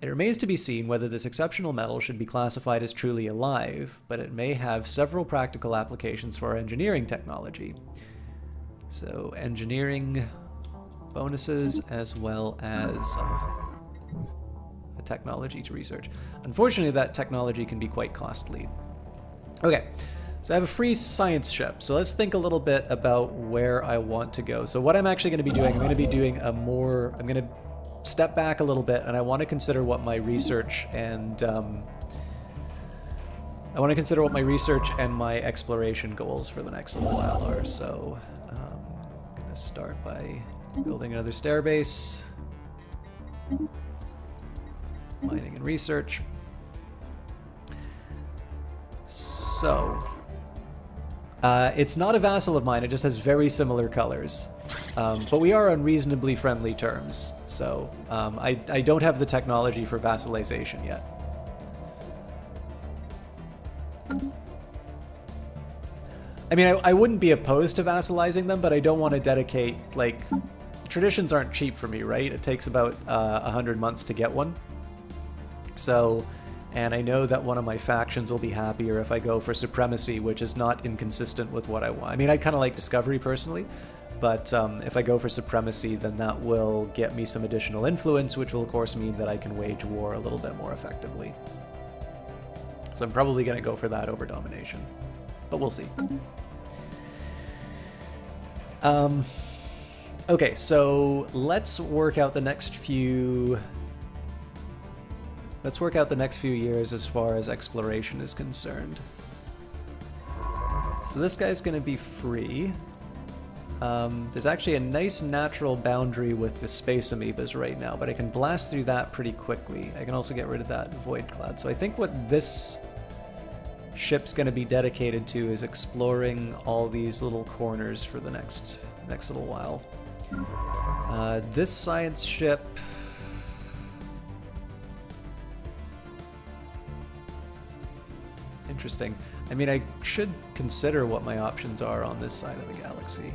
S1: It remains to be seen whether this exceptional metal should be classified as truly alive, but it may have several practical applications for our engineering technology. So, engineering bonuses as well as a technology to research. Unfortunately, that technology can be quite costly. Okay, so I have a free science ship, so let's think a little bit about where I want to go. So what I'm actually going to be doing, I'm going to be doing I'm going to step back a little bit, and I want to consider what my research and my exploration goals for the next little while are. So I'm going to start by Building another stairbase. Mining and research. So, it's not a vassal of mine, it just has very similar colors. But we are on reasonably friendly terms, so I don't have the technology for vassalization yet. I mean, I wouldn't be opposed to vassalizing them, but I don't want to dedicate, like, traditions aren't cheap for me, right? It takes about 100 months to get one. So, and I know that one of my factions will be happier if I go for supremacy, which is not inconsistent with what I want. I mean, I kind of like discovery personally, but if I go for supremacy, then that will get me some additional influence, which will of course mean that I can wage war a little bit more effectively. So I'm probably going to go for that over domination, but we'll see. Okay, so let's work out the next few... Let's work out the next few years as far as exploration is concerned. So this guy's going to be free. There's actually a nice natural boundary with the space amoebas right now, but I can blast through that pretty quickly. I can also get rid of that void cloud. So I think what this ship's going to be dedicated to is exploring all these little corners for the next little while. This science ship... Interesting. I mean, I should consider what my options are on this side of the galaxy.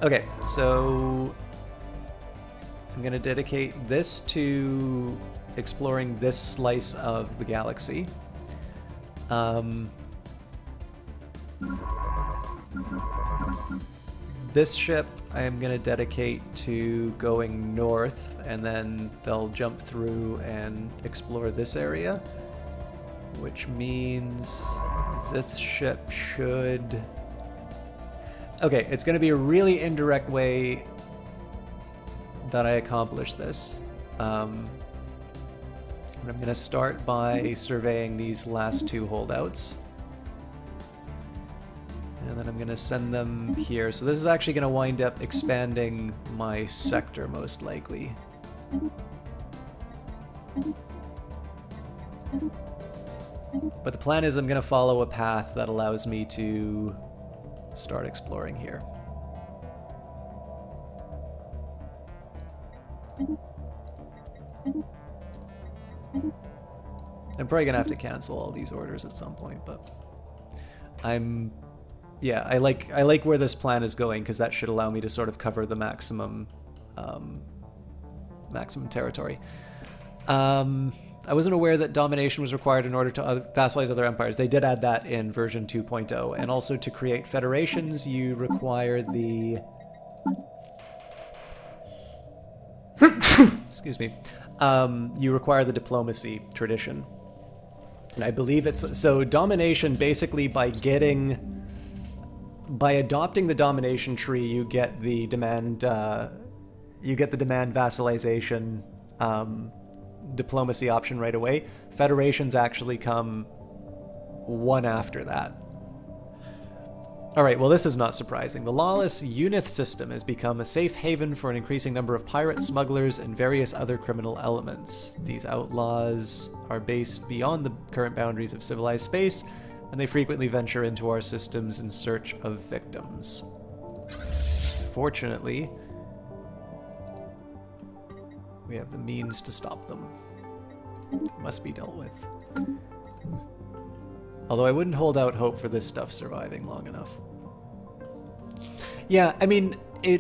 S1: Okay, so I'm going to dedicate this to exploring this slice of the galaxy. This ship I am going to dedicate to going north, and then they'll jump through and explore this area, which means this ship should... Okay, it's going to be a really indirect way that I accomplish this. I'm going to start by surveying these last two holdouts. And then I'm going to send them here. So this is actually going to wind up expanding my sector, most likely. But the plan is I'm going to follow a path that allows me to start exploring here. I'm probably going to have to cancel all these orders at some point, but yeah, I like where this plan is going, because that should allow me to sort of cover the maximum territory. I wasn't aware that domination was required in order to vassalize other empires. They did add that in version 2.0, and also to create federations, you require the... Excuse me. You require the diplomacy tradition. And I believe it's... So domination, basically by adopting the domination tree, you get the demand vassalization diplomacy option right away. Federations actually come one after that. Alright, well this is not surprising. The lawless Unith system has become a safe haven for an increasing number of pirates, smugglers, and various other criminal elements. These outlaws are based beyond the current boundaries of civilized space, and they frequently venture into our systems in search of victims. Fortunately, we have the means to stop them. They must be dealt with. Although I wouldn't hold out hope for this stuff surviving long enough. Yeah, I mean,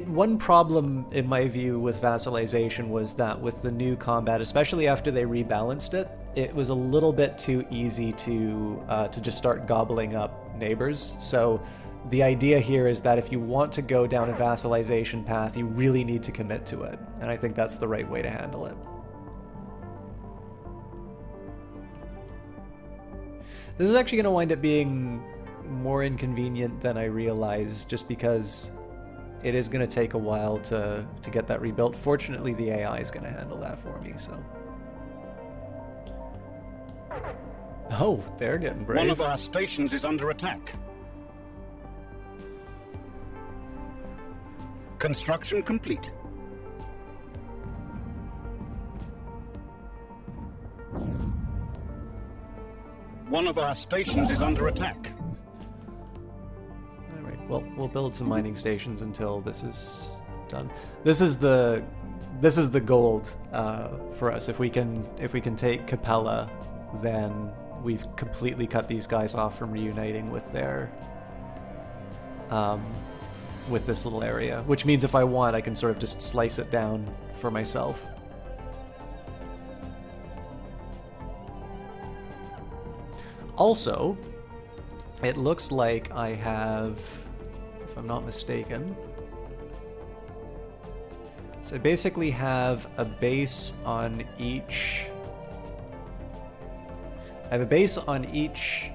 S1: one problem in my view with vassalization was that with the new combat, especially after they rebalanced it, it was a little bit too easy to just start gobbling up neighbors. So the idea here is that if you want to go down a vassalization path, you really need to commit to it. And I think that's the right way to handle it. This is actually going to wind up being more inconvenient than I realized, just because it is going to take a while to get that rebuilt. Fortunately, the AI is going to handle that for me, so... Oh, they're getting brave.
S2: One of our stations is under attack. Construction complete. One of our stations is under attack.
S1: Alright, well, we'll build some mining stations until this is done. This is the gold for us. If we can take Capella, then we've completely cut these guys off from reuniting with their with this little area, which means if I want, I can sort of just slice it down for myself. Also, it looks like I have, if I'm not mistaken, so I basically have a base on each. I have a base on each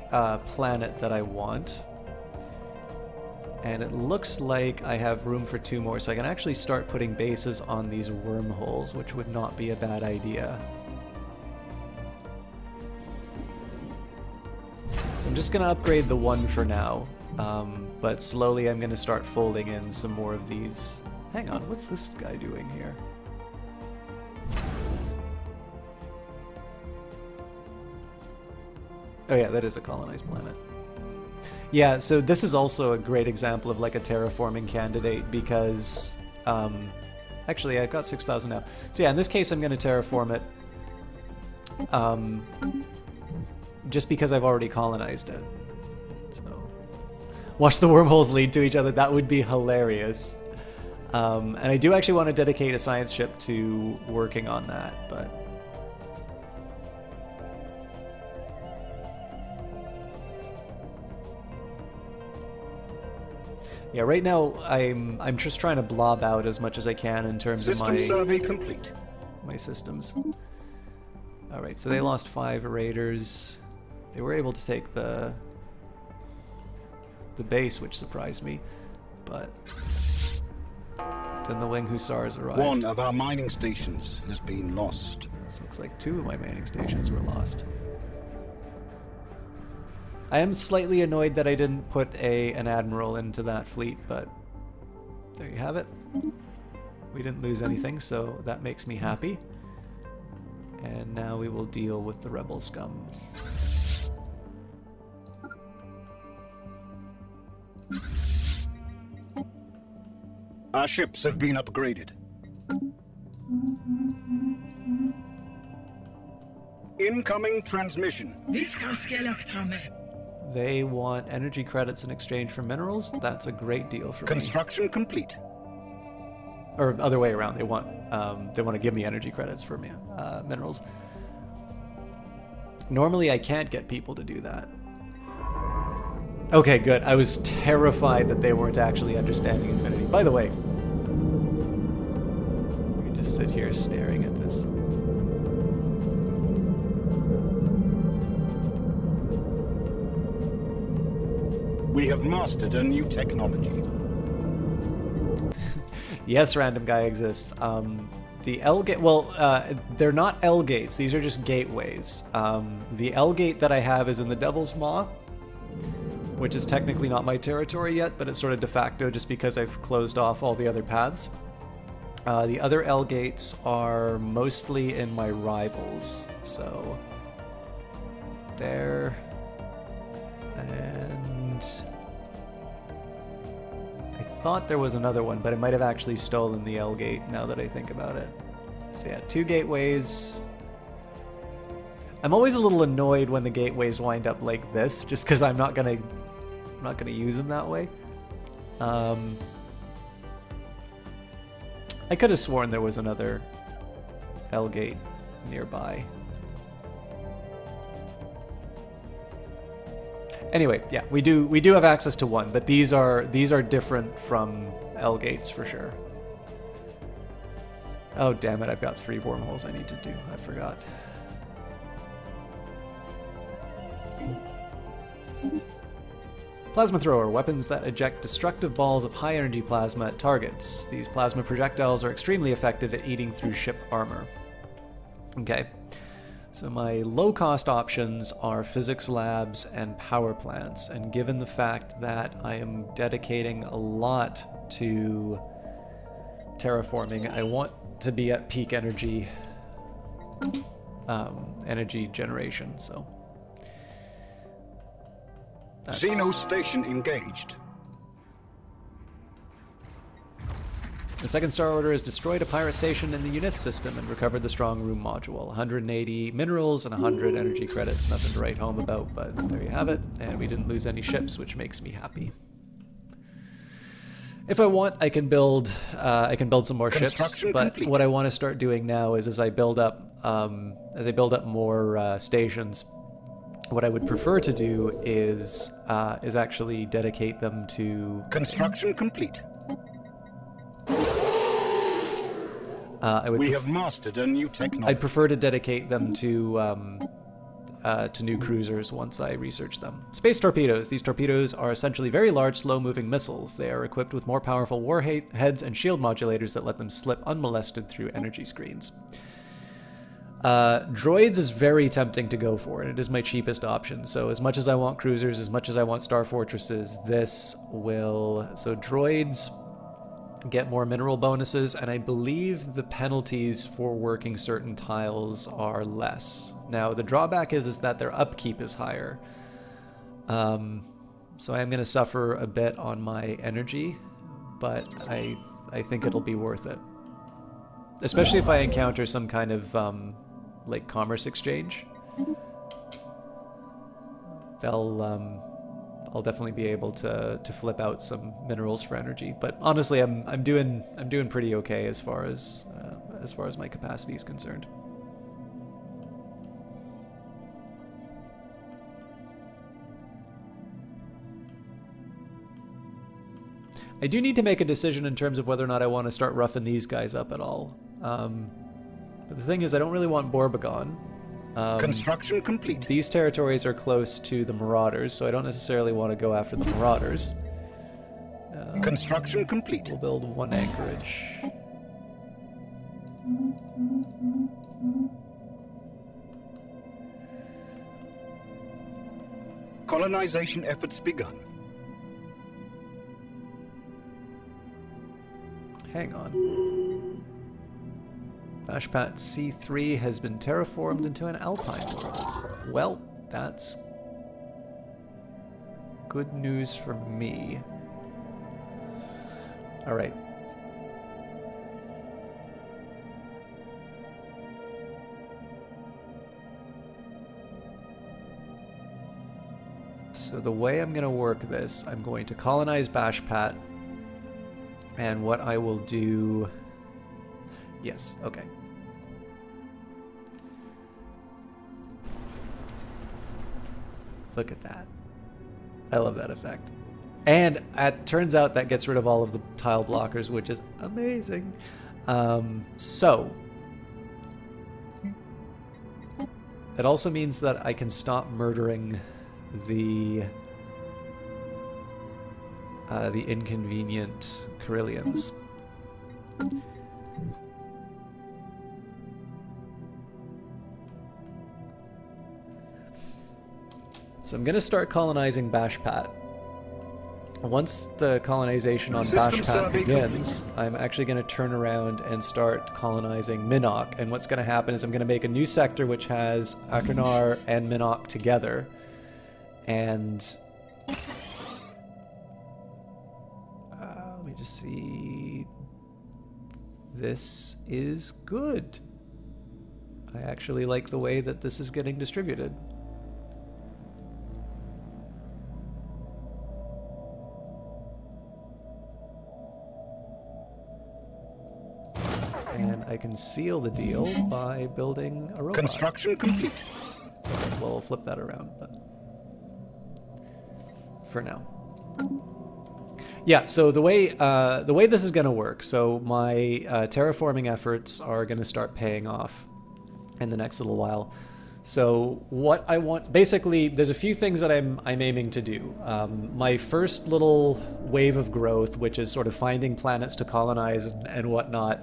S1: planet that I want. And it looks like I have room for 2 more, so I can actually start putting bases on these wormholes, which would not be a bad idea. So I'm just going to upgrade the 1 for now, but slowly I'm going to start folding in some more of these. Hang on, what's this guy doing here? Oh yeah, that is a colonized planet. Yeah, so this is also a great example of like a terraforming candidate because, actually I've got 6,000 now. So yeah, in this case I'm going to terraform it, just because I've already colonized it. So, watch the wormholes lead to each other, that would be hilarious. And I do actually want to dedicate a science ship to working on that, but... yeah, right now I'm just trying to blob out as much as I can in terms of my
S2: survey complete.
S1: My systems. All right, so they lost 5 raiders. They were able to take the base, which surprised me, but then the Wing Hussars arrived.
S2: One of our mining stations has been lost.
S1: This looks like 2 of my mining stations were lost. I am slightly annoyed that I didn't put an admiral into that fleet, but there you have it. We didn't lose anything, so that makes me happy. And now we will deal with the rebel scum.
S2: Our ships have been upgraded. Incoming transmission.
S1: They want energy credits in exchange for minerals. That's a great deal for me.
S2: Construction complete.
S1: Or other way around. They want to give me energy credits for minerals. Normally, I can't get people to do that. Okay, good. I was terrified that they weren't actually understanding Infinity. By the way, we can just sit here staring at this.
S2: We have mastered a new technology.
S1: Yes, random guy exists. The L gate, well, they're not L gates. These are just gateways. The L gate that I have is in the Devil's Maw, which is technically not my territory yet, but it's sort of de facto just because I've closed off all the other paths. The other L gates are mostly in my rivals, so there, and I thought there was another one, but I might have actually stolen the L gate now that I think about it. So yeah, 2 gateways. I'm always a little annoyed when the gateways wind up like this, just because I'm not gonna use them that way. I could have sworn there was another L gate nearby. Anyway, yeah, we do have access to 1, but these are different from L gates for sure. Oh damn it! I've got 3 wormholes I need to do. I forgot. Plasma thrower, weapons that eject destructive balls of high energy plasma at targets. These plasma projectiles are extremely effective at eating through ship armor. Okay. So my low-cost options are physics labs and power plants, and given the fact that I am dedicating a lot to terraforming, I want to be at peak energy energy generation, so
S2: Xeno station engaged.
S1: The second Star Order has destroyed a pirate station in the Unith system and recovered the strong room module. 180 minerals and 100 energy credits. Nothing to write home about, but there you have it. And we didn't lose any ships, which makes me happy. If I want, I can build some more ships. But complete. What I want to start doing now is, as I build up more stations, what I would prefer to do is actually dedicate them to
S2: construction complete. We have mastered a new technology.
S1: I'd prefer to dedicate them to new cruisers once I research them. Space torpedoes. These torpedoes are essentially very large, slow-moving missiles. They are equipped with more powerful warheads and shield modulators that let them slip unmolested through energy screens. Droids is very tempting to go for, and it is my cheapest option. So as much as I want cruisers, as much as I want star fortresses, this will... So droids get more mineral bonuses, and I believe the penalties for working certain tiles are less. Now, the drawback is that their upkeep is higher. So I am going to suffer a bit on my energy, but I think it'll be worth it. Especially if I encounter some kind of, like, commerce exchange. I'll definitely be able to flip out some minerals for energy. But honestly, I'm doing pretty okay as far as my capacity is concerned. I do need to make a decision in terms of whether or not I want to start roughing these guys up at all. But the thing is, I don't really want Borbagon.
S2: Construction complete.
S1: These territories are close to the Marauders, so I don't necessarily want to go after the Marauders.
S2: Construction complete.
S1: We'll build one anchorage.
S2: Colonization efforts begun.
S1: Hang on. Bashpat C3 has been terraformed into an alpine world. Well, that's good news for me. Alright. So the way I'm going to work this, I'm going to colonize Bashpat, and what I will do... Yes, okay. Look at that. I love that effect. And it turns out that gets rid of all of the tile blockers, which is amazing. So, it also means that I can stop murdering the inconvenient Corellians. So I'm going to start colonizing Bashpat. Once the colonization on Bashpat begins, I'm actually going to turn around and start colonizing Minok. And what's going to happen is I'm going to make a new sector which has Achernar and Minok together. And... let me just see... This is good. I actually like the way that this is getting distributed. And I can seal the deal by building a robot.
S2: Construction complete.
S1: Okay, well, we'll flip that around, but for now. Yeah, so the way this is going to work, so my terraforming efforts are going to start paying off in the next little while. So what I want, basically, there's a few things that I'm aiming to do. My first little wave of growth, which is sort of finding planets to colonize and whatnot,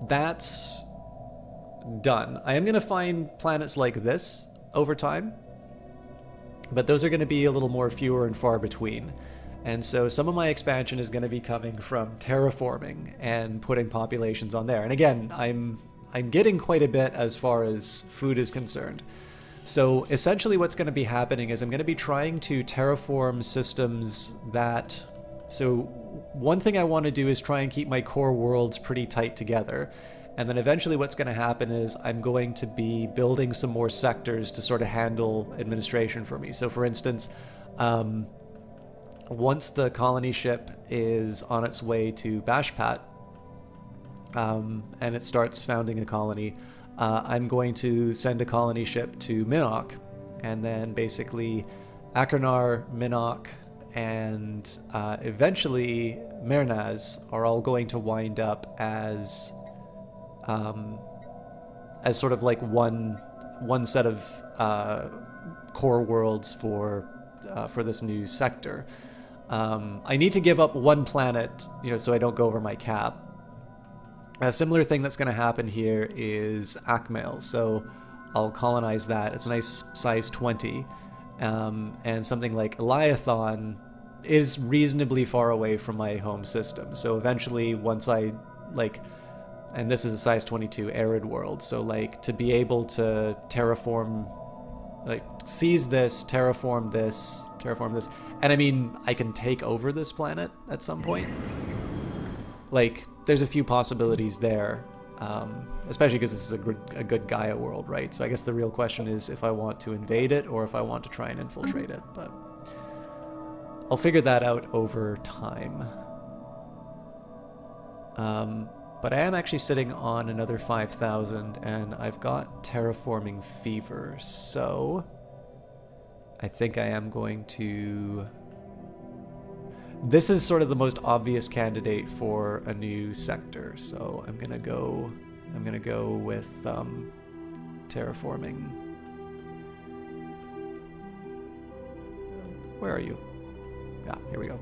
S1: that's done. I am going to find planets like this over time, but those are going to be a little more fewer and far between. And so some of my expansion is going to be coming from terraforming and putting populations on there. And again, I'm getting quite a bit as far as food is concerned. So essentially what's going to be happening is I'm going to be trying to terraform systems that... So one thing I want to do is try and keep my core worlds pretty tight together. And then eventually what's going to happen is I'm going to be building some more sectors to sort of handle administration for me. So for instance, once the colony ship is on its way to Bashpat, and it starts founding a colony, I'm going to send a colony ship to Minok, and then basically Achernar, Minok, and eventually Mernaz are all going to wind up as sort of like one set of core worlds for this new sector. I need to give up one planet, so I don't go over my cap. A similar thing that's going to happen here is Akmail, so I'll colonize that. It's a nice size 20, and something like Eliathon is reasonably far away from my home system. So eventually, once I and this is a size 22 arid world, so to be able to terraform, seize this, terraform this, and I mean, I can take over this planet at some point. There's a few possibilities there, especially because this is a good Gaia world, right? So I guess the real question is if I want to invade it or if I want to try and infiltrate it, but I'll figure that out over time. But I am actually sitting on another 5,000, and I've got terraforming fever, so I think I am going to... This is sort of the most obvious candidate for a new sector, so I'm gonna go with terraforming. Where are you? Yeah, here we go.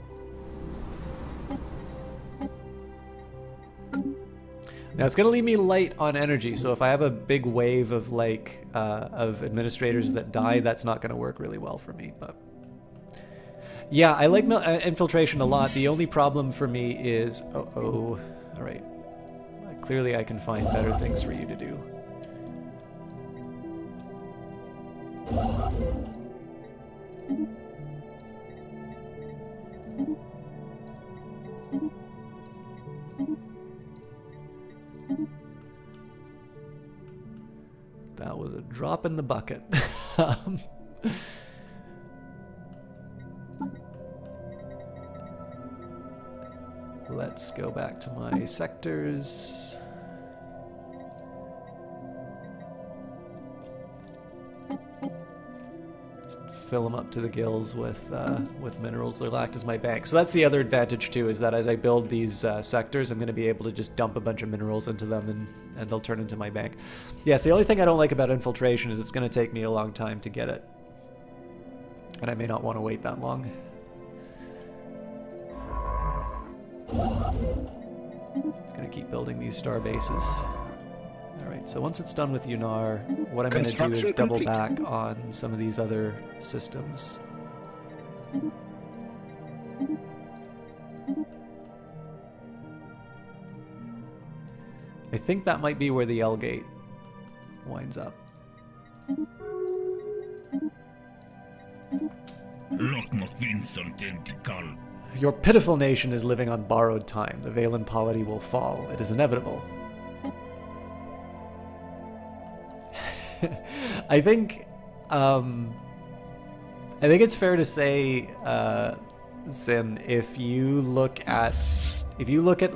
S1: Now it's gonna leave me light on energy, so if I have a big wave of of administrators that die, that's not gonna work really well for me, but. Yeah, I like infiltration a lot. The only problem for me is... all right. Clearly I can find better things for you to do. That was a drop in the bucket. Let's go back to my sectors. Just fill them up to the gills with minerals. They'll act as my bank. So that's the other advantage too, is that as I build these sectors, I'm going to be able to just dump a bunch of minerals into them and they'll turn into my bank. Yes, the only thing I don't like about infiltration is it's going to take me a long time to get it. And I may not want to wait that long. Gonna keep building these star bases. Alright, so once it's done with Yunar, what I'm gonna do is double back on some of these other systems. I think that might be where the L-Gate winds up. Your pitiful nation is living on borrowed time. The Valen polity will fall. It is inevitable. I think it's fair to say, Sin, if you look at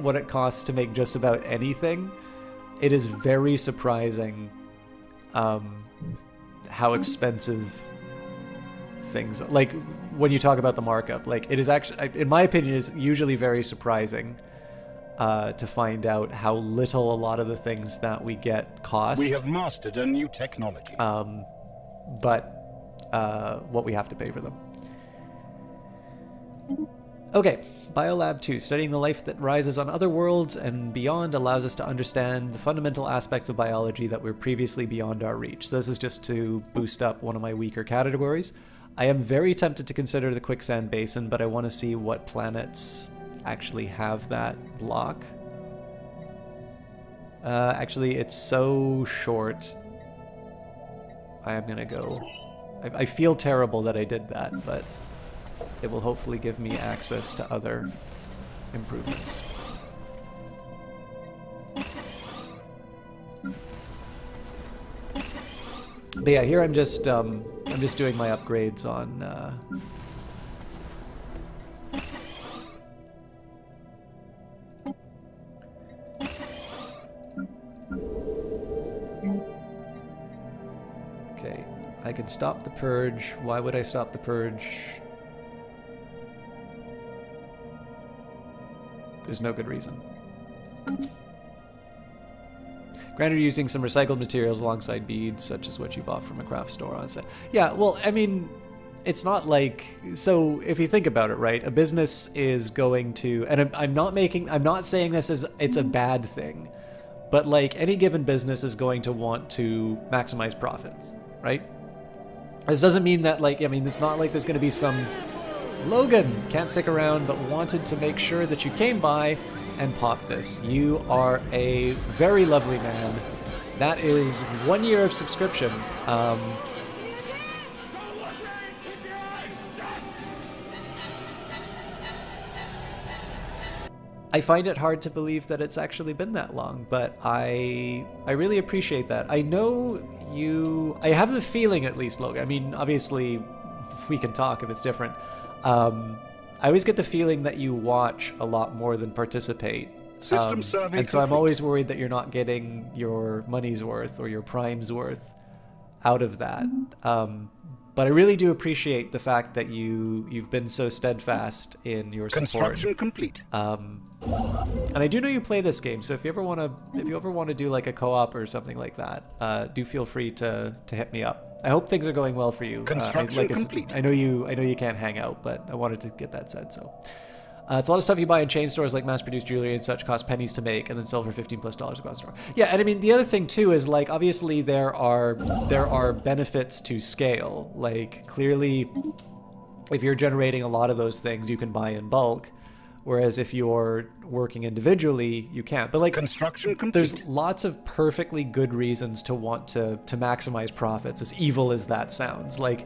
S1: what it costs to make just about anything, it is very surprising how expensive things are. Like when you talk about the markup, it is actually, in my opinion, is usually very surprising to find out how little a lot of the things that we get cost.
S2: We have mastered a new technology.
S1: But what we have to pay for them. Okay, Biolab 2. Studying the life that rises on other worlds and beyond allows us to understand the fundamental aspects of biology that were previously beyond our reach. So this is just to boost up one of my weaker categories. I am very tempted to consider the Quicksand Basin, but I want to see what planets actually have that block. Actually, it's so short. I am gonna go. I feel terrible that I did that, but it will hopefully give me access to other improvements. But yeah, here I'm just doing my upgrades on okay, I can stop the purge. Why would I stop the purge? There's no good reason. Granted, using some recycled materials alongside beads, such as what you bought from a craft store on set. Yeah, well, I mean, it's not like... So, if you think about it, right, a business is going to... And I'm not saying this is it's a bad thing, but like any given business is going to want to maximize profits, right? This doesn't mean that, like, I mean, it's not like there's going to be some... Logan can't stick around, but wanted to make sure that you came by and popped this. You are a very lovely man. That is 1 year of subscription. I find it hard to believe that it's actually been that long, but I really appreciate that. I know you... I have the feeling, at least, Logan. I mean, obviously, we can talk if it's different. I always get the feeling that you watch a lot more than participate.
S2: System survey
S1: and so I'm
S2: complete.
S1: always worried that you're not getting your money's worth or your prime's worth out of that. But I really do appreciate the fact that you've been so steadfast in your support.
S2: Construction complete.
S1: And I do know you play this game, so if you ever want to do like a co-op or something like that, do feel free to hit me up. I hope things are going well for you.
S2: Construction complete.
S1: I know you can't hang out, but I wanted to get that said. So it's a lot of stuff you buy in chain stores like mass-produced jewelry and such cost pennies to make, and then sell for $15+ across the store. Yeah, and I mean the other thing too is like obviously there are benefits to scale. Like clearly, if you're generating a lot of those things, you can buy in bulk. Whereas if you're working individually, you can't. But like,
S2: construction complete.
S1: There's lots of perfectly good reasons to want to maximize profits, as evil as that sounds. Like,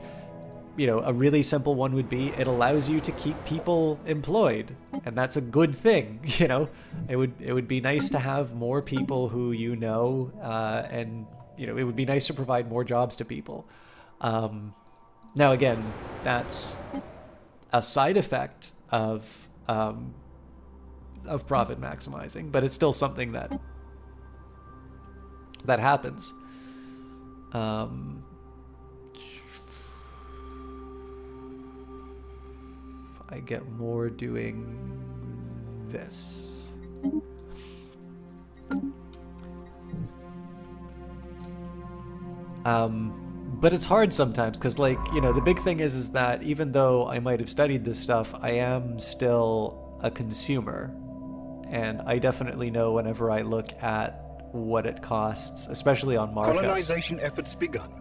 S1: you know, a really simple one would be it allows you to keep people employed, and that's a good thing. You know, it would be nice to have more people who you know, and you know, it would be nice to provide more jobs to people. Now again, that's a side effect of profit maximizing, but it's still something that happens. I get more doing this. But it's hard sometimes because, like, you know, the big thing is that even though I might have studied this stuff, I am still a consumer. And I definitely know whenever I look at what it costs, especially on markups.
S2: Colonization efforts begun.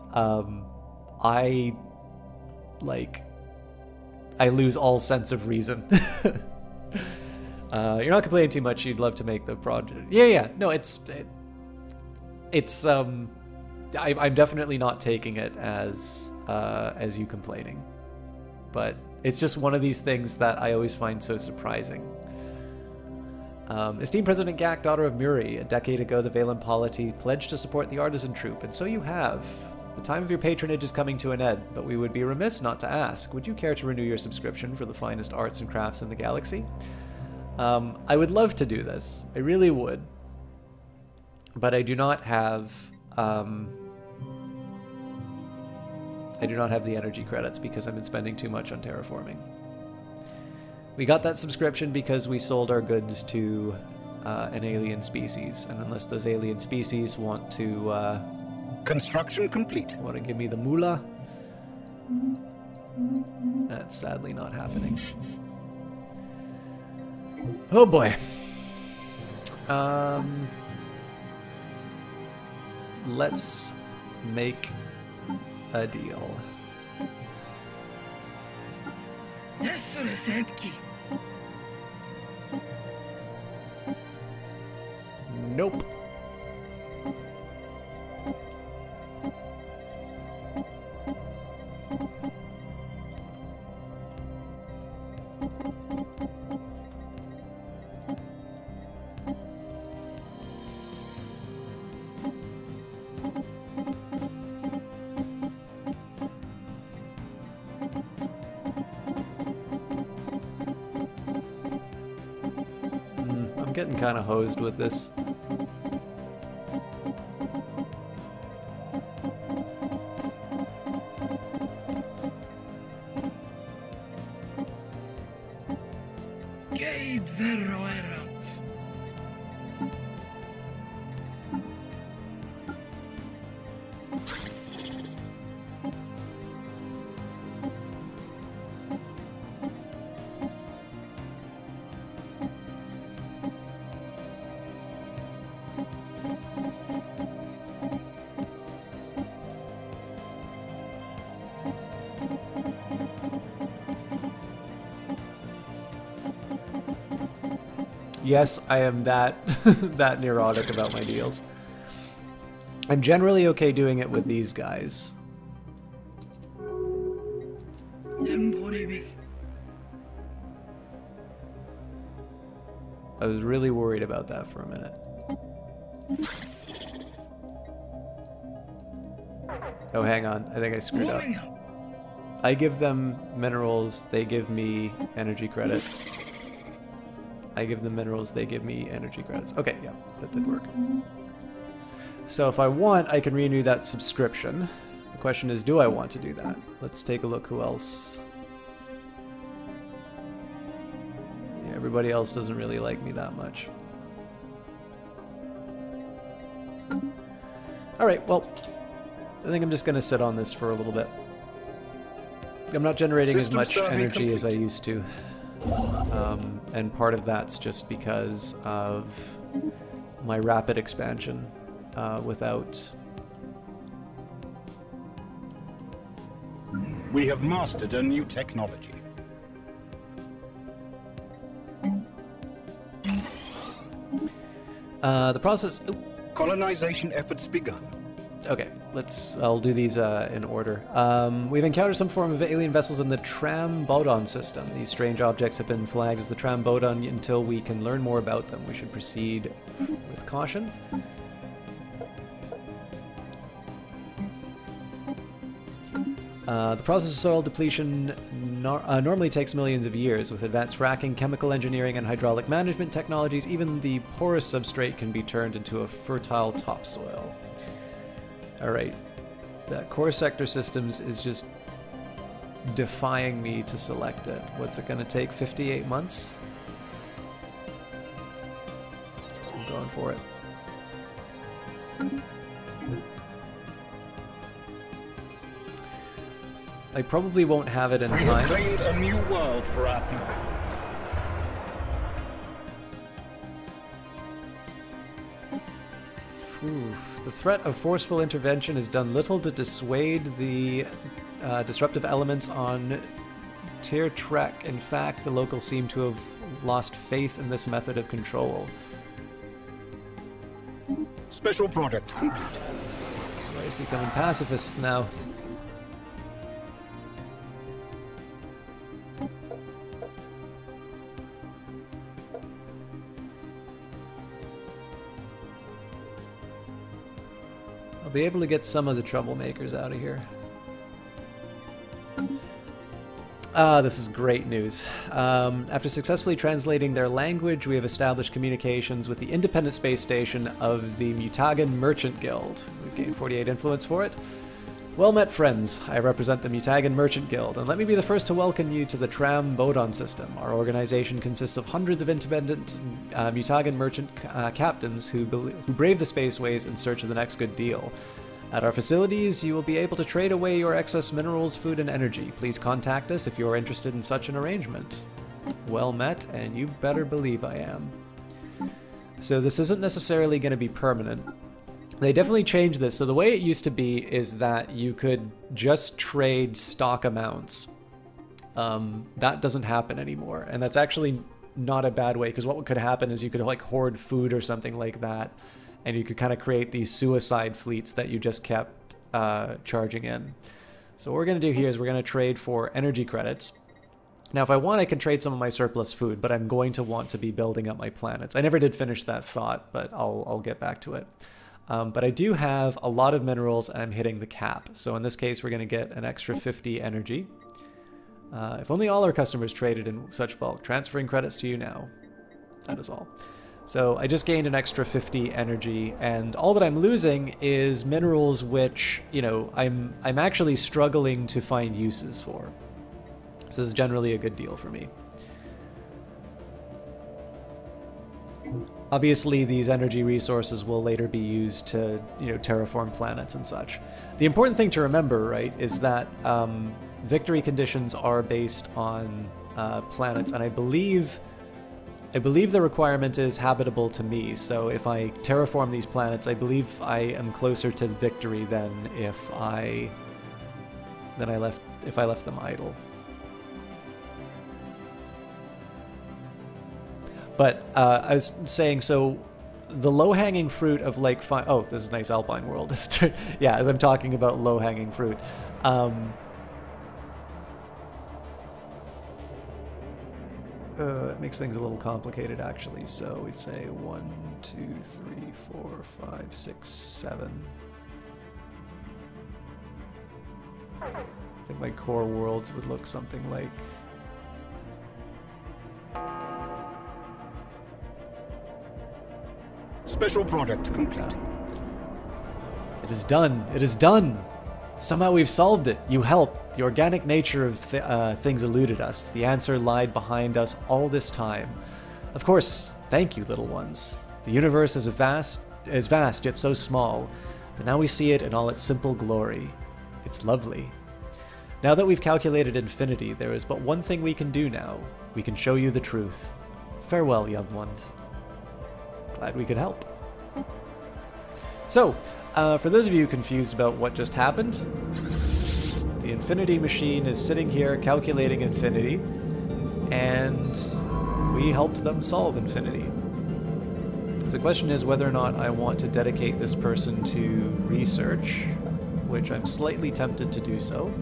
S1: I lose all sense of reason. You're not complaining too much. You'd love to make the project. Yeah. No, I'm definitely not taking it as you complaining, but it's just one of these things that I always find so surprising. Esteemed President Gak, daughter of Muri, a decade ago the Valen polity pledged to support the artisan troupe, and so you have. The time of your patronage is coming to an end, but we would be remiss not to ask, would you care to renew your subscription for the finest arts and crafts in the galaxy? I would love to do this. I really would. But I do not have the energy credits because I've been spending too much on terraforming. We got that subscription because we sold our goods to an alien species, and unless those alien species want to
S2: construction complete.
S1: Want to give me the moolah? That's sadly not happening. Oh boy. Let's make a deal. Nope. I'm getting kind of hosed with this. Yes, I am that that neurotic about my deals. I'm generally okay doing it with these guys. I was really worried about that for a minute. Oh, hang on. I think I screwed up. I give them minerals, they give me energy credits. I give them minerals, they give me energy credits. Okay, yeah, that did work. So if I want, I can renew that subscription. The question is, do I want to do that? Let's take a look who else. Yeah, everybody else doesn't really like me that much. Alright, well, I think I'm just going to sit on this for a little bit. I'm not generating as much energy as I used to. And part of that's just because of my rapid expansion without...
S2: We have mastered a new technology.
S1: The process... Ooh.
S2: Colonization efforts begun.
S1: Okay, I'll do these in order. We've encountered some form of alien vessels in the Tram-Bodon system. These strange objects have been flagged as the Tram-Bodon until we can learn more about them. We should proceed with caution. The process of soil depletion normally takes millions of years. With advanced fracking, chemical engineering, and hydraulic management technologies, even the porous substrate can be turned into a fertile topsoil. Alright, that core sector systems is just defying me to select it. What's it gonna take, 58 months? I'm going for it. I probably won't have it in time.
S2: We have claimed a new world for our people.
S1: Oof. The threat of forceful intervention has done little to dissuade the disruptive elements on Tir Trek. In fact, the locals seem to have lost faith in this method of control.
S2: Special project complete.
S1: Everybody's becoming pacifists now. I'll be able to get some of the troublemakers out of here. This is great news. After successfully translating their language, we have established communications with the independent space station of the Mutagan Merchant Guild. We've gained 48 influence for it. Well met, friends. I represent the Mutagan Merchant Guild, and let me be the first to welcome you to the Tram-Bodon system. Our organization consists of hundreds of independent Mutagan merchant captains who brave the spaceways in search of the next good deal. At our facilities, you will be able to trade away your excess minerals, food, and energy. Please contact us if you are interested in such an arrangement. Well met, and you better believe I am. So this isn't necessarily going to be permanent. They definitely changed this. So the way it used to be is that you could just trade stock amounts. That doesn't happen anymore, and that's actually not a bad way, because what could happen is you could like hoard food or something like that, and you could kind of create these suicide fleets that you just kept charging in. So what we're going to do here is we're going to trade for energy credits. Now, if I want, I can trade some of my surplus food, but I'm going to want to be building up my planets. I never did finish that thought, but I'll get back to it. But I do have a lot of minerals, and I'm hitting the cap. So in this case, we're going to get an extra 50 energy. If only all our customers traded in such bulk. Transferring credits to you now. That is all. So I just gained an extra 50 energy, and all that I'm losing is minerals which, you know, I'm actually struggling to find uses for. This is generally a good deal for me. Obviously, these energy resources will later be used to, you know, terraform planets and such. The important thing to remember, right, is that victory conditions are based on planets, and I believe the requirement is habitable to me. So if I terraform these planets, I believe I am closer to victory than if I left them idle. But I was saying, so the low-hanging fruit of like, oh, this is nice Alpine world. Yeah, as I'm talking about low-hanging fruit. That makes things a little complicated, actually. So we'd say 1, 2, 3, 4, 5, 6, 7. I think my core worlds would look something like...
S2: Special product complete.
S1: It is done. It is done. Somehow we've solved it. You helped. The organic nature of things eluded us. The answer lied behind us all this time. Of course, thank you, little ones. The universe is vast yet so small, but now we see it in all its simple glory. It's lovely. Now that we've calculated infinity, there is but one thing we can do now. We can show you the truth. Farewell, young ones. Glad we could help. So, for those of you confused about what just happened, the infinity machine is sitting here calculating infinity, and we helped them solve infinity. So the question is whether or not I want to dedicate this person to research, which I'm slightly tempted to do so.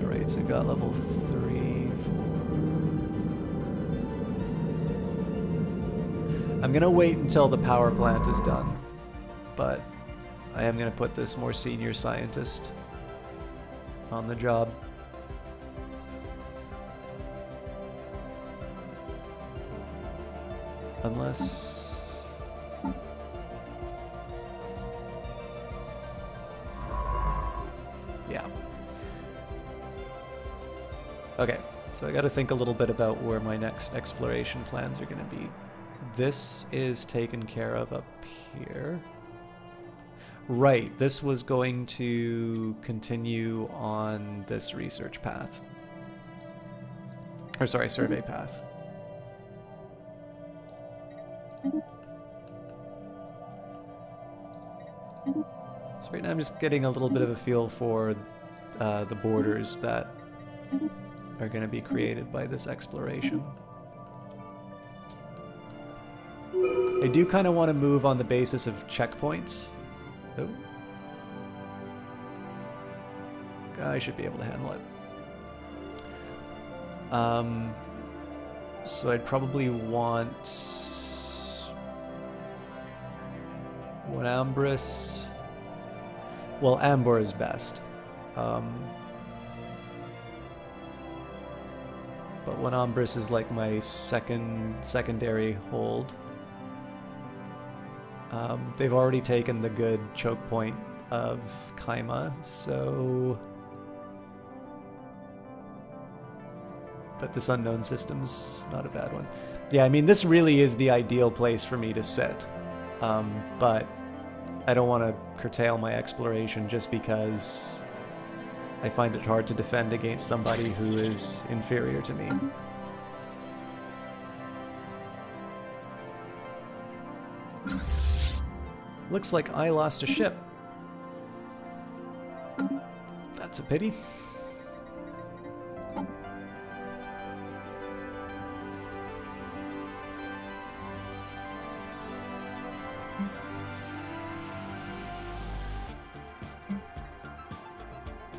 S1: Alright, so we've got level 3, 4. I'm gonna wait until the power plant is done, but I am gonna put this more senior scientist on the job. Unless... yeah. Okay, so I gotta think a little bit about where my next exploration plans are gonna be. This is taken care of up here. Right, this was going to continue on this research path. Or sorry, survey path. So right now I'm just getting a little bit of a feel for the borders that are going to be created by this exploration. I do kind of want to move on the basis of checkpoints. Oh. I should be able to handle it. So I'd probably want one Ambrus. Well, Ambor is best. But one Ambrus is like my secondary hold. They've already taken the good choke point of Kaima, so... But this unknown system's not a bad one. Yeah, I mean, this really is the ideal place for me to sit. But I don't want to curtail my exploration just because I find it hard to defend against somebody who is inferior to me. Looks like I lost a ship. That's a pity.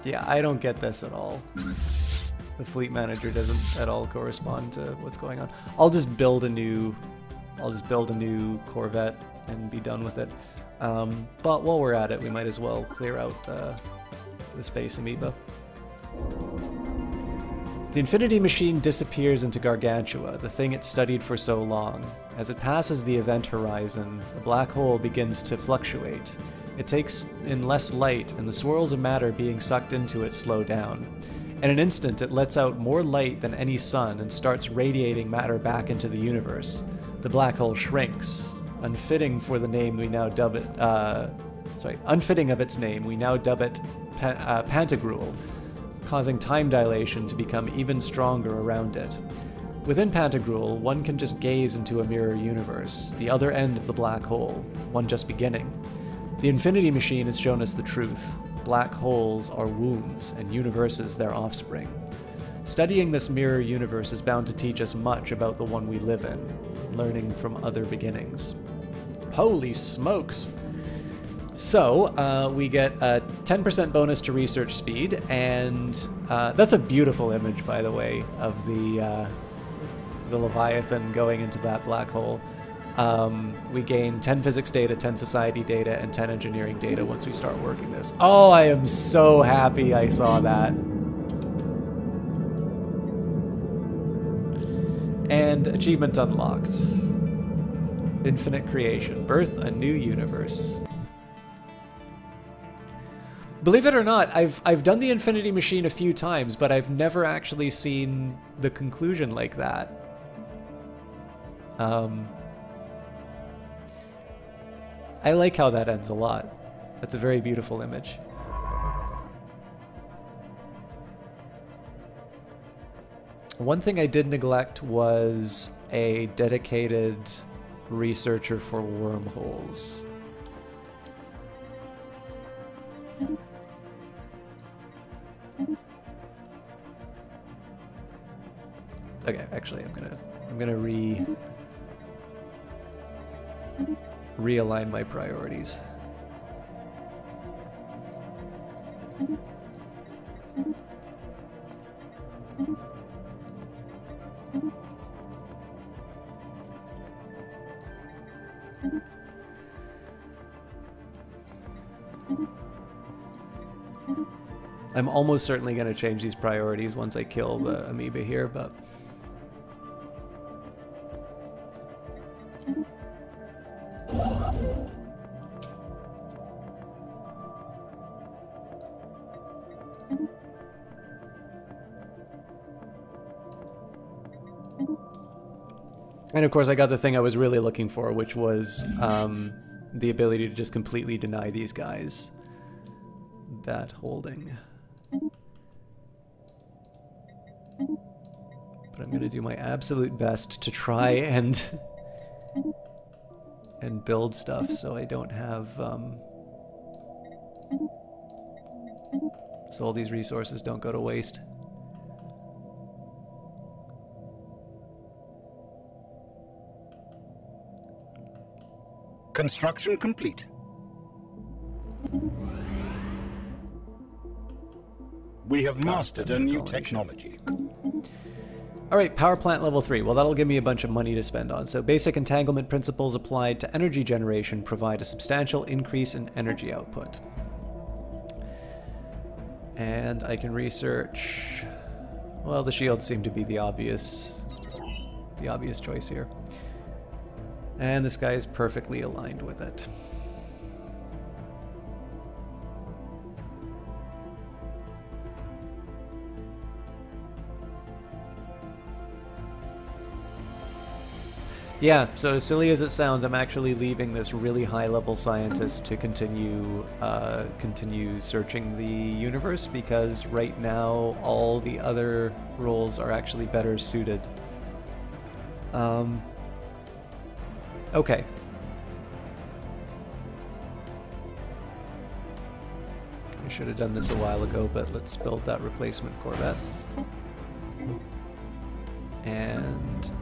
S1: Yeah, I don't get this at all. The fleet manager doesn't at all correspond to what's going on. I'll just build a new Corvette and be done with it. But while we're at it, we might as well clear out the space amoeba. The Infinity Machine disappears into Gargantua, the thing it studied for so long. As it passes the event horizon, the black hole begins to fluctuate. It takes in less light, and the swirls of matter being sucked into it slow down. In an instant, it lets out more light than any sun and starts radiating matter back into the universe. The black hole shrinks. Unfitting for the name, we now dub it... unfitting of its name, we now dub it Pantagruel, causing time dilation to become even stronger around it. Within Pantagruel, one can just gaze into a mirror universe, the other end of the black hole, one just beginning. The Infinity Machine has shown us the truth. Black holes are wombs, and universes their offspring. Studying this mirror universe is bound to teach us much about the one we live in, learning from other beginnings. Holy smokes! So, we get a 10% bonus to research speed, and that's a beautiful image, by the way, of the Leviathan going into that black hole. We gain 10 physics data, 10 society data, and 10 engineering data once we start working this. Oh, I am so happy I saw that. And achievement unlocked. Infinite creation. Birth a new universe. Believe it or not, I've done the Infinity Machine a few times, but I've never actually seen the conclusion like that. I like how that ends a lot. That's a very beautiful image. One thing I did neglect was a dedicated researcher for wormholes. Okay, actually, I'm gonna realign my priorities. I'm almost certainly going to change these priorities once I kill the amoeba here, but... And of course I got the thing I was really looking for, which was the ability to just completely deny these guys that holding. But I'm going to do my absolute best to try and build stuff so I don't have so all these resources don't go to waste.
S2: Construction complete. We have mastered a new technology.
S1: Alright, power plant level 3. Well, that'll give me a bunch of money to spend on. So basic entanglement principles applied to energy generation provide a substantial increase in energy output. And I can research... Well, the shields seem to be the obvious choice here. And this guy is perfectly aligned with it. Yeah, so as silly as it sounds, I'm actually leaving this really high-level scientist to continue searching the universe, because right now all the other roles are actually better suited. Okay. I should have done this a while ago, but let's build that replacement Corvette. And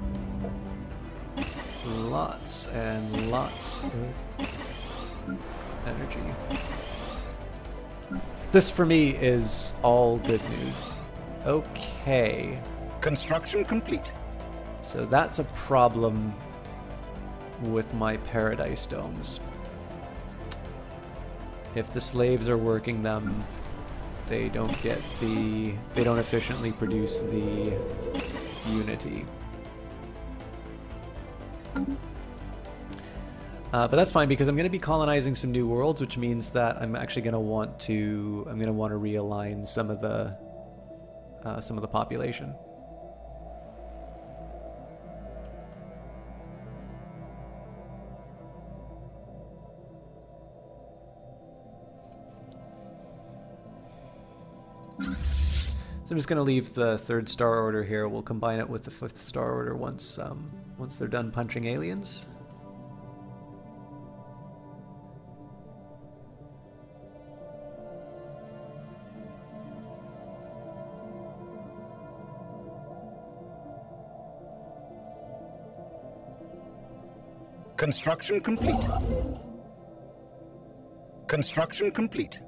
S1: lots and lots of energy. This for me is all good news. Okay.
S2: Construction complete.
S1: So that's a problem with my paradise domes. If the slaves are working them, they don't efficiently produce the unity. But that's fine, because I'm going to be colonizing some new worlds, which means that I'm actually going to want to realign some of the population. So I'm just going to leave the 3rd Star Order here. We'll combine it with the 5th Star Order once they're done punching aliens.
S2: Construction complete. Construction complete.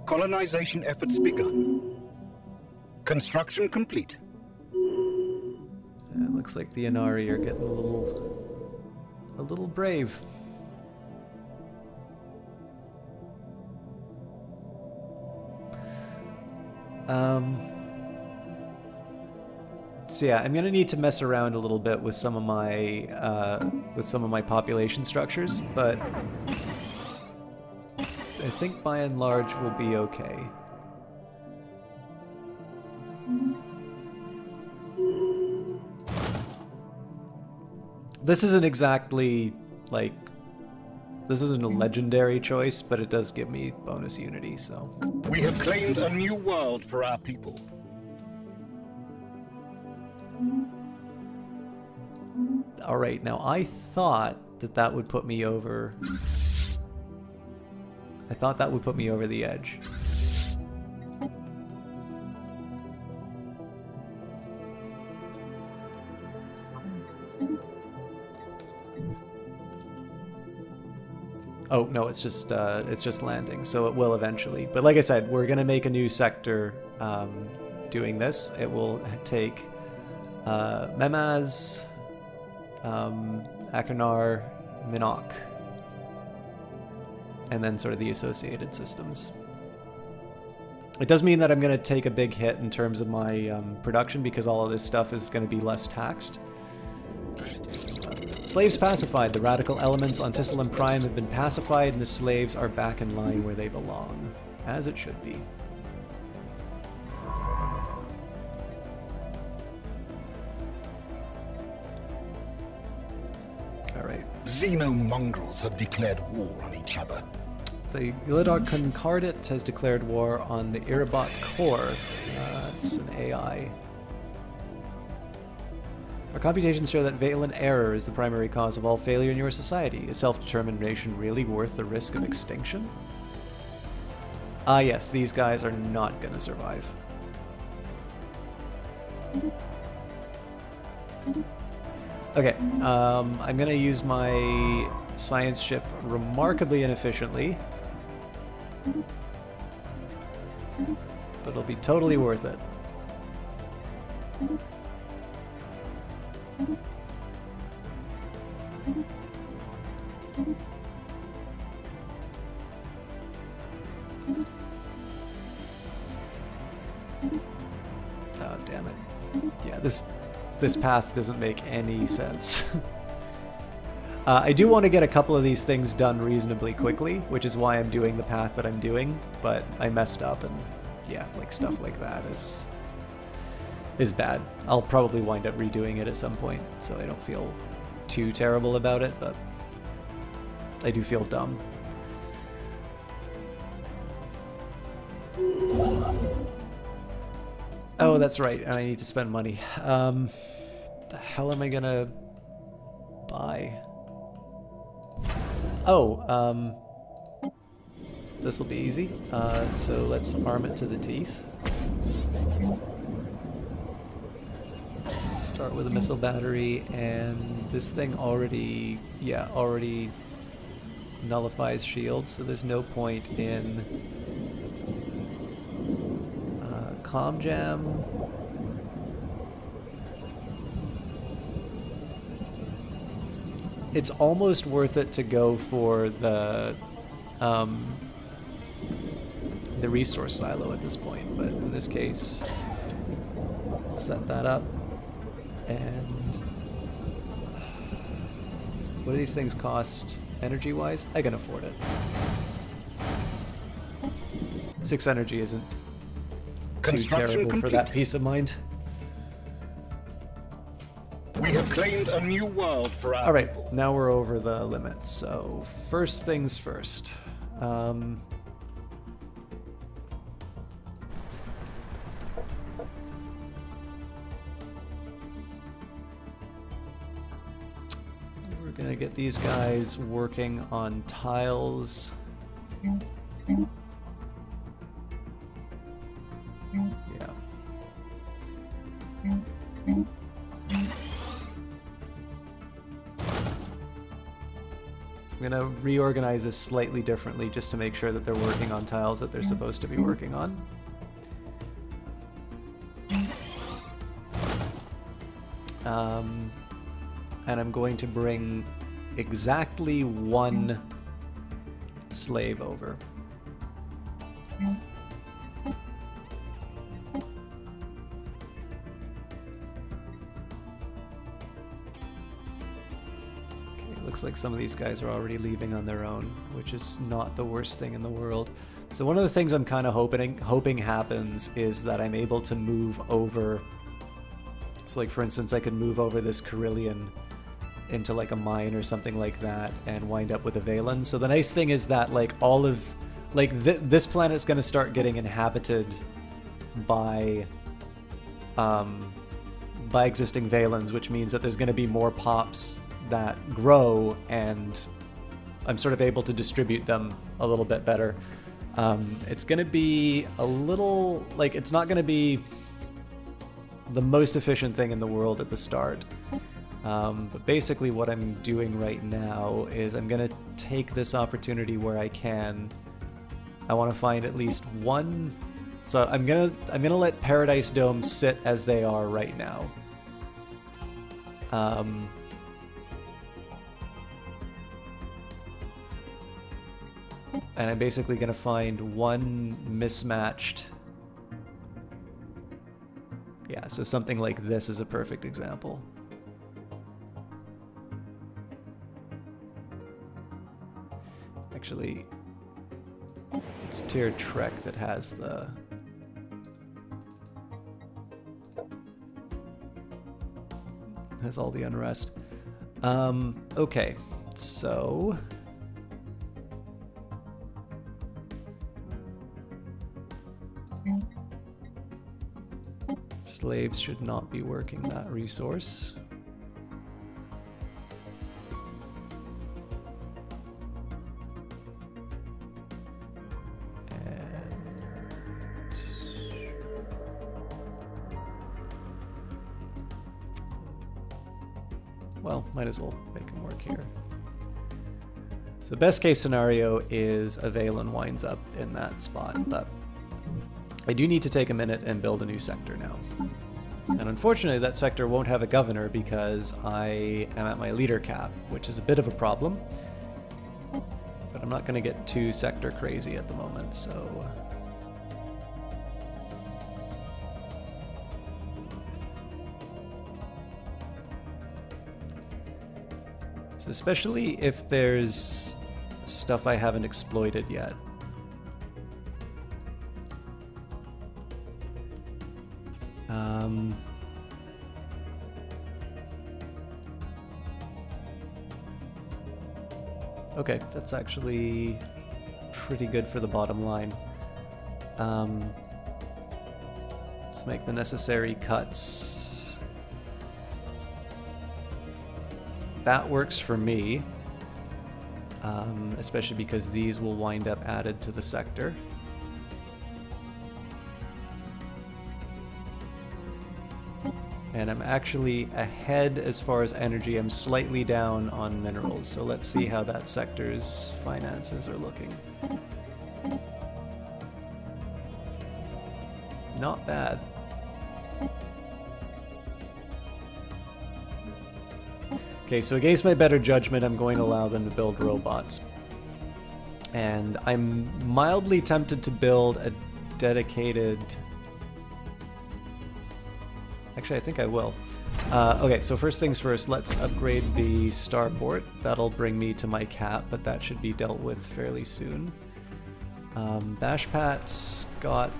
S2: Colonization efforts begun. Construction complete.
S1: It looks like the Inari are getting a little brave. So yeah, I'm gonna need to mess around a little bit with some of my population structures, but I think by and large we'll be okay. This isn't exactly, like, this isn't a legendary choice, but it does give me bonus unity, so.
S2: We have claimed a new world for our people.
S1: Alright, now I thought that would put me over... I thought that would put me over the edge. Oh, no, it's just landing, so it will eventually. But like I said, we're going to make a new sector doing this. It will take Memaz, Akanar, Minok, and then sort of the associated systems. It does mean that I'm going to take a big hit in terms of my production, because all of this stuff is going to be less taxed. Slaves pacified. The radical elements on Tissalum Prime have been pacified, and the slaves are back in line where they belong. As it should be. Alright.
S2: Xenomongrels have declared war on each other.
S1: The Glidar Concordate has declared war on the Irabot Core. It's an AI. Our computations show that Valen error is the primary cause of all failure in your society. Is self-determination really worth the risk of extinction? Ah yes, these guys are not gonna survive. Okay, I'm gonna use my science ship remarkably inefficiently. But it'll be totally worth it. Oh, damn it. Yeah, this path doesn't make any sense. I do want to get a couple of these things done reasonably quickly, which is why I'm doing the path that I'm doing, but I messed up, and yeah, like stuff like that is bad. I'll probably wind up redoing it at some point, so I don't feel too terrible about it, but I do feel dumb. Oh, that's right, and I need to spend money. The hell am I gonna buy? Oh, this'll be easy. So let's arm it to the teeth. Start with a missile battery, and this thing already nullifies shields, so there's no point in comm jam. It's almost worth it to go for the resource silo at this point, but in this case, I'll set that up. And what do these things cost energy-wise? I can afford it. 6 energy isn't too terrible for that peace of mind.
S2: We have claimed a new world for our
S1: Alright,
S2: people.
S1: now we're over the limit, so first things first. We're gonna get these guys working on tiles. Yeah. I'm gonna reorganize this slightly differently just to make sure that they're working on tiles that they're supposed to be working on. And I'm going to bring exactly 1 slave over. Looks like some of these guys are already leaving on their own, which is not the worst thing in the world. So one of the things I'm kind of hoping happens is that I'm able to move over. So like for instance, I could move over this Carillion into like a mine or something like that and wind up with a Valen. So the nice thing is that like all of this planet's going to start getting inhabited by existing Valens, which means that there's going to be more pops that grow, and I'm sort of able to distribute them a little bit better. It's going to be a little, like, it's not going to be the most efficient thing in the world at the start. But basically what I'm doing right now is I'm going to take this opportunity where I can. I want to find at least 1. So I'm gonna let Paradise Dome sit as they are right now. And I'm basically going to find 1 mismatched. Yeah, so something like this is a perfect example. Actually, it's Tier Trek that has all the unrest. Okay, so slaves should not be working that resource. Well, might as well make them work here. So best case scenario is a Valen winds up in that spot, but I do need to take a minute and build a new sector now. And unfortunately that sector won't have a governor because I am at my leader cap, which is a bit of a problem. But I'm not going to get too sector crazy at the moment, so... So especially if there's stuff I haven't exploited yet. Okay, that's actually pretty good for the bottom line. Let's make the necessary cuts. That works for me, especially because these will wind up added to the sector. And I'm actually ahead as far as energy. I'm slightly down on minerals, so let's see how that sector's finances are looking. Not bad. Okay, so against my better judgment, I'm going to allow them to build robots. And I'm mildly tempted to build a dedicated... Actually, I think I will. Okay, so first things first, let's upgrade the starport. That'll bring me to my cap, but that should be dealt with fairly soon. Bashpat's got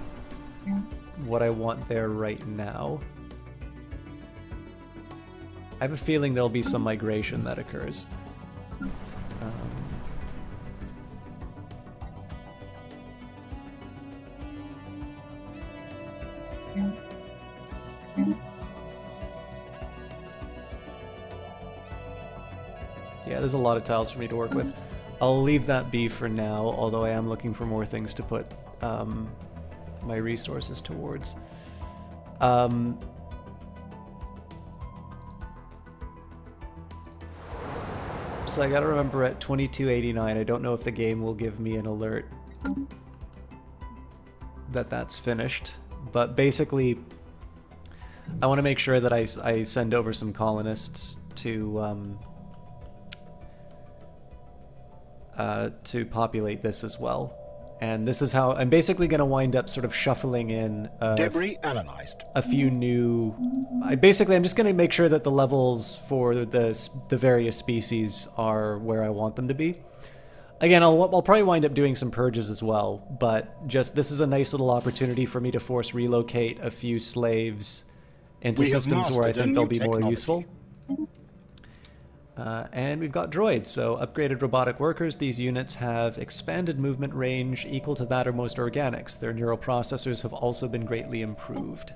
S1: what I want there right now. I have a feeling there'll be some migration that occurs. Yeah, there's a lot of tiles for me to work with. I'll leave that be for now, although I am looking for more things to put my resources towards. So I gotta remember at 2289, I don't know if the game will give me an alert that that's finished, but basically I want to make sure that I send over some colonists to populate this as well. And this is how I'm basically going to wind up sort of shuffling in
S2: debris analyzed.
S1: A few new... I'm just going to make sure that the levels for the various species are where I want them to be. Again, I'll probably wind up doing some purges as well, but just this is a nice little opportunity for me to force relocate a few slaves into systems where I think they'll be more useful. And we've got droids, so upgraded robotic workers. These units have expanded movement range equal to that of most organics. Their neural processors have also been greatly improved.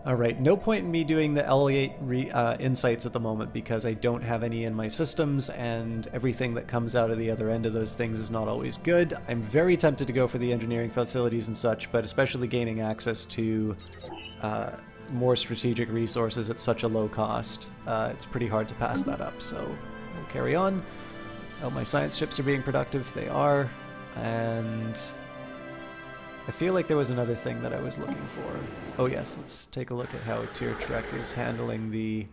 S1: Alright, no point in me doing the L8 insights at the moment because I don't have any in my systems, and everything that comes out of the other end of those things is not always good. I'm very tempted to go for the engineering facilities and such, but especially gaining access to more strategic resources at such a low cost, it's pretty hard to pass that up, so we'll carry on. Oh, my science ships are being productive, they are, and I feel like there was another thing that I was looking for. Oh yes, let's take a look at how Tier Trek is handling the...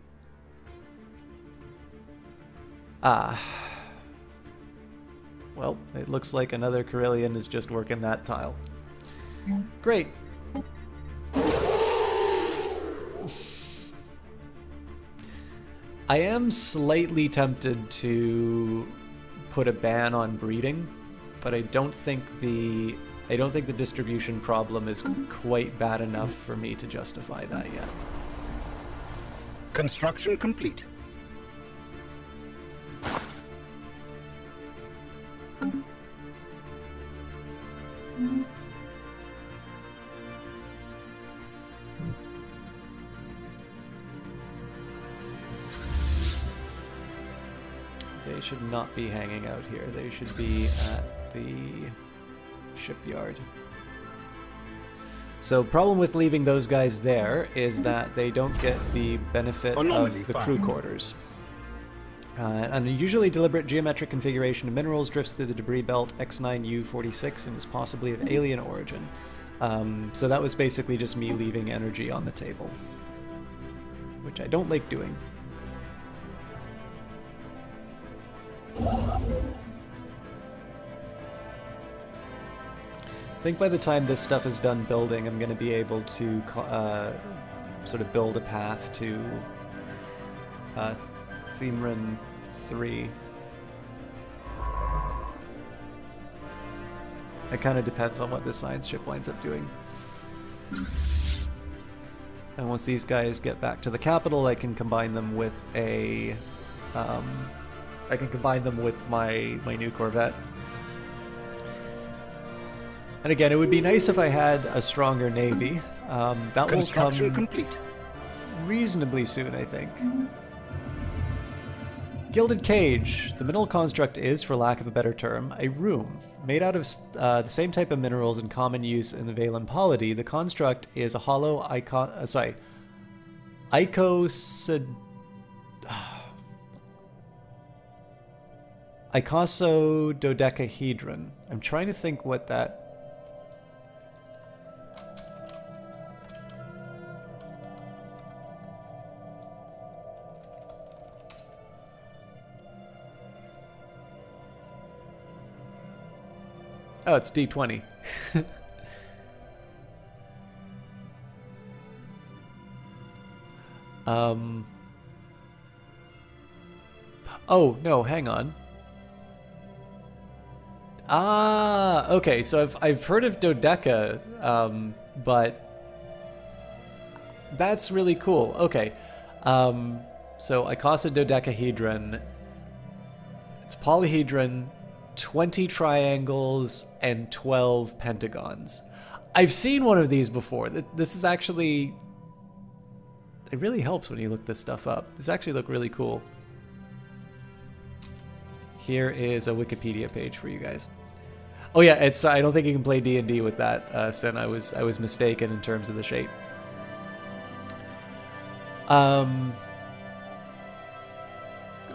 S1: Well, it looks like another Corellian is just working that tile. Great! I am slightly tempted to put a ban on breeding, but I don't think the distribution problem is quite bad enough for me to justify that yet.
S2: Construction complete.
S1: They should not be hanging out here. They should be at the shipyard. So problem with leaving those guys there is that they don't get the benefit of the crew quarters. An unusually deliberate geometric configuration of minerals drifts through the debris belt X9U46 and is possibly of alien origin. So that was basically just me leaving energy on the table, which I don't like doing. I think by the time this stuff is done building, I'm going to be able to sort of build a path to Themrin 3. It kind of depends on what this science ship winds up doing. And once these guys get back to the capital, I can combine them with a I can combine them with my new Corvette. And again, it would be nice if I had a stronger navy. That will come
S2: complete.
S1: Reasonably soon, I think. Gilded Cage. The mineral construct is, for lack of a better term, a room. Made out of the same type of minerals in common use in the Valen polity, the construct is a hollow icosododecahedron. I'm trying to think what that... Oh, it's D20. Oh, no, hang on. Ah, okay, so I've heard of dodeca, but that's really cool. Okay. So icosododecahedron. It's polyhedron, 20 triangles, and 12 pentagons. I've seen one of these before. This is actually... It really helps when you look this stuff up. This actually look really cool. Here is a Wikipedia page for you guys. Oh yeah, it's I don't think you can play D&D with that, Sin. I was mistaken in terms of the shape.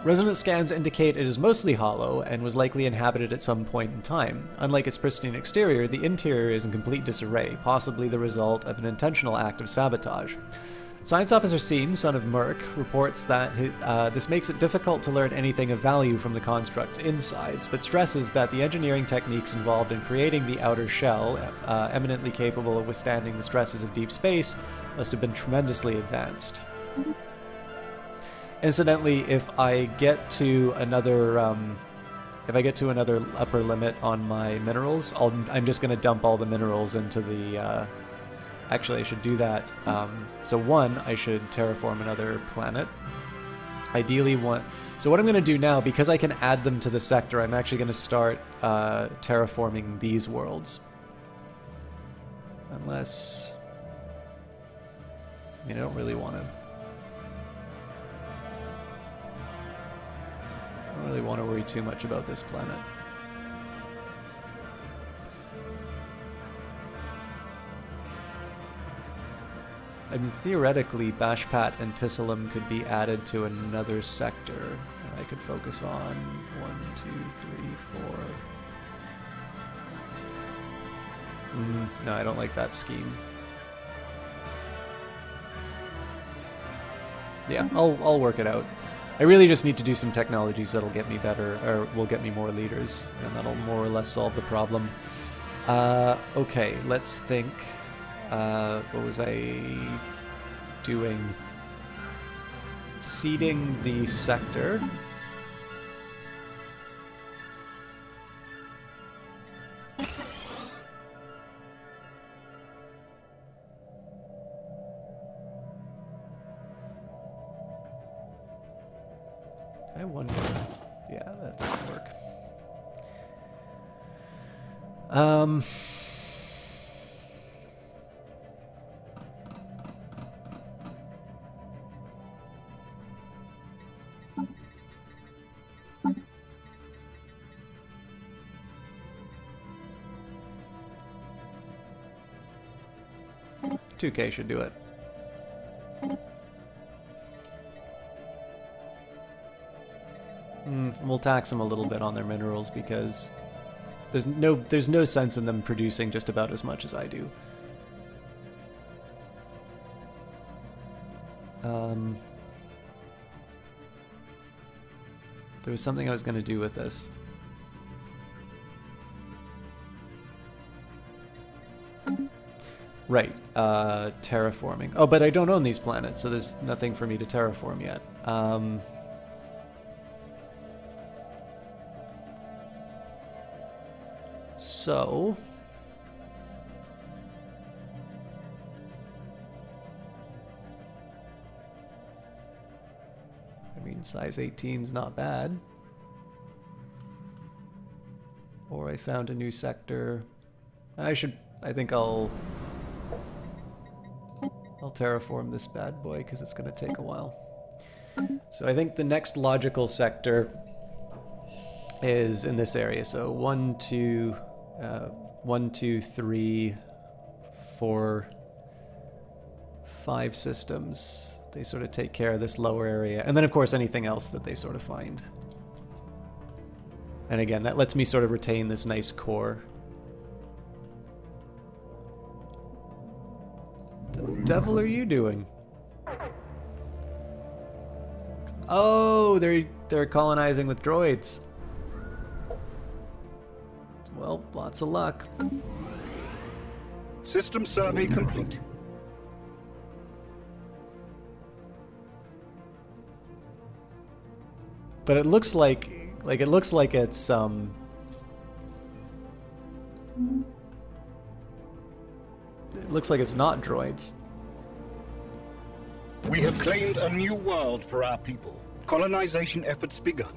S1: Resonance scans indicate it is mostly hollow and was likely inhabited at some point in time. Unlike its pristine exterior, the interior is in complete disarray, possibly the result of an intentional act of sabotage. Science Officer Scene, son of Merc, reports that this makes it difficult to learn anything of value from the construct's insides, but stresses that the engineering techniques involved in creating the outer shell, eminently capable of withstanding the stresses of deep space, must have been tremendously advanced. Incidentally, if I get to another upper limit on my minerals, I'm just going to dump all the minerals into the. Actually, I should do that. So one, I should terraform another planet. Ideally, one. So what I'm going to do now, because I can add them to the sector, I'm actually going to start terraforming these worlds. Unless, I mean, I don't really want to. I don't really want to worry too much about this planet. I mean, theoretically, Bashpat and Tissalum could be added to another sector, and I could focus on 1, 2, 3, 4. No, I don't like that scheme. Yeah, I'll work it out. I really just need to do some technologies that'll get me better, or will get me more leaders, and that'll more or less solve the problem. Okay, let's think. What was I doing? Seeding the sector. I wonder. Yeah, that doesn't work. $2K should do it. We'll tax them a little bit on their minerals because there's no sense in them producing just about as much as I do. There was something I was going to do with this. Right, terraforming. Oh, but I don't own these planets, so there's nothing for me to terraform yet. So... I mean, size 18's not bad. Or I found a new sector. I think I'll terraform this bad boy because it's going to take a while. So I think the next logical sector is in this area. So 1, 2, 3, 4, 5 systems. They sort of take care of this lower area. And then of course anything else that they sort of find. And again, that lets me sort of retain this nice core. The devil are you doing? Oh, they're colonizing with droids. Well, lots of luck.
S2: System survey complete.
S1: But it looks like it's it looks like it's not droids.
S2: We have claimed a new world for our people. Colonization efforts begun.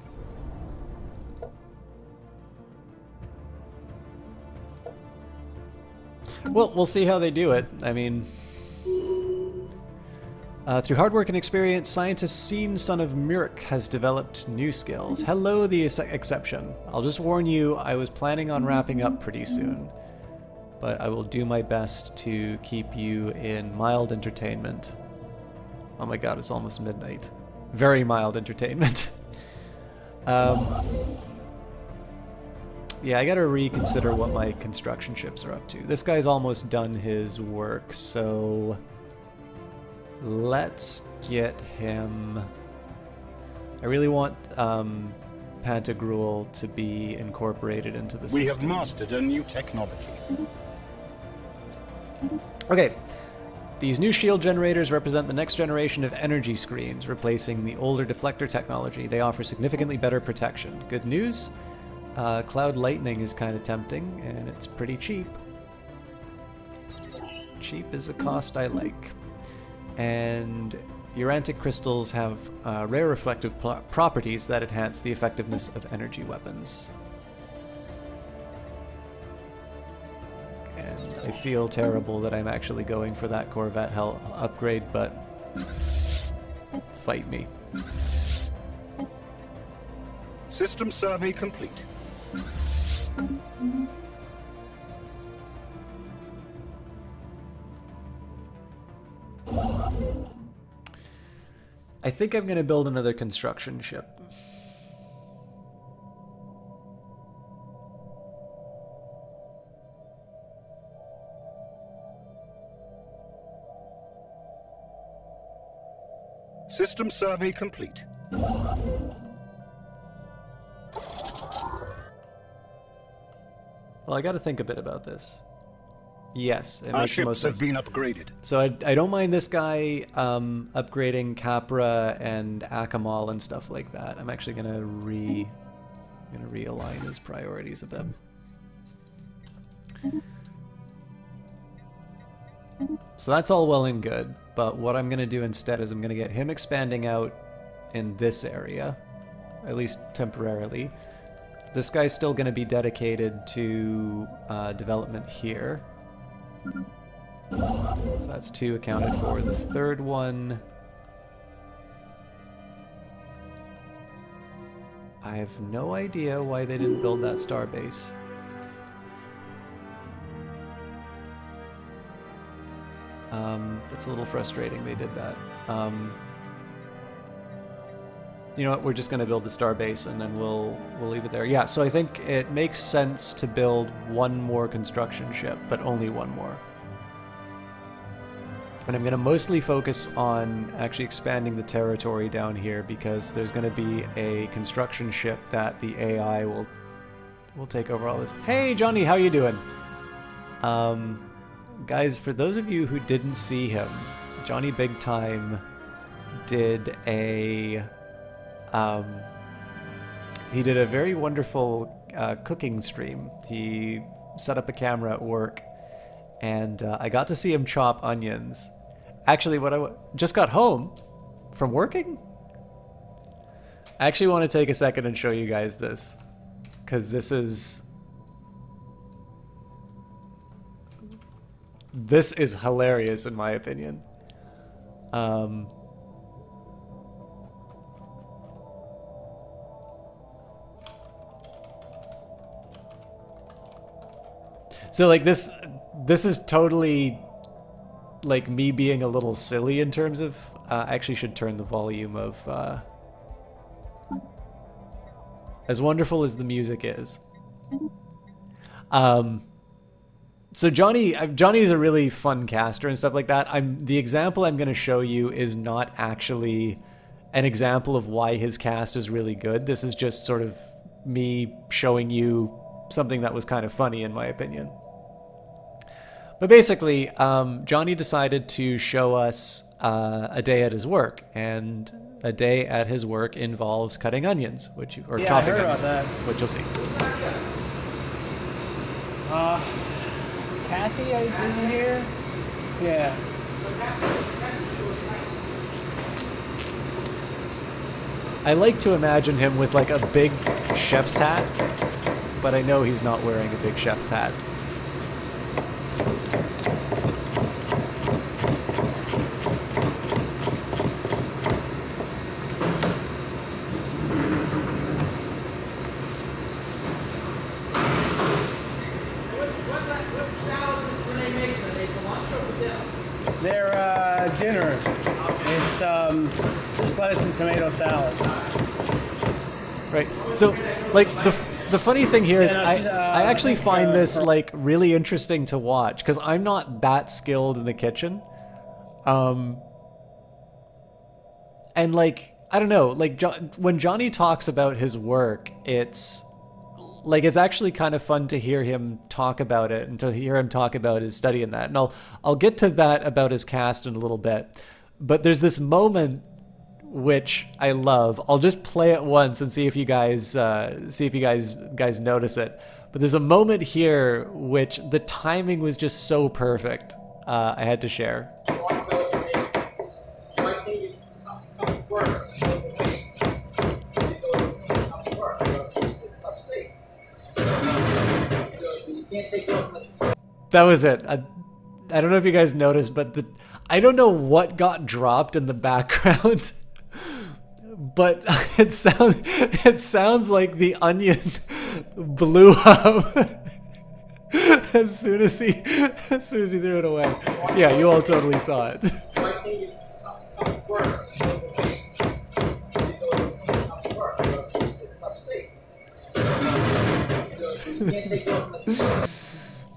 S1: Well, we'll see how they do it. I mean, through hard work and experience, scientist Seen, son of Murk, has developed new skills. Hello, the exception. I'll just warn you, I was planning on wrapping up pretty soon, but I will do my best to keep you in mild entertainment. Oh my god, it's almost midnight. Very mild entertainment. Yeah, I gotta reconsider what my construction ships are up to. This guy's almost done his work, so let's get him. I really want Pantagruel to be incorporated into the system.
S2: We have mastered a new technology.
S1: Okay. These new shield generators represent the next generation of energy screens, replacing the older deflector technology. They offer significantly better protection. Good news? Cloud lightning is kind of tempting, and it's pretty cheap. Cheap is a cost I like. And Urantic crystals have rare reflective properties that enhance the effectiveness of energy weapons. And I feel terrible that I'm actually going for that Corvette Hell upgrade, but fight me.
S2: System survey complete.
S1: I think I'm going to build another construction ship.
S2: System survey complete.
S1: Well, I got to think a bit about this. Yes, it
S2: Our
S1: makes the most
S2: ships have
S1: sense.
S2: been upgraded.
S1: So I don't mind this guy upgrading Capra and Akamal and stuff like that. I'm actually gonna realign his priorities a bit. So that's all well and good, but what I'm gonna do instead is I'm gonna get him expanding out in this area, at least temporarily. This guy's still gonna be dedicated to development here. So that's 2 accounted for. The third one, I have no idea why they didn't build that starbase. That's a little frustrating they did that. You know what, we're just going to build the starbase and then we'll leave it there. Yeah, so I think it makes sense to build one more construction ship, but only one more. And I'm going to mostly focus on actually expanding the territory down here because there's going to be a construction ship that the AI will take over all this. Hey Johnny, how you doing? Guys, for those of you who didn't see him, Johnny Big Time did a very wonderful cooking stream. He set up a camera at work, and I got to see him chop onions. Actually, just got home from working. I actually want to take a second and show you guys this, because this is This is hilarious in my opinion. So like this is totally like me being a little silly in terms of I actually should turn the volume of as wonderful as the music is. So Johnny's a really fun caster and stuff like that. The example I'm going to show you is not actually an example of why his cast is really good. This is just sort of me showing you something that was kind of funny in my opinion. But basically, Johnny decided to show us a day at his work, and a day at his work involves cutting onions, chopping onions, which you'll see.
S3: Kathy isn't here? Yeah.
S1: I like to imagine him with like a big chef's hat, but I know he's not wearing a big chef's hat.
S3: Their dinner. It's just lettuce and tomato salad.
S1: Right. So, like the funny thing here is I actually find this like really interesting to watch because I'm not that skilled in the kitchen. And like I don't know, like when Johnny talks about his work, it's actually kind of fun to hear him talk about it and to hear him talk about his study in that. And I'll get to that about his cast in a little bit. But there's this moment which I love. I'll just play it once and see if you guys notice it. But there's a moment here which the timing was just so perfect. I had to share. That was it. I don't know if you guys noticed, but I don't know what got dropped in the background, but it sounds like the onion blew up as soon as he threw it away. Yeah, you all totally saw it.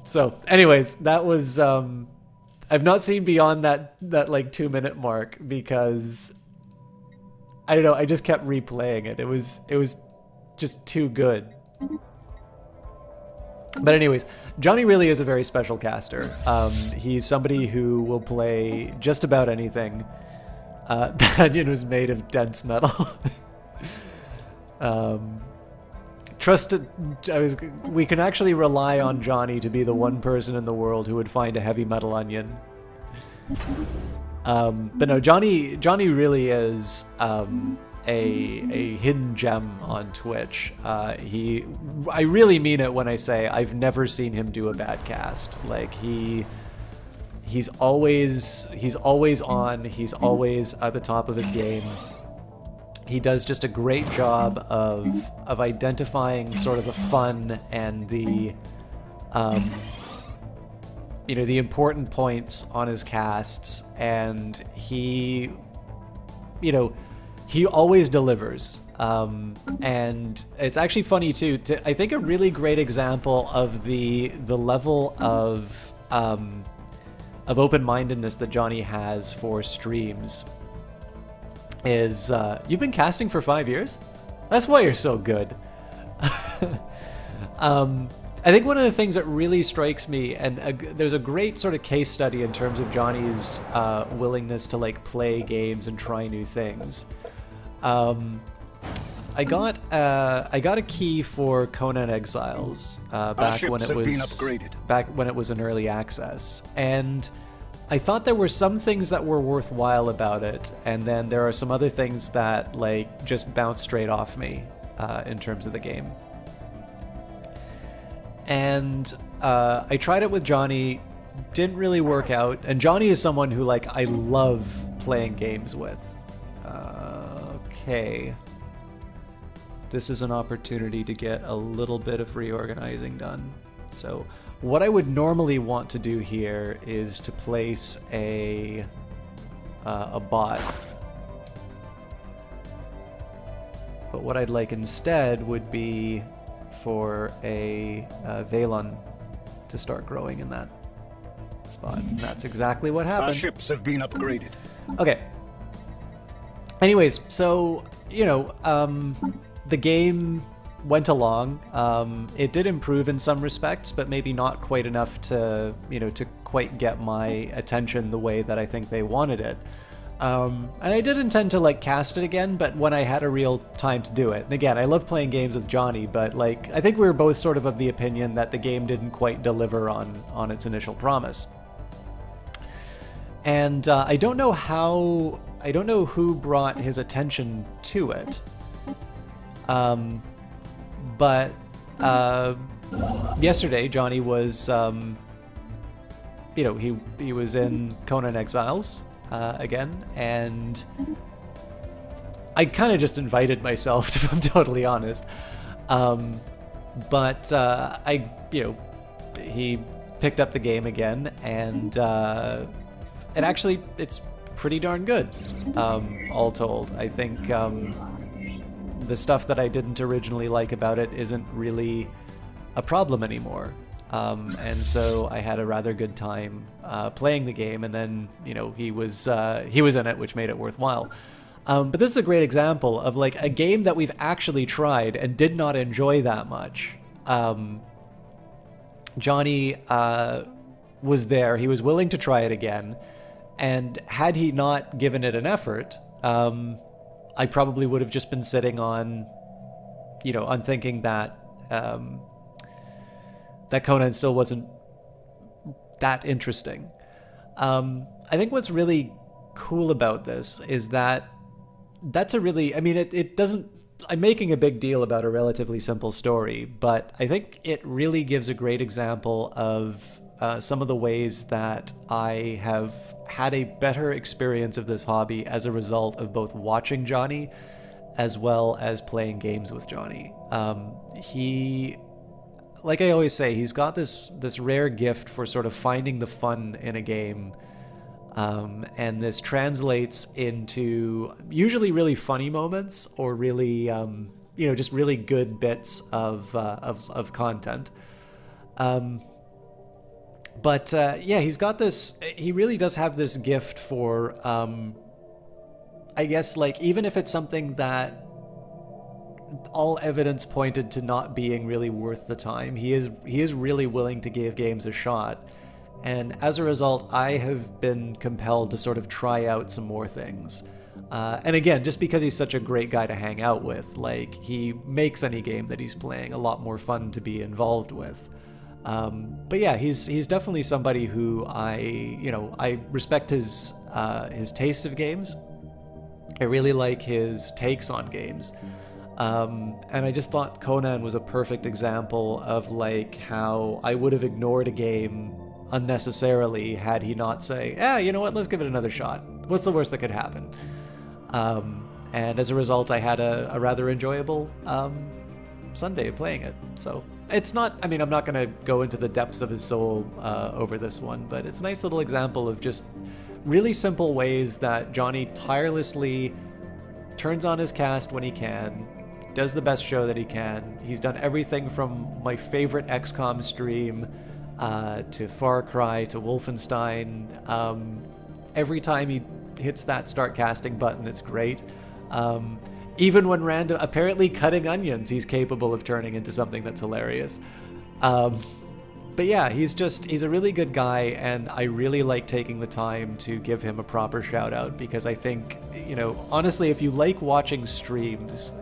S1: So anyways, that was I've not seen beyond that like 2-minute mark because I don't know, I just kept replaying it. It was just too good. But anyways, Johnny really is a very special caster. He's somebody who will play just about anything. The onion was made of dense metal. We can actually rely on Johnny to be the one person in the world who would find a heavy metal onion. But no, Johnny really is a hidden gem on Twitch. I really mean it when I say I've never seen him do a bad cast. Like he's always on. He's always at the top of his game. He does just a great job of identifying sort of the fun and the the important points on his casts, and he always delivers. And it's actually funny too. I think a really great example of the level of open-mindedness that Johnny has for streams is you've been casting for 5 years? That's why you're so good. I think one of the things that really strikes me, and there's a great sort of case study in terms of Johnny's willingness to like play games and try new things. I got a key for Conan Exiles back when it was in early access, and I thought there were some things that were worthwhile about it, and then there are some other things that like just bounced straight off me in terms of the game. And I tried it with Johnny didn't really work out. And Johnny is someone who, like, I love playing games with. Okay. This is an opportunity to get a little bit of reorganizing done. So what I would normally want to do here is to place a bot. But what I'd like instead would be for a Velon to start growing in that spot. And that's exactly what happened.
S2: Our ships have been upgraded.
S1: Okay. Anyways, so, you know, the game went along. It did improve in some respects, but maybe not quite enough to, you know, to quite get my attention the way that I think they wanted it. And I did intend to, like, cast it again, but when I had a real time to do it. And again, I love playing games with Johnny, but, like, I think we were both sort of the opinion that the game didn't quite deliver on its initial promise. And I don't know who brought his attention to it. But yesterday, Johnny was, you know, he was in Conan Exiles again, and I kind of just invited myself, if I'm totally honest. But you know, he picked up the game again, and actually, it's pretty darn good, all told. I think the stuff that I didn't originally like about it isn't really a problem anymore. And so I had a rather good time playing the game, and then, you know, he was in it, which made it worthwhile. But this is a great example of, like, a game that we've actually tried and did not enjoy that much. Johnny was there. He was willing to try it again. And had he not given it an effort, I probably would have just been sitting on, you know, on thinking that that Conan still wasn't that interesting. I think what's really cool about this is that that's a really, I mean, it doesn't, I'm making a big deal about a relatively simple story, but I think it really gives a great example of some of the ways that I have had a better experience of this hobby as a result of both watching Johnny as well as playing games with Johnny. He, like I always say, he's got this rare gift for sort of finding the fun in a game, and this translates into usually really funny moments or really, you know, just really good bits of content. But yeah, he's got this, he really does have this gift for, I guess, like, even if it's something that all evidence pointed to not being really worth the time, he is really willing to give games a shot. And as a result, I have been compelled to sort of try out some more things. And again, just because he's such a great guy to hang out with, like, he makes any game that he's playing a lot more fun to be involved with. But yeah, he's definitely somebody who I respect his taste of games. I really like his takes on games. And I just thought Conan was a perfect example of, like, how I would have ignored a game unnecessarily had he not say, you know what, let's give it another shot. What's the worst that could happen? And as a result, I had a rather enjoyable Sunday playing it. So it's not, I mean, I'm not going to go into the depths of his soul over this one, but it's a nice little example of just really simple ways that Johnny tirelessly turns on his cast when he can, does the best show that he can. He's done everything from my favorite XCOM stream to Far Cry to Wolfenstein. Every time he hits that start casting button, it's great. Even when random, apparently cutting onions, he's capable of turning into something that's hilarious. But yeah, he's a really good guy, and I really like taking the time to give him a proper shout out, because I think, you know, honestly, if you like watching streams,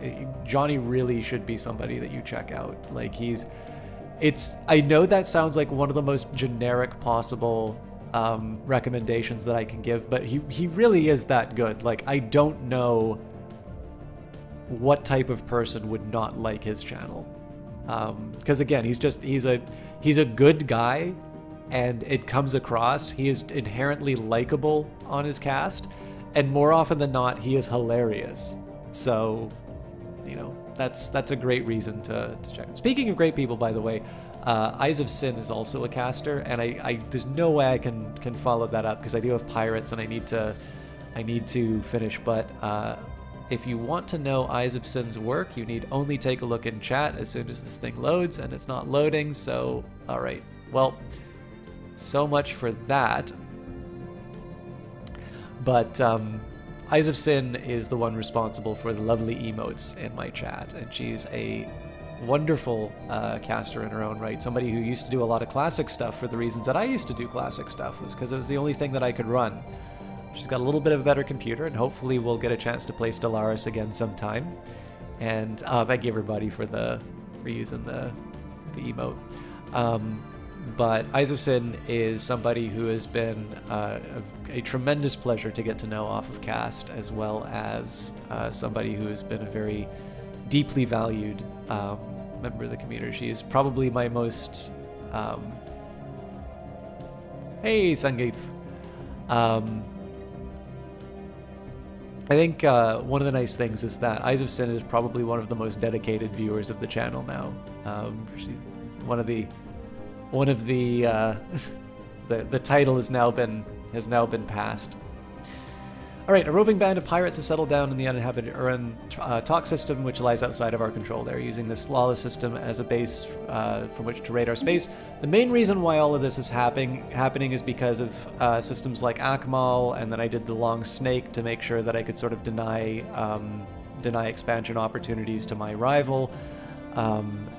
S1: Johnny really should be somebody that you check out. Like, I know that sounds like one of the most generic possible recommendations that I can give, but he really is that good. Like, I don't know what type of person would not like his channel. Because again, he's a good guy and it comes across. He is inherently likable on his cast, and more often than not, he is hilarious. So, you know, that's a great reason to check. Speaking of great people, by the way, Eyes of Sin is also a caster, and I there's no way I can follow that up because I do have pirates and I need to finish. But if you want to know Eyes of Sin's work, you need only take a look in chat as soon as this thing loads, and it's not loading. So, all right, well, so much for that. But Eyes of Sin is the one responsible for the lovely emotes in my chat, and she's a wonderful caster in her own right. Somebody who used to do a lot of classic stuff for the reasons that I used to do classic stuff, was because it was the only thing that I could run. She's got a little bit of a better computer, and hopefully we'll get a chance to play Stellaris again sometime. And thank you everybody for using the emote. But Eyes of Sin is somebody who has been a tremendous pleasure to get to know off of cast, as well as somebody who has been a very deeply valued member of the community. She is probably my most... Hey, Sangeef! I think one of the nice things is that Eyes of Sin is probably one of the most dedicated viewers of the channel now. The title has now been passed. All right, a roving band of pirates has settled down in the uninhabited Uran talk system, which lies outside of our control. They're using this flawless system as a base from which to raid our space. The main reason why all of this is happening is because of systems like Akmal, and then I did the long snake to make sure that I could sort of deny expansion opportunities to my rival,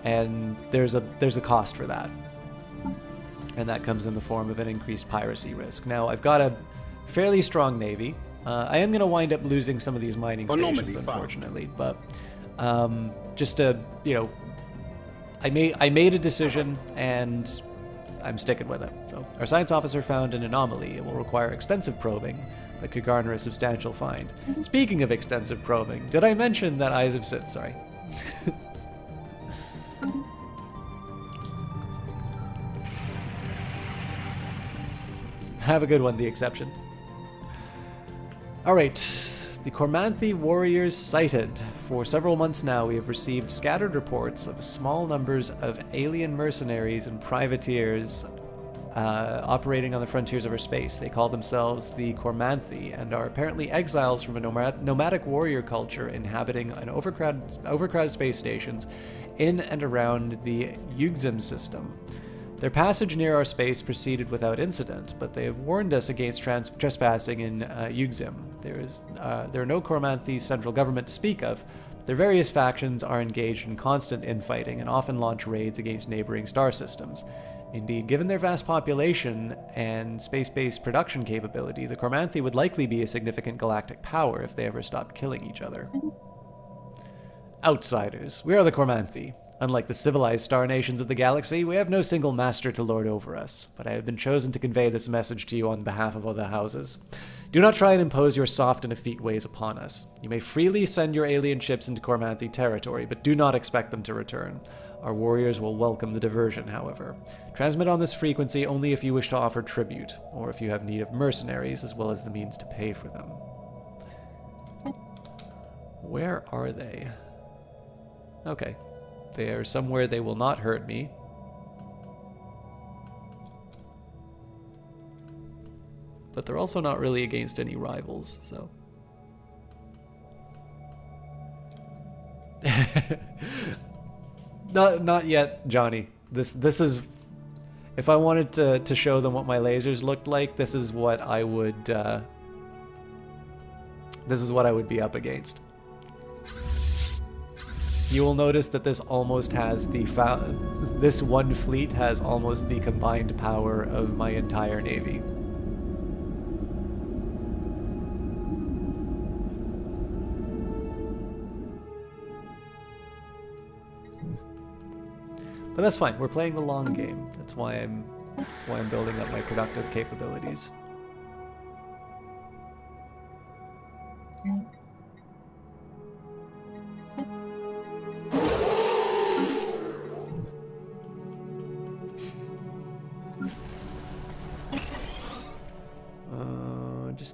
S1: and there's a cost for that. And that comes in the form of an increased piracy risk. Now, I've got a fairly strong navy. I am going to wind up losing some of these mining stations, unfortunately, but just to, you know, I made a decision, and I'm sticking with it. So, our science officer found an anomaly. It will require extensive probing, but could garner a substantial find. Speaking of extensive probing, did I mention that Eyes of Sin? Sorry. Have a good one, The Exception. Alright, the Cormanthi warriors sighted. For several months now, we have received scattered reports of small numbers of alien mercenaries and privateers operating on the frontiers of our space. They call themselves the Cormanthi and are apparently exiles from a nomadic warrior culture inhabiting an overcrowded space stations in and around the Yugzim system. Their passage near our space proceeded without incident, but they have warned us against trespassing in Yugzim. There are no Cormanthi central government to speak of, but their various factions are engaged in constant infighting and often launch raids against neighboring star systems. Indeed, given their vast population and space-based production capability, the Cormanthi would likely be a significant galactic power if they ever stopped killing each other. Outsiders. We are the Cormanthi. Unlike the civilized star nations of the galaxy, we have no single master to lord over us, but I have been chosen to convey this message to you on behalf of other houses. Do not try and impose your soft and effete ways upon us. You may freely send your alien ships into Cormanthi territory, but do not expect them to return. Our warriors will welcome the diversion, however. Transmit on this frequency only if you wish to offer tribute, or if you have need of mercenaries, as well as the means to pay for them. Where are they? Okay. They are somewhere they will not hurt me. But they're also not really against any rivals, so... Not yet, Johnny. This is... If I wanted to show them what my lasers looked like, this is what I would... this is what I would be up against. You will notice that this almost has the this one fleet has almost the combined power of my entire navy. But that's fine. We're playing the long game. That's why I'm building up my productive capabilities.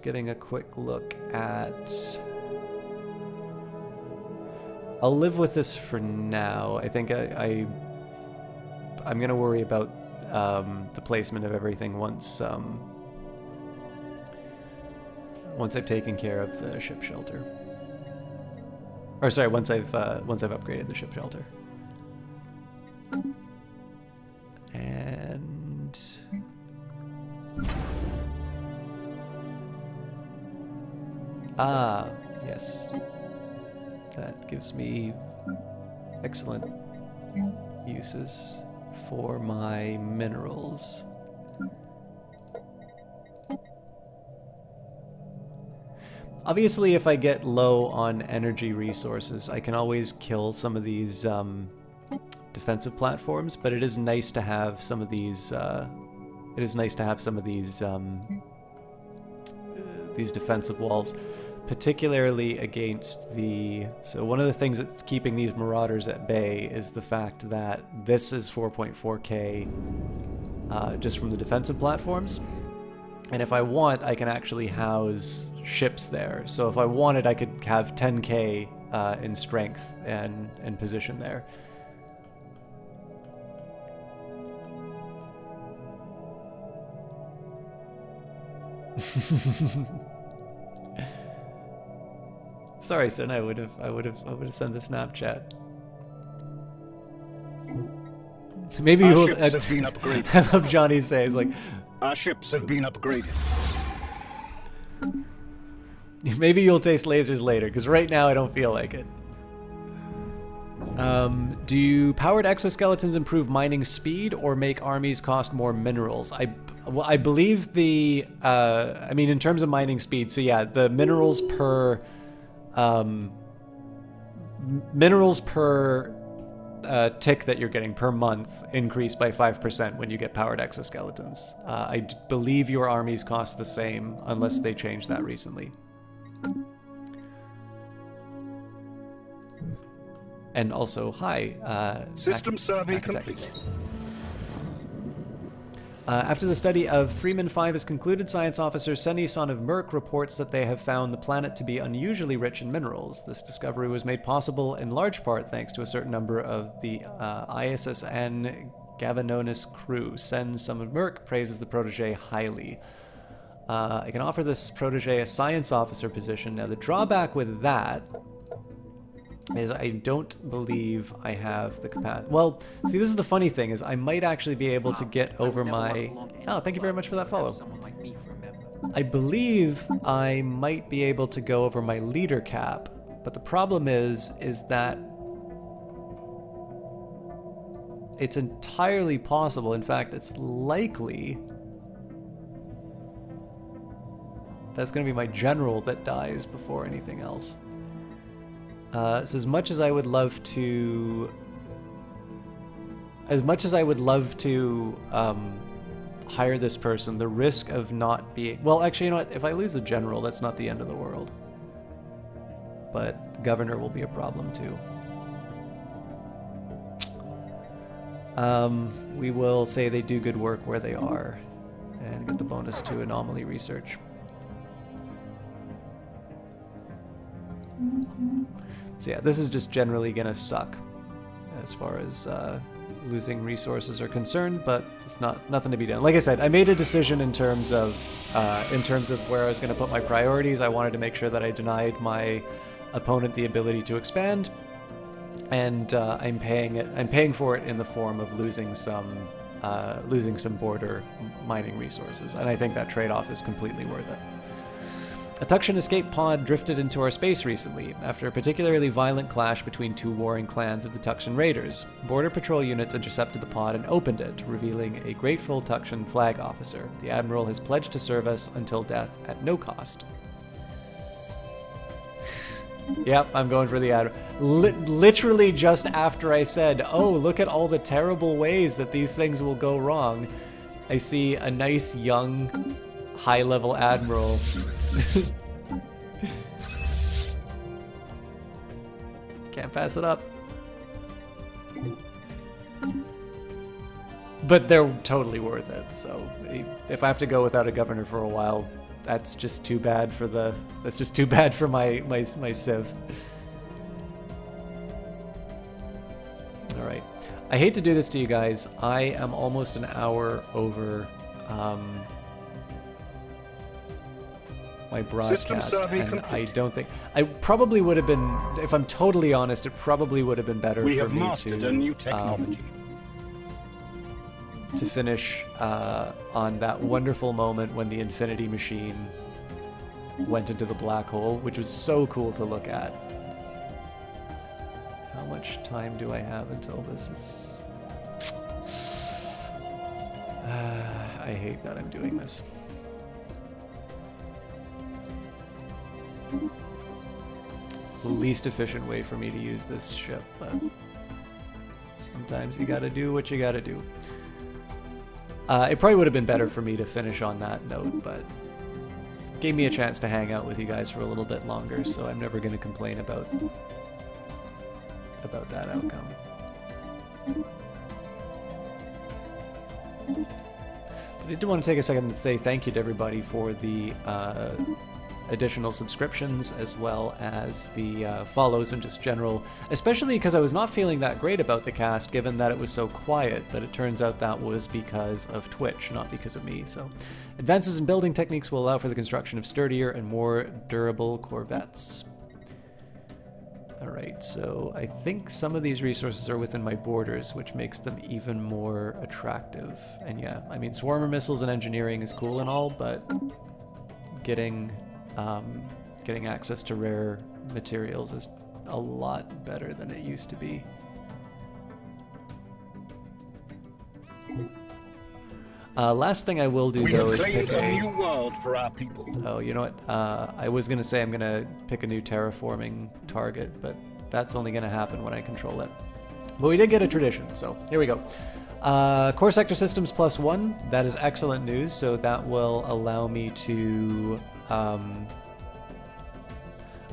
S1: just getting a quick look at... I'll live with this for now. I think I'm gonna worry about the placement of everything once once I've taken care of the ship shelter. Or sorry, once I've upgraded the ship shelter. And yes. That gives me excellent uses for my minerals. Obviously, if I get low on energy resources, I can always kill some of these defensive platforms, but it is nice to have some of these these defensive walls, particularly against the... So one of the things that's keeping these marauders at bay is the fact that this is 4.4k just from the defensive platforms. And if I want, I can actually house ships there. So if I wanted, I could have 10k in strength and position there. Sorry, son. I would have sent the Snapchat. Maybe
S2: Our
S1: you'll.
S2: ships have been upgraded.
S1: I love Johnny says like.
S2: Our ships have been upgraded.
S1: Maybe you'll taste lasers later, because right now I don't feel like it. Do powered exoskeletons improve mining speed or make armies cost more minerals? I believe the, I mean, in terms of mining speed, so yeah, the minerals per tick that you're getting per month increase by 5% when you get powered exoskeletons. I believe your armies cost the same unless they changed that recently. And also, hi.
S2: System survey complete.
S1: After the study of 3-5 is concluded, Science Officer Senni, son of Merc, reports that they have found the planet to be unusually rich in minerals. This discovery was made possible in large part thanks to a certain number of the ISSN Gavinonis crew. Sen, son of Merc, praises the protege highly. I can offer this protege a Science Officer position. Now, the drawback with that is I don't believe I have the capacity. Well, see, this is the funny thing, is I might actually be able to get over my... Oh, thank you very much for that follow. I believe I might be able to go over my leader cap, but the problem is that it's entirely possible, in fact, it's likely that's going to be my general that dies before anything else. So as much as I would love to hire this person, the risk of not being... Well, actually, you know what? If I lose the general, that's not the end of the world. But the governor will be a problem, too. We will say they do good work where they are and get the bonus to anomaly research. So yeah, this is just generally gonna suck as far as losing resources are concerned, but it's nothing to be done. Like I said, I made a decision in terms of where I was gonna put my priorities. I wanted to make sure that I denied my opponent the ability to expand, and I'm paying for it in the form of losing some border mining resources, and I think that trade-off is completely worth it. A Tuxian escape pod drifted into our space recently, after a particularly violent clash between two warring clans of the Tuxian raiders. Border Patrol units intercepted the pod and opened it, revealing a grateful Tuxian flag officer. The Admiral has pledged to serve us until death at no cost. Yep, I'm going for the Admiral. Literally just after I said, oh, look at all the terrible ways that these things will go wrong, I see a nice young high-level Admiral. Can't pass it up. But they're totally worth it, so if I have to go without a governor for a while, that's just too bad for the. That's just too bad for my Civ. All right. I hate to do this to you guys. I am almost an hour over my broadcast, and I don't think I probably would have been. If I'm totally honest, it probably would have been better.
S2: We
S1: for
S2: have
S1: me
S2: mastered a new technology.
S1: To finish on that wonderful moment when the Infinity Machine went into the black hole, which was so cool to look at. How much time do I have until this is... I hate that I'm doing this. It's the least efficient way for me to use this ship, but sometimes you gotta do what you gotta do. It probably would have been better for me to finish on that note, but gave me a chance to hang out with you guys for a little bit longer, so I'm never going to complain about that outcome. But I did want to take a second to say thank you to everybody for the additional subscriptions as well as the follows and just general, especially because I was not feeling that great about the cast given that it was so quiet, but it turns out that was because of Twitch, not because of me. So advances in building techniques will allow for the construction of sturdier and more durable corvettes. Alright, so I think some of these resources are within my borders, which makes them even more attractive. And yeah, I mean, swarmer missiles and engineering is cool and all, but getting access to rare materials is a lot better than it used to be. Last thing I will do, though, is pick
S2: a new world for our people.
S1: Oh, you know what? I was going to say I'm going to pick a new terraforming target, but that's only going to happen when I control it. But we did get a tradition, so here we go. Core sector systems +1. That is excellent news, so that will allow me to...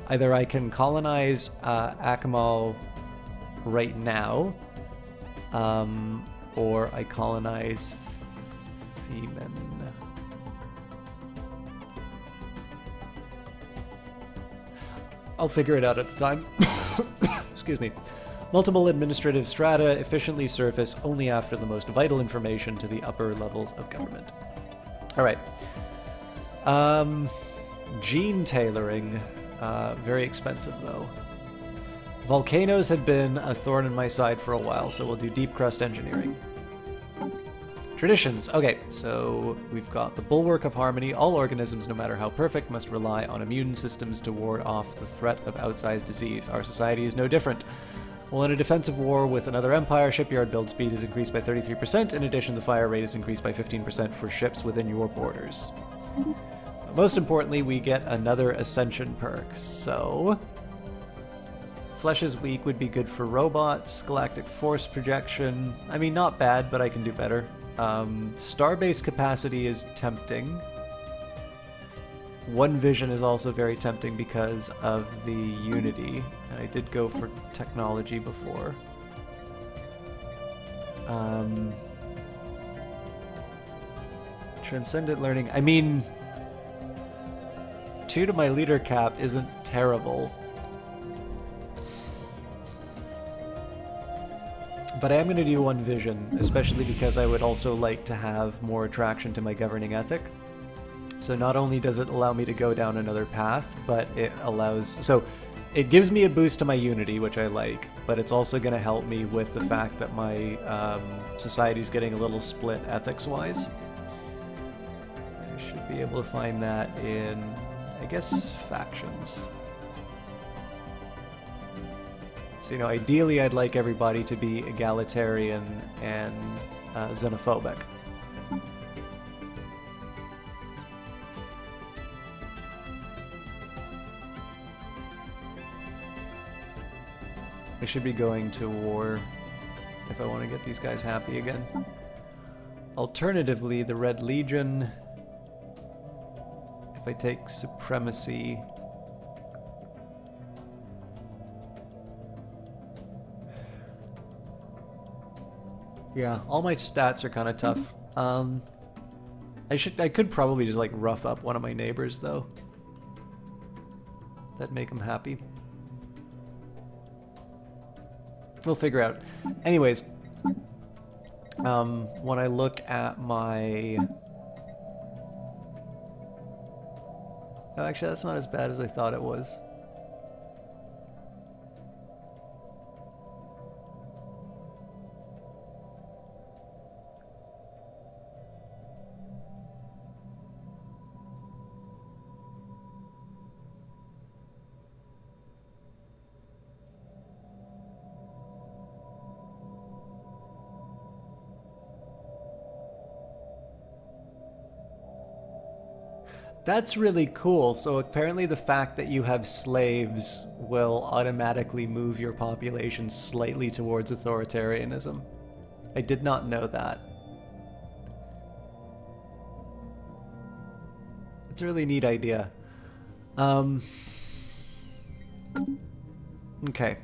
S1: either I can colonize Akamal right now, or I colonize Themen. I'll figure it out at the time. Excuse me. Multiple administrative strata efficiently surface only after the most vital information to the upper levels of government. Alright. Gene tailoring. Very expensive, though. Volcanoes had been a thorn in my side for a while, so we'll do deep crust engineering. Traditions. Okay, so we've got the Bulwark of Harmony. All organisms, no matter how perfect, must rely on immune systems to ward off the threat of outsized disease. Our society is no different. Well, in a defensive war with another empire, shipyard build speed is increased by 33%. In addition, the fire rate is increased by 15% for ships within your borders. Most importantly, we get another Ascension perk, so... Flesh is weak would be good for robots. Galactic force projection. I mean, not bad, but I can do better. Starbase capacity is tempting. One Vision is also very tempting because of the Unity. And I did go for technology before. Transcendent learning. I mean... 2 to my leader cap isn't terrible. But I am going to do One Vision, especially because I would also like to have more attraction to my governing ethic. So not only does it allow me to go down another path, but it allows... So it gives me a boost to my Unity, which I like, but it's also going to help me with the fact that my society's getting a little split ethics-wise. I should be able to find that in, I guess, factions. So, you know, ideally I'd like everybody to be egalitarian and xenophobic. I should be going to war if I want to get these guys happy again. Alternatively, the Red Legion, if I take Supremacy... Yeah, all my stats are kind of tough. I could probably just like rough up one of my neighbors though. That'd make them happy. We'll figure out. Anyways, when I look at my... Oh, actually, that's not as bad as I thought it was. That's really cool. So apparently the fact that you have slaves will automatically move your population slightly towards authoritarianism. I did not know that. It's a really neat idea. Okay.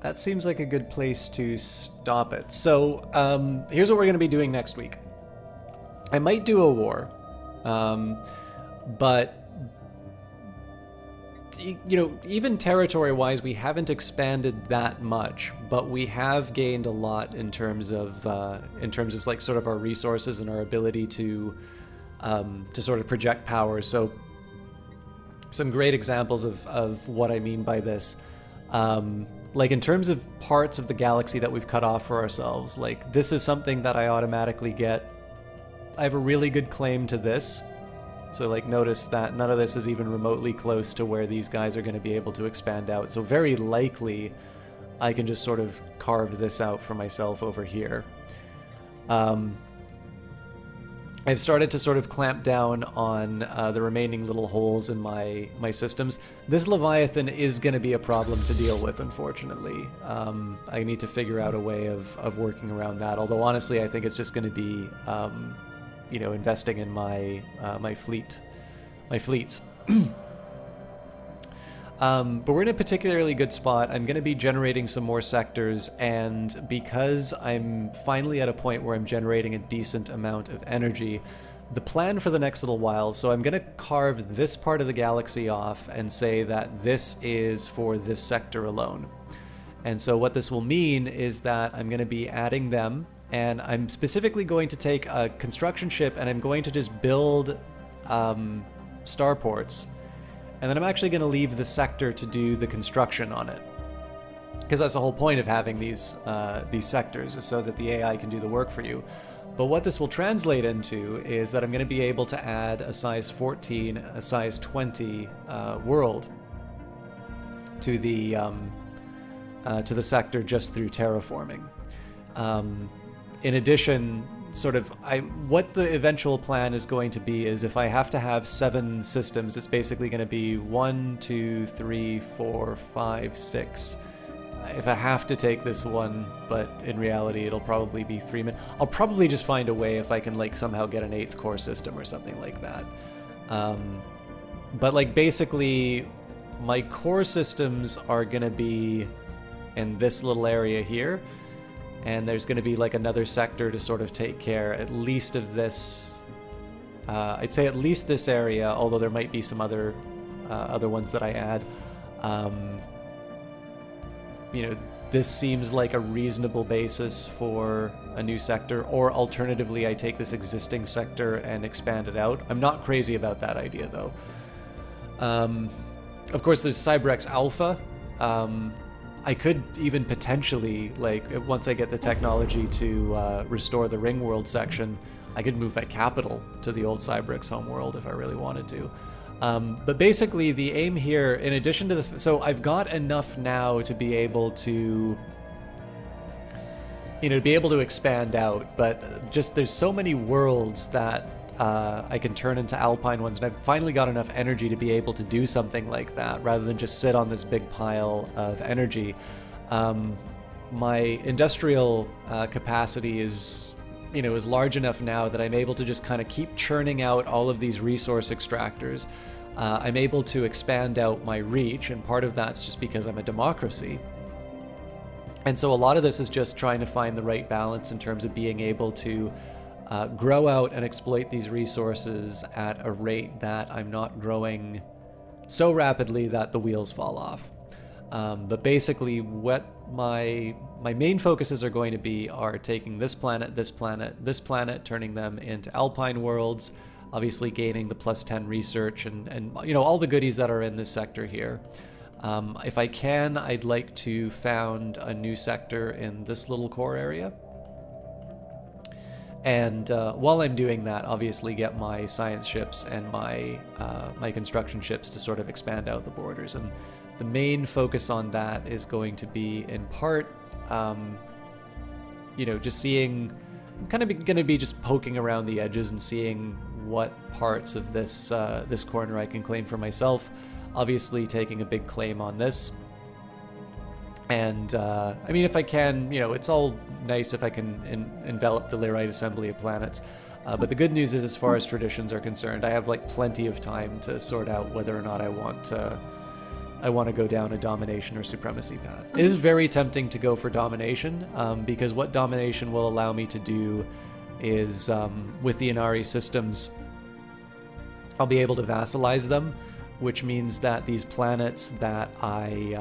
S1: That seems like a good place to stop it. So, here's what we're going to be doing next week. I might do a war, but, you know, even territory-wise, we haven't expanded that much, but we have gained a lot in terms of like sort of our resources and our ability to sort of project power. So, some great examples of what I mean by this. Like in terms of parts of the galaxy that we've cut off for ourselves, like this is something that I automatically get. I have a really good claim to this. So like notice that none of this is even remotely close to where these guys are going to be able to expand out. So very likely I can just sort of carve this out for myself over here. I've started to sort of clamp down on the remaining little holes in my systems. This Leviathan is going to be a problem to deal with, unfortunately. I need to figure out a way of working around that. Although honestly, I think it's just going to be, you know, investing in my fleets. But we're in a particularly good spot. I'm going to be generating some more sectors, and because I'm finally at a point where I'm generating a decent amount of energy, the plan for the next little while, so I'm going to carve this part of the galaxy off and say that this is for this sector alone. And so what this will mean is that I'm going to be adding them, and I'm specifically going to take a construction ship and I'm going to just build starports. And then I'm actually going to leave the sector to do the construction on it. Because that's the whole point of having these sectors, is so that the AI can do the work for you. But what this will translate into is that I'm going to be able to add a size 14, a size 20 world to the sector just through terraforming. In addition, what the eventual plan is going to be is if I have to have 7 systems, it's basically going to be 1, 2, 3, 4, 5, 6. If I have to take this one, but in reality it'll probably be 3 minutes. I'll probably just find a way if I can like somehow get an 8th core system or something like that. But like basically my core systems are going to be in this little area here. And there's going to be like another sector to sort of take care at least of this. I'd say at least this area, although there might be some other ones that I add. You know, this seems like a reasonable basis for a new sector, or alternatively, I take this existing sector and expand it out. I'm not crazy about that idea though. Of course, there's Cybrex Alpha. I could even potentially, like, once I get the technology to restore the Ringworld section, I could move my capital to the old Cybrex homeworld if I really wanted to. But basically, the aim here, in addition to the... So I've got enough now to be able to... You know, to be able to expand out, but just there's so many worlds that I can turn into Alpine ones, and I've finally got enough energy to be able to do something like that, rather than just sit on this big pile of energy. My industrial capacity is, you know, is large enough now that I'm able to just kind of keep churning out all of these resource extractors. I'm able to expand out my reach, and part of that's just because I'm a democracy. And so a lot of this is just trying to find the right balance in terms of being able to grow out and exploit these resources at a rate that I'm not growing so rapidly that the wheels fall off. But basically what my main focuses are going to be are taking this planet, this planet, this planet, turning them into alpine worlds, obviously gaining the +10 research and you know, all the goodies that are in this sector here. If I can, I'd like to found a new sector in this little core area. And while I'm doing that, obviously get my science ships and my my construction ships to sort of expand out the borders. And the main focus on that is going to be, in part, you know, just seeing, I'm kind of going to be just poking around the edges and seeing what parts of this this corner I can claim for myself. Obviously, taking a big claim on this. And, I mean, if I can, you know, it's all nice if I can envelop the Lyrite Assembly of Planets. But the good news is, as far as traditions are concerned, I have, like, plenty of time to sort out whether or not I want to go down a domination or supremacy path. It is very tempting to go for domination, because what domination will allow me to do is, with the Inari systems, I'll be able to vassalize them, which means that these planets that I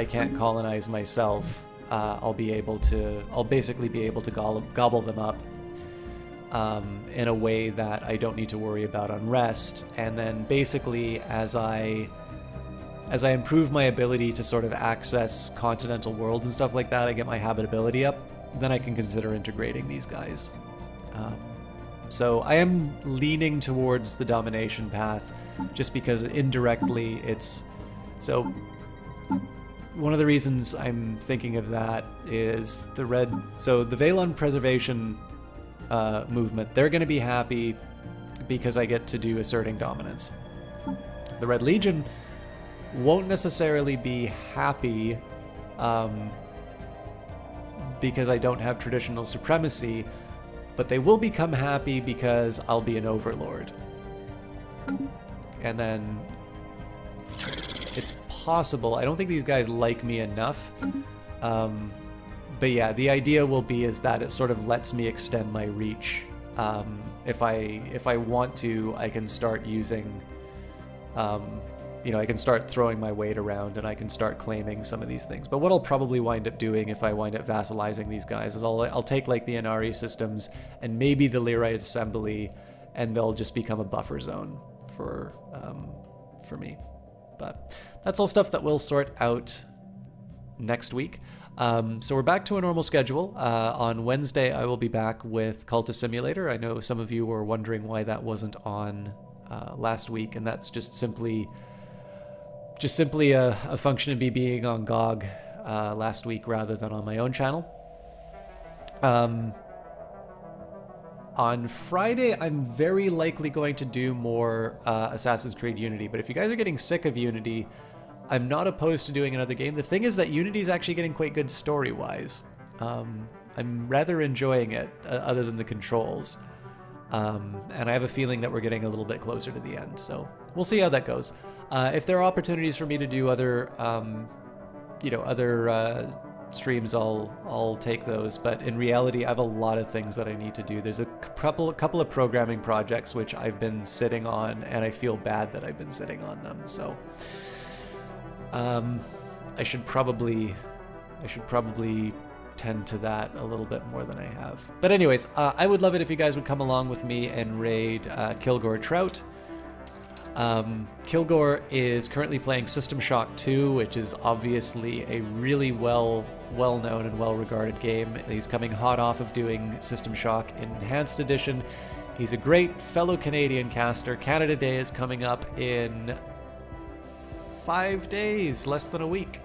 S1: can't colonize myself, I'll basically be able to gobble them up in a way that I don't need to worry about unrest. And then basically, as I improve my ability to sort of access continental worlds and stuff like that, I get my habitability up, then I can consider integrating these guys. So I am leaning towards the domination path, just because indirectly it's... So one of the reasons I'm thinking of that is the Valon Preservation movement, they're going to be happy because I get to do asserting dominance. The Red Legion won't necessarily be happy because I don't have traditional supremacy, but they will become happy because I'll be an overlord. And then it's possible, I don't think these guys like me enough, but yeah, the idea will be is that it sort of lets me extend my reach. If I want to, I can start using, you know, I can start throwing my weight around and I can start claiming some of these things. But what I'll probably wind up doing if I wind up vassalizing these guys is I'll take like the Inari systems and maybe the Lyrite Assembly, and they'll just become a buffer zone for me. But that's all stuff that we'll sort out next week. So we're back to a normal schedule. On Wednesday, I will be back with Cultist Simulator. I know some of you were wondering why that wasn't on last week, and that's just simply a function of me being on GOG last week rather than on my own channel. On Friday, I'm very likely going to do more Assassin's Creed Unity, but if you guys are getting sick of Unity, I'm not opposed to doing another game. The thing is that Unity is actually getting quite good story-wise. I'm rather enjoying it, other than the controls. And I have a feeling that we're getting a little bit closer to the end, so we'll see how that goes. If there are opportunities for me to do other, you know, other streams, I'll take those. But in reality, I have a lot of things that I need to do. There's a couple of programming projects which I've been sitting on, and I feel bad that I've been sitting on them. So I should probably tend to that a little bit more than I have. But anyways, I would love it if you guys would come along with me and raid Kilgore Trout. Kilgore is currently playing System Shock 2, which is obviously a really well-known and well-regarded game. He's coming hot off of doing System Shock Enhanced Edition. He's a great fellow Canadian caster. Canada Day is coming up in 5 days, less than a week.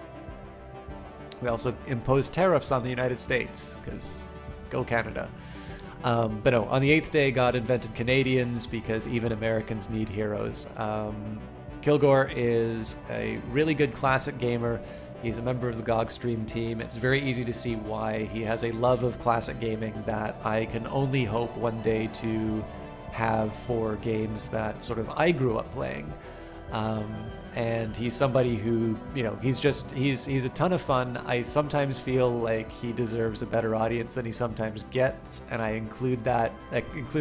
S1: We also imposed tariffs on the United States, because go Canada. But no, on the 8th day, God invented Canadians because even Americans need heroes. Kilgore is a really good classic gamer. He's a member of the GOG Stream team. It's very easy to see why. He has a love of classic gaming that I can only hope one day to have for games that sort of I grew up playing. And he's somebody who, you know, he's a ton of fun. I sometimes feel like he deserves a better audience than he sometimes gets, and I include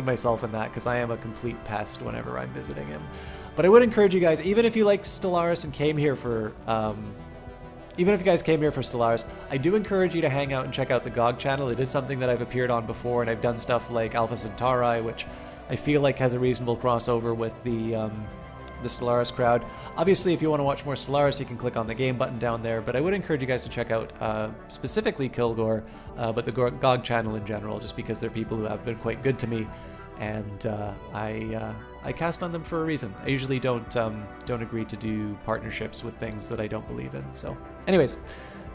S1: myself in that because I am a complete pest whenever I'm visiting him. But I would encourage you guys, even if you like Stellaris and came here for, even if you guys came here for Stellaris, I do encourage you to hang out and check out the GOG channel. It is something that I've appeared on before, and I've done stuff like Alpha Centauri, which I feel like has a reasonable crossover with the Stellaris crowd. Obviously, if you want to watch more Stellaris, you can click on the game button down there, but I would encourage you guys to check out specifically Kilgore, but the GOG channel in general, just because they're people who have been quite good to me, and I cast on them for a reason. I usually don't agree to do partnerships with things that I don't believe in. So anyways,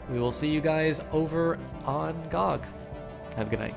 S1: we will see you guys over on GOG. Have a good night.